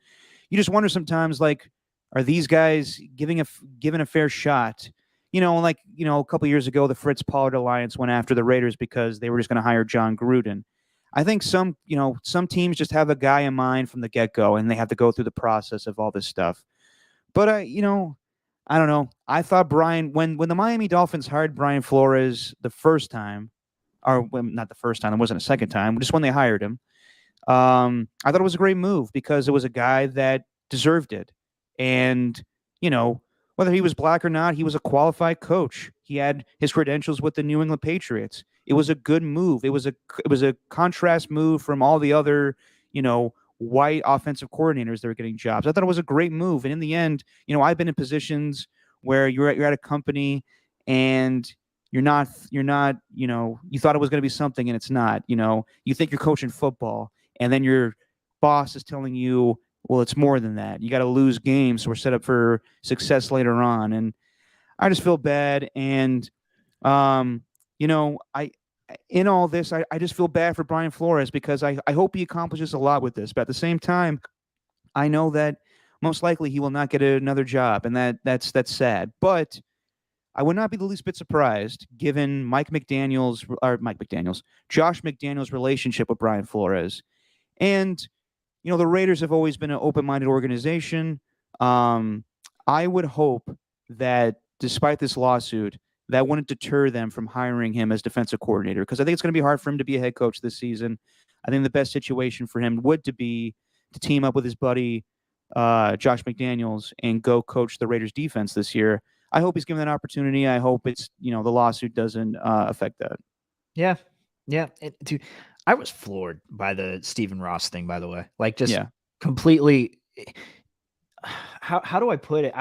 You just wonder sometimes, like, are these guys given a fair shot? A couple years ago, the Fritz Pollard Alliance went after the Raiders because they were just going to hire John Gruden. I think some teams just have a guy in mind from the get-go, and they have to go through the process of all this stuff. But I don't know. I thought when the Miami Dolphins hired Brian Flores the first time, or not the first time, it wasn't a second time, just when they hired him, I thought it was a great move because it was a guy that deserved it. And, whether he was black or not, he was a qualified coach. He had his credentials with the New England Patriots. It was a good move. It was a contrast move from all the other, white offensive coordinators that were getting jobs. I thought it was a great move. And in the end, I've been in positions where you're at a company and you're not, you thought it was going to be something and it's not. You think you're coaching football, and then your boss is telling you, well, it's more than that. You got to lose games, so we're set up for success later on. And I just feel bad. And in all this, I just feel bad for Brian Flores because I hope he accomplishes a lot with this. But at the same time, I know that most likely he will not get another job, and that's sad. But I would not be the least bit surprised given Josh McDaniels' relationship with Brian Flores. And, the Raiders have always been an open minded organization. Um, I would hope that despite this lawsuit, that wouldn't deter them from hiring him as defensive coordinator because I think it's going to be hard for him to be a head coach this season. I think the best situation for him would to be to team up with his buddy Josh McDaniels and go coach the Raiders defense this year. I hope he's given that opportunity. I hope it's the lawsuit doesn't affect that. Yeah, yeah. Dude, I was floored by the Stephen Ross thing. By the way, like just completely. How do I put it?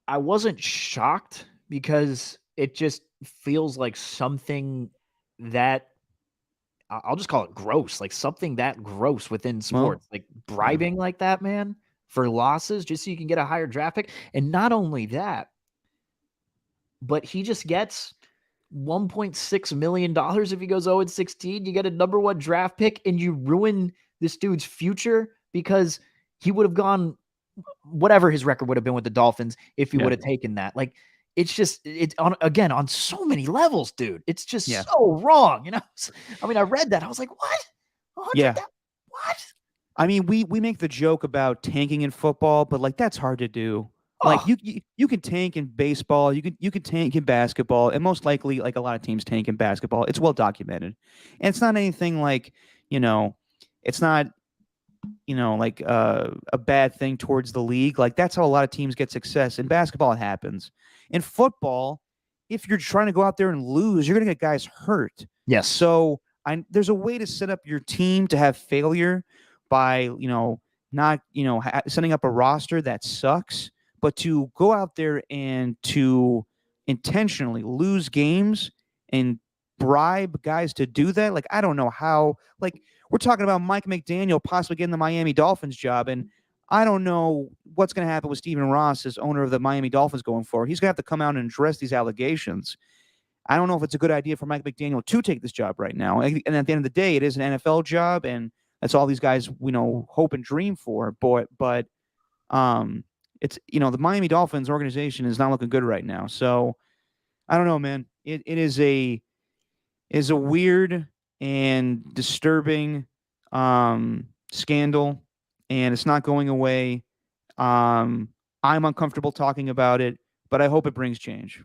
I wasn't shocked because it just feels like something that I'll just call it gross, like something that gross within sports, like bribing like that, man, for losses just so you can get a higher draft pick. And not only that, but he just gets $1.6 million if he goes 0-16. You get a number 1 draft pick and you ruin this dude's future because he would have gone whatever his record would have been with the Dolphins if he would have taken that. Like, it's on so many levels, dude. It's just so wrong. I mean, I read that. I was like, what? What? I mean, we make the joke about tanking in football, but like that's hard to do. Like you can tank in baseball, you can tank in basketball, and most likely, like a lot of teams tank in basketball. It's well documented, and it's not anything like it's not like a bad thing towards the league. Like that's how a lot of teams get success. In basketball, it happens. In football, if you're trying to go out there and lose, you're gonna get guys hurt. Yes. So there's a way to set up your team to have failure by not setting up a roster that sucks. But to go out there and to intentionally lose games and bribe guys to do that, like I don't know how. Like we're talking about Mike McDaniel possibly getting the Miami Dolphins job, and I don't know what's going to happen with Stephen Ross as owner of the Miami Dolphins going forward. He's going to have to come out and address these allegations. I don't know if it's a good idea for Mike McDaniel to take this job right now. And at the end of the day, it is an NFL job, and that's all these guys hope and dream for. But it's the Miami Dolphins organization is not looking good right now. So I don't know, man. It is a weird and disturbing scandal, and it's not going away. I'm uncomfortable talking about it, but I hope it brings change.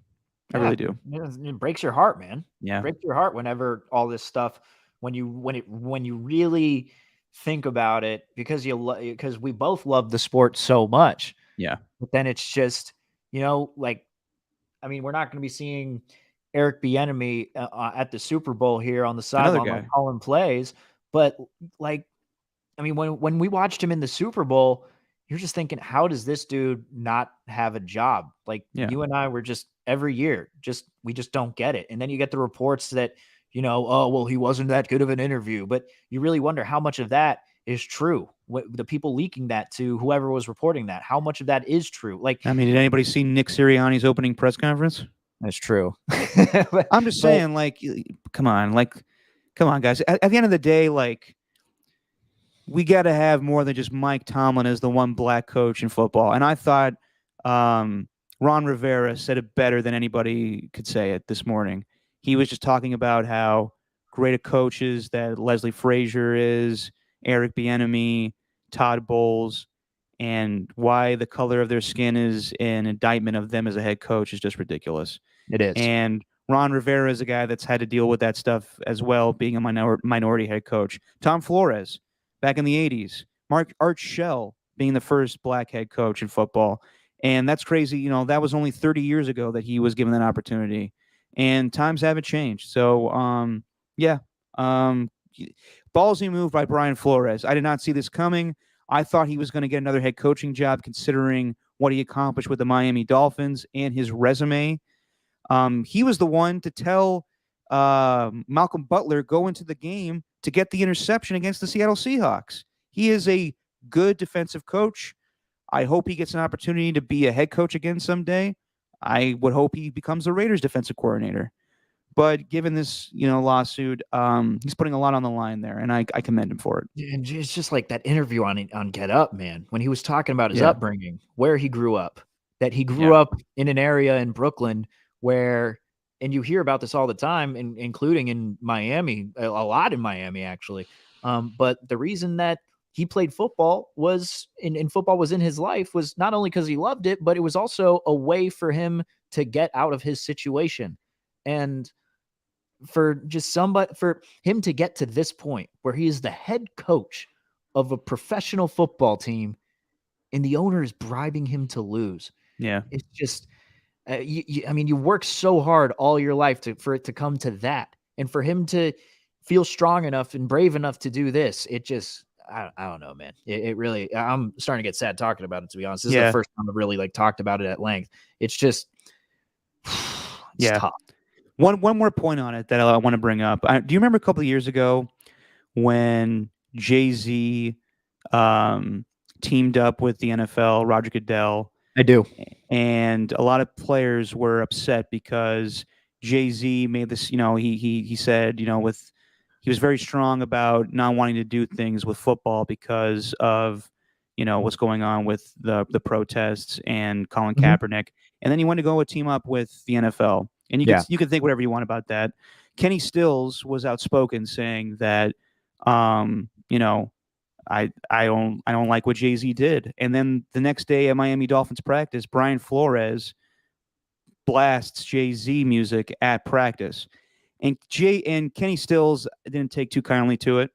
I really do. It breaks your heart, man. Yeah, it breaks your heart whenever all this stuff. When you really think about it, because we both love the sport so much. Yeah. But then it's just, like, I mean, we're not going to be seeing Eric Bieniemy at the Super Bowl here on the sideline like calling plays. But like, I mean, when we watched him in the Super Bowl, you're just thinking, how does this dude not have a job? Like you and I were just every year, we just don't get it. And then you get the reports that, oh, well, he wasn't that good of an interview. But you really wonder how much of that is true. The people leaking that to whoever was reporting that, how much of that is true? Like, I mean, did anybody see Nick Sirianni's opening press conference? That's true. I'm just saying, like, come on, guys. At the end of the day, like, we got to have more than just Mike Tomlin as the one black coach in football. And I thought Ron Rivera said it better than anybody could say it this morning. He was just talking about how great a coach is that Leslie Frazier is, Eric Bieniemy, Todd Bowles, and why the color of their skin is an indictment of them as a head coach is just ridiculous. It is. And Ron Rivera is a guy that's had to deal with that stuff as well, being a minority head coach. Tom Flores, back in the 80s. Art Shell being the first black head coach in football. And that's crazy. That was only 30 years ago that he was given that opportunity. And times haven't changed. So, ballsy move by Brian Flores. I did not see this coming. I thought he was going to get another head coaching job considering what he accomplished with the Miami Dolphins and his resume. He was the one to tell Malcolm Butler go into the game to get the interception against the Seattle Seahawks. He is a good defensive coach. I hope he gets an opportunity to be a head coach again someday. I would hope he becomes the Raiders defensive coordinator. But given this, lawsuit, he's putting a lot on the line there, and I commend him for it. And it's just like that interview on Get Up, man, when he was talking about his upbringing, where he grew up, that he grew up in an area in Brooklyn where, and you hear about this all the time, including in Miami, a lot in Miami, actually. But the reason that he played football was in football was in his life was not only because he loved it, but it was also a way for him to get out of his situation. And for him to get to this point where he is the head coach of a professional football team and the owner is bribing him to lose. Yeah. It's just, I mean, you work so hard all your life for it to come to that. And for him to feel strong enough and brave enough to do this, it just, I don't know, man. It really, I'm starting to get sad talking about it, to be honest. This is the first time I've really like talked about it at length. It's just, it's tough. One more point on it that I want to bring up. Do you remember a couple of years ago when Jay-Z teamed up with the NFL, Roger Goodell? I do. And a lot of players were upset because Jay-Z made this, he said, he was very strong about not wanting to do things with football because of, what's going on with the protests and Colin Kaepernick. And then he wanted to go team up with the NFL. And you can think whatever you want about that. Kenny Stills was outspoken saying that, I don't like what Jay-Z did. And then the next day at Miami Dolphins practice, Brian Flores blasts Jay-Z music at practice. And Kenny Stills didn't take too kindly to it.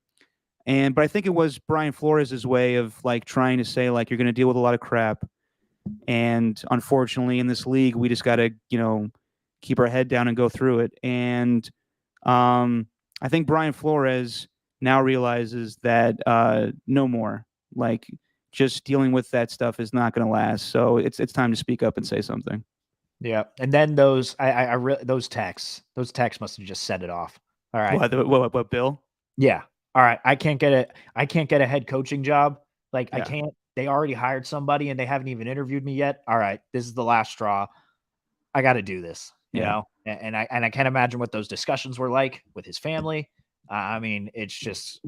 But I think it was Brian Flores' way of like trying to say like you're going to deal with a lot of crap. And unfortunately in this league we just got to, keep our head down and go through it. And I think Brian Flores now realizes that no more, like just dealing with that stuff is not going to last. So it's time to speak up and say something. Yeah, and then those those texts must have just set it off. All right, what Bill? Yeah. All right, I can't get a head coaching job. Like I can't. They already hired somebody and they haven't even interviewed me yet. All right, this is the last straw. I got to do this. You know, and I can't imagine what those discussions were like with his family. I mean, it's just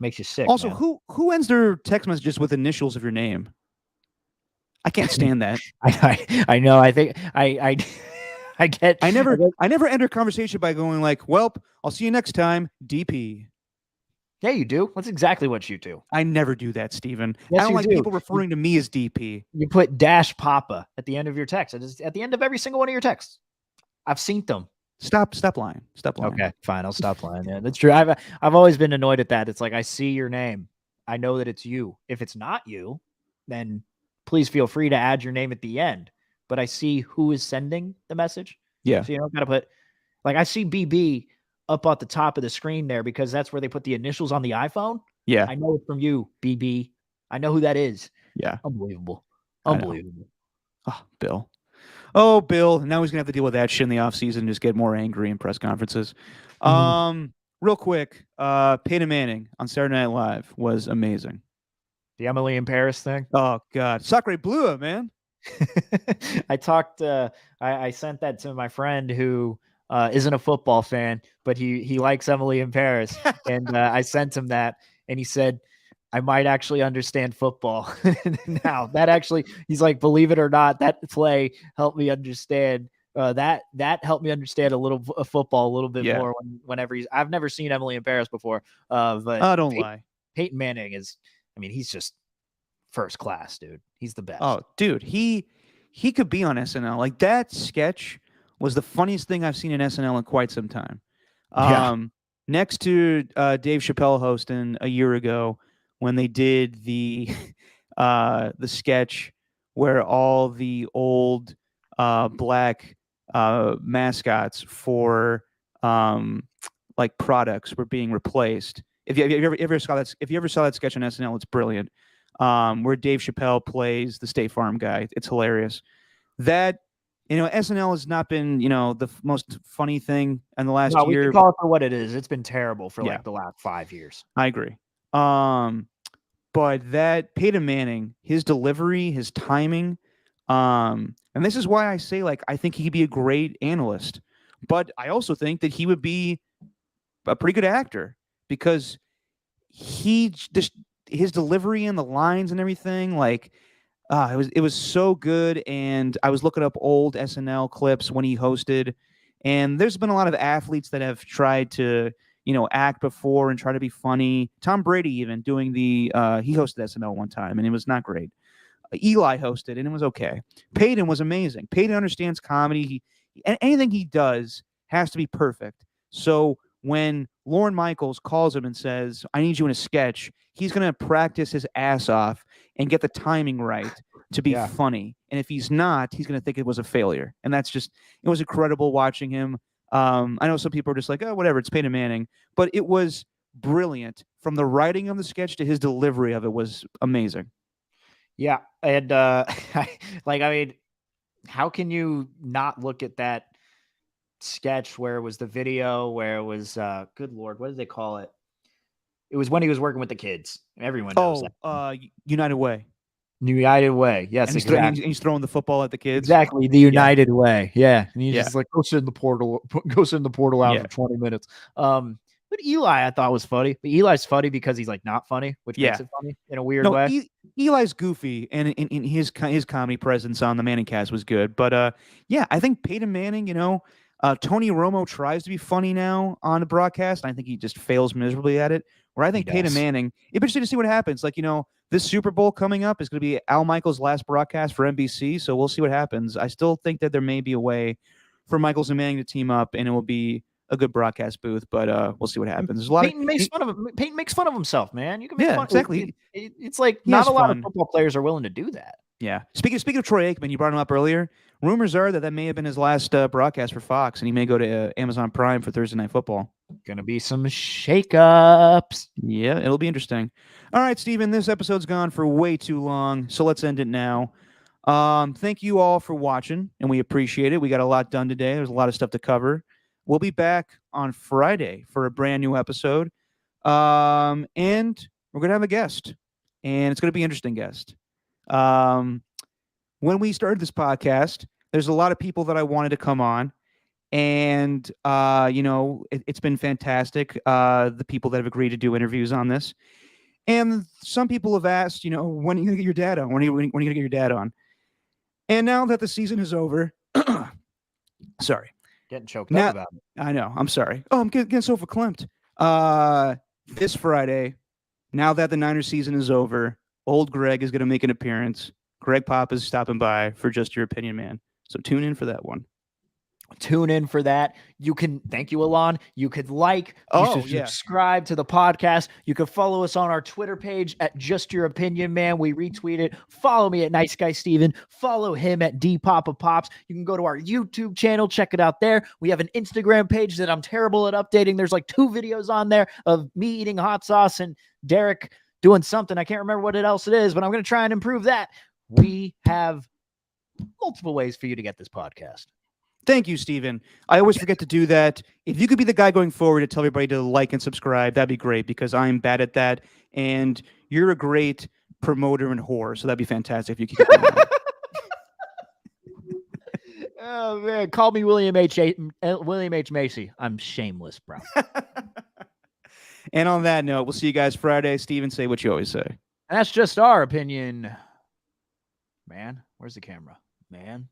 makes you sick. Also, man. who ends their text messages with initials of your name? I can't stand that. I know. I think I never enter conversation by going like, "Well, I'll see you next time, DP." Yeah, you do. That's exactly what you do. I never do that, Steven. Yes, I don't like do. people referring to me as DP. You put dash Papa at the end of your text. It's at the end of every single one of your texts. I've seen them. Stop lying. Stop lying. Okay, fine. I'll stop lying. Yeah, that's true. I've always been annoyed at that. It's like I see your name. I know that it's you. If it's not you, then please feel free to add your name at the end. But I see who is sending the message. Yeah. So you don't gotta put like I see BB up at the top of the screen there because that's where they put the initials on the iPhone. Yeah. I know it from you, BB. I know who that is. Yeah. Unbelievable. Unbelievable. Oh, Bill. Oh, Bill. Now he's going to have to deal with that shit in the offseason and just get more angry in press conferences. Real quick, Peyton Manning on Saturday Night Live was amazing. The Emily in Paris thing? Oh, God. Sacre bleu, man. I talked, I sent that to my friend who isn't a football fan, but he likes Emily in Paris. And I sent him that and he said, I might actually understand football now. That actually, he's like, believe it or not, that play helped me understand. That helped me understand a little football a little bit more. Whenever I've never seen Emily in Paris before, but don't lie. Peyton Manning is, I mean, he's just first class, dude. He's the best. Oh, dude, he could be on SNL. Like that sketch was the funniest thing I've seen in SNL in quite some time. Next to Dave Chappelle hosting a year ago when they did the sketch where all the old black mascots for like products were being replaced. If you ever saw that sketch on SNL, it's brilliant. Where Dave Chappelle plays the State Farm guy. It's hilarious. That SNL has not been the most funny thing in the last year. We can call it for what it is. It's been terrible for like the last 5 years. I agree. But that Peyton Manning, his delivery, his timing, and this is why I say like I think he could be a great analyst, but I also think that he would be a pretty good actor because his delivery and the lines and everything, like It was so good, and I was looking up old SNL clips when he hosted, and there's been a lot of athletes that have tried to act before and try to be funny. Tom Brady even doing he hosted SNL one time, and it was not great. Eli hosted, and it was okay. Peyton was amazing. Peyton understands comedy. Anything he does has to be perfect. So when Lorne Michaels calls him and says, "I need you in a sketch," he's going to practice his ass off and get the timing right to be Yeah. funny. And if he's not, he's going to think it was a failure. And it was incredible watching him. I know some people are just like, oh, whatever, it's Peyton Manning, but it was brilliant. From the writing of the sketch to his delivery of it was amazing. Yeah, and like, I mean, how can you not look at that sketch where it was the video where it was good lord, what did they call it? It was when he was working with the kids. Everyone knows that. United Way. United Way. Yes, And exactly. he's throwing the football at the kids. Exactly, the United Way. Yeah, and he's Yeah. just like, go sit in the portal out Yeah. for 20 minutes. But Eli I thought was funny. But Eli's funny because he's like not funny, which makes Yeah. it funny in a weird No, way. Eli's goofy, and in his comedy presence on the Manning cast was good. But yeah, I think Peyton Manning, Tony Romo tries to be funny now on the broadcast, and I think he just fails miserably at it. Where I think Peyton does. Manning, it'd be interesting to see what happens. Like, this Super Bowl coming up is going to be Al Michaels' last broadcast for NBC, so we'll see what happens. I still think that there may be a way for Michaels and Manning to team up, and it will be a good broadcast booth, but we'll see what happens. There's a lot Peyton makes fun of him. Peyton makes fun of himself, man. You can make Yeah, fun. exactly. It's like He not has a lot fun. of football players are willing to do that. Yeah. Speaking of Troy Aikman, you brought him up earlier. Rumors are that may have been his last broadcast for Fox, and he may go to Amazon Prime for Thursday Night Football. Gonna be some shakeups. Yeah, it'll be interesting. All right, Steven, this episode's gone for way too long, so let's end it now. Thank you all for watching, and we appreciate it. We got a lot done today. There's a lot of stuff to cover. We'll be back on Friday for a brand new episode, and we're gonna have a guest, and it's gonna be an interesting guest. When we started this podcast, there's a lot of people that I wanted to come on, and it's been fantastic. The people that have agreed to do interviews on this, and some people have asked, when are you gonna get your dad on? When are you gonna get your dad on? And now that the season is over, sorry, Getting choked Now- up about it. I know, I'm sorry. Oh, I'm getting so verklempt. This Friday, now that the Niners season is over, old Greg is going to make an appearance. Greg Pop is stopping by for Just Your Opinion, man. So tune in for that one. Tune in for that. You can, thank you, Alon. You could you should subscribe to the podcast. You can follow us on our Twitter page at Just Your Opinion, man. We retweet it. Follow me at Nice Guy Steven. Follow him at D Papa Pops. You can go to our YouTube channel, check it out there. We have an Instagram page that I'm terrible at updating. There's like 2 videos on there of me eating hot sauce and Derek doing something. I can't remember what else it is, but I'm going to try and improve that. We have multiple ways for you to get this podcast. Thank you, Steven. I always forget to do that. If you could be the guy going forward to tell everybody to like and subscribe, that'd be great, because I'm bad at that. And you're a great promoter and whore, so that'd be fantastic if you keep doing that. Oh man, call me William H. Macy. I'm shameless, bro. And on that note, we'll see you guys Friday. Steven, say what you always say. That's just our opinion. Man, where's the camera? Man.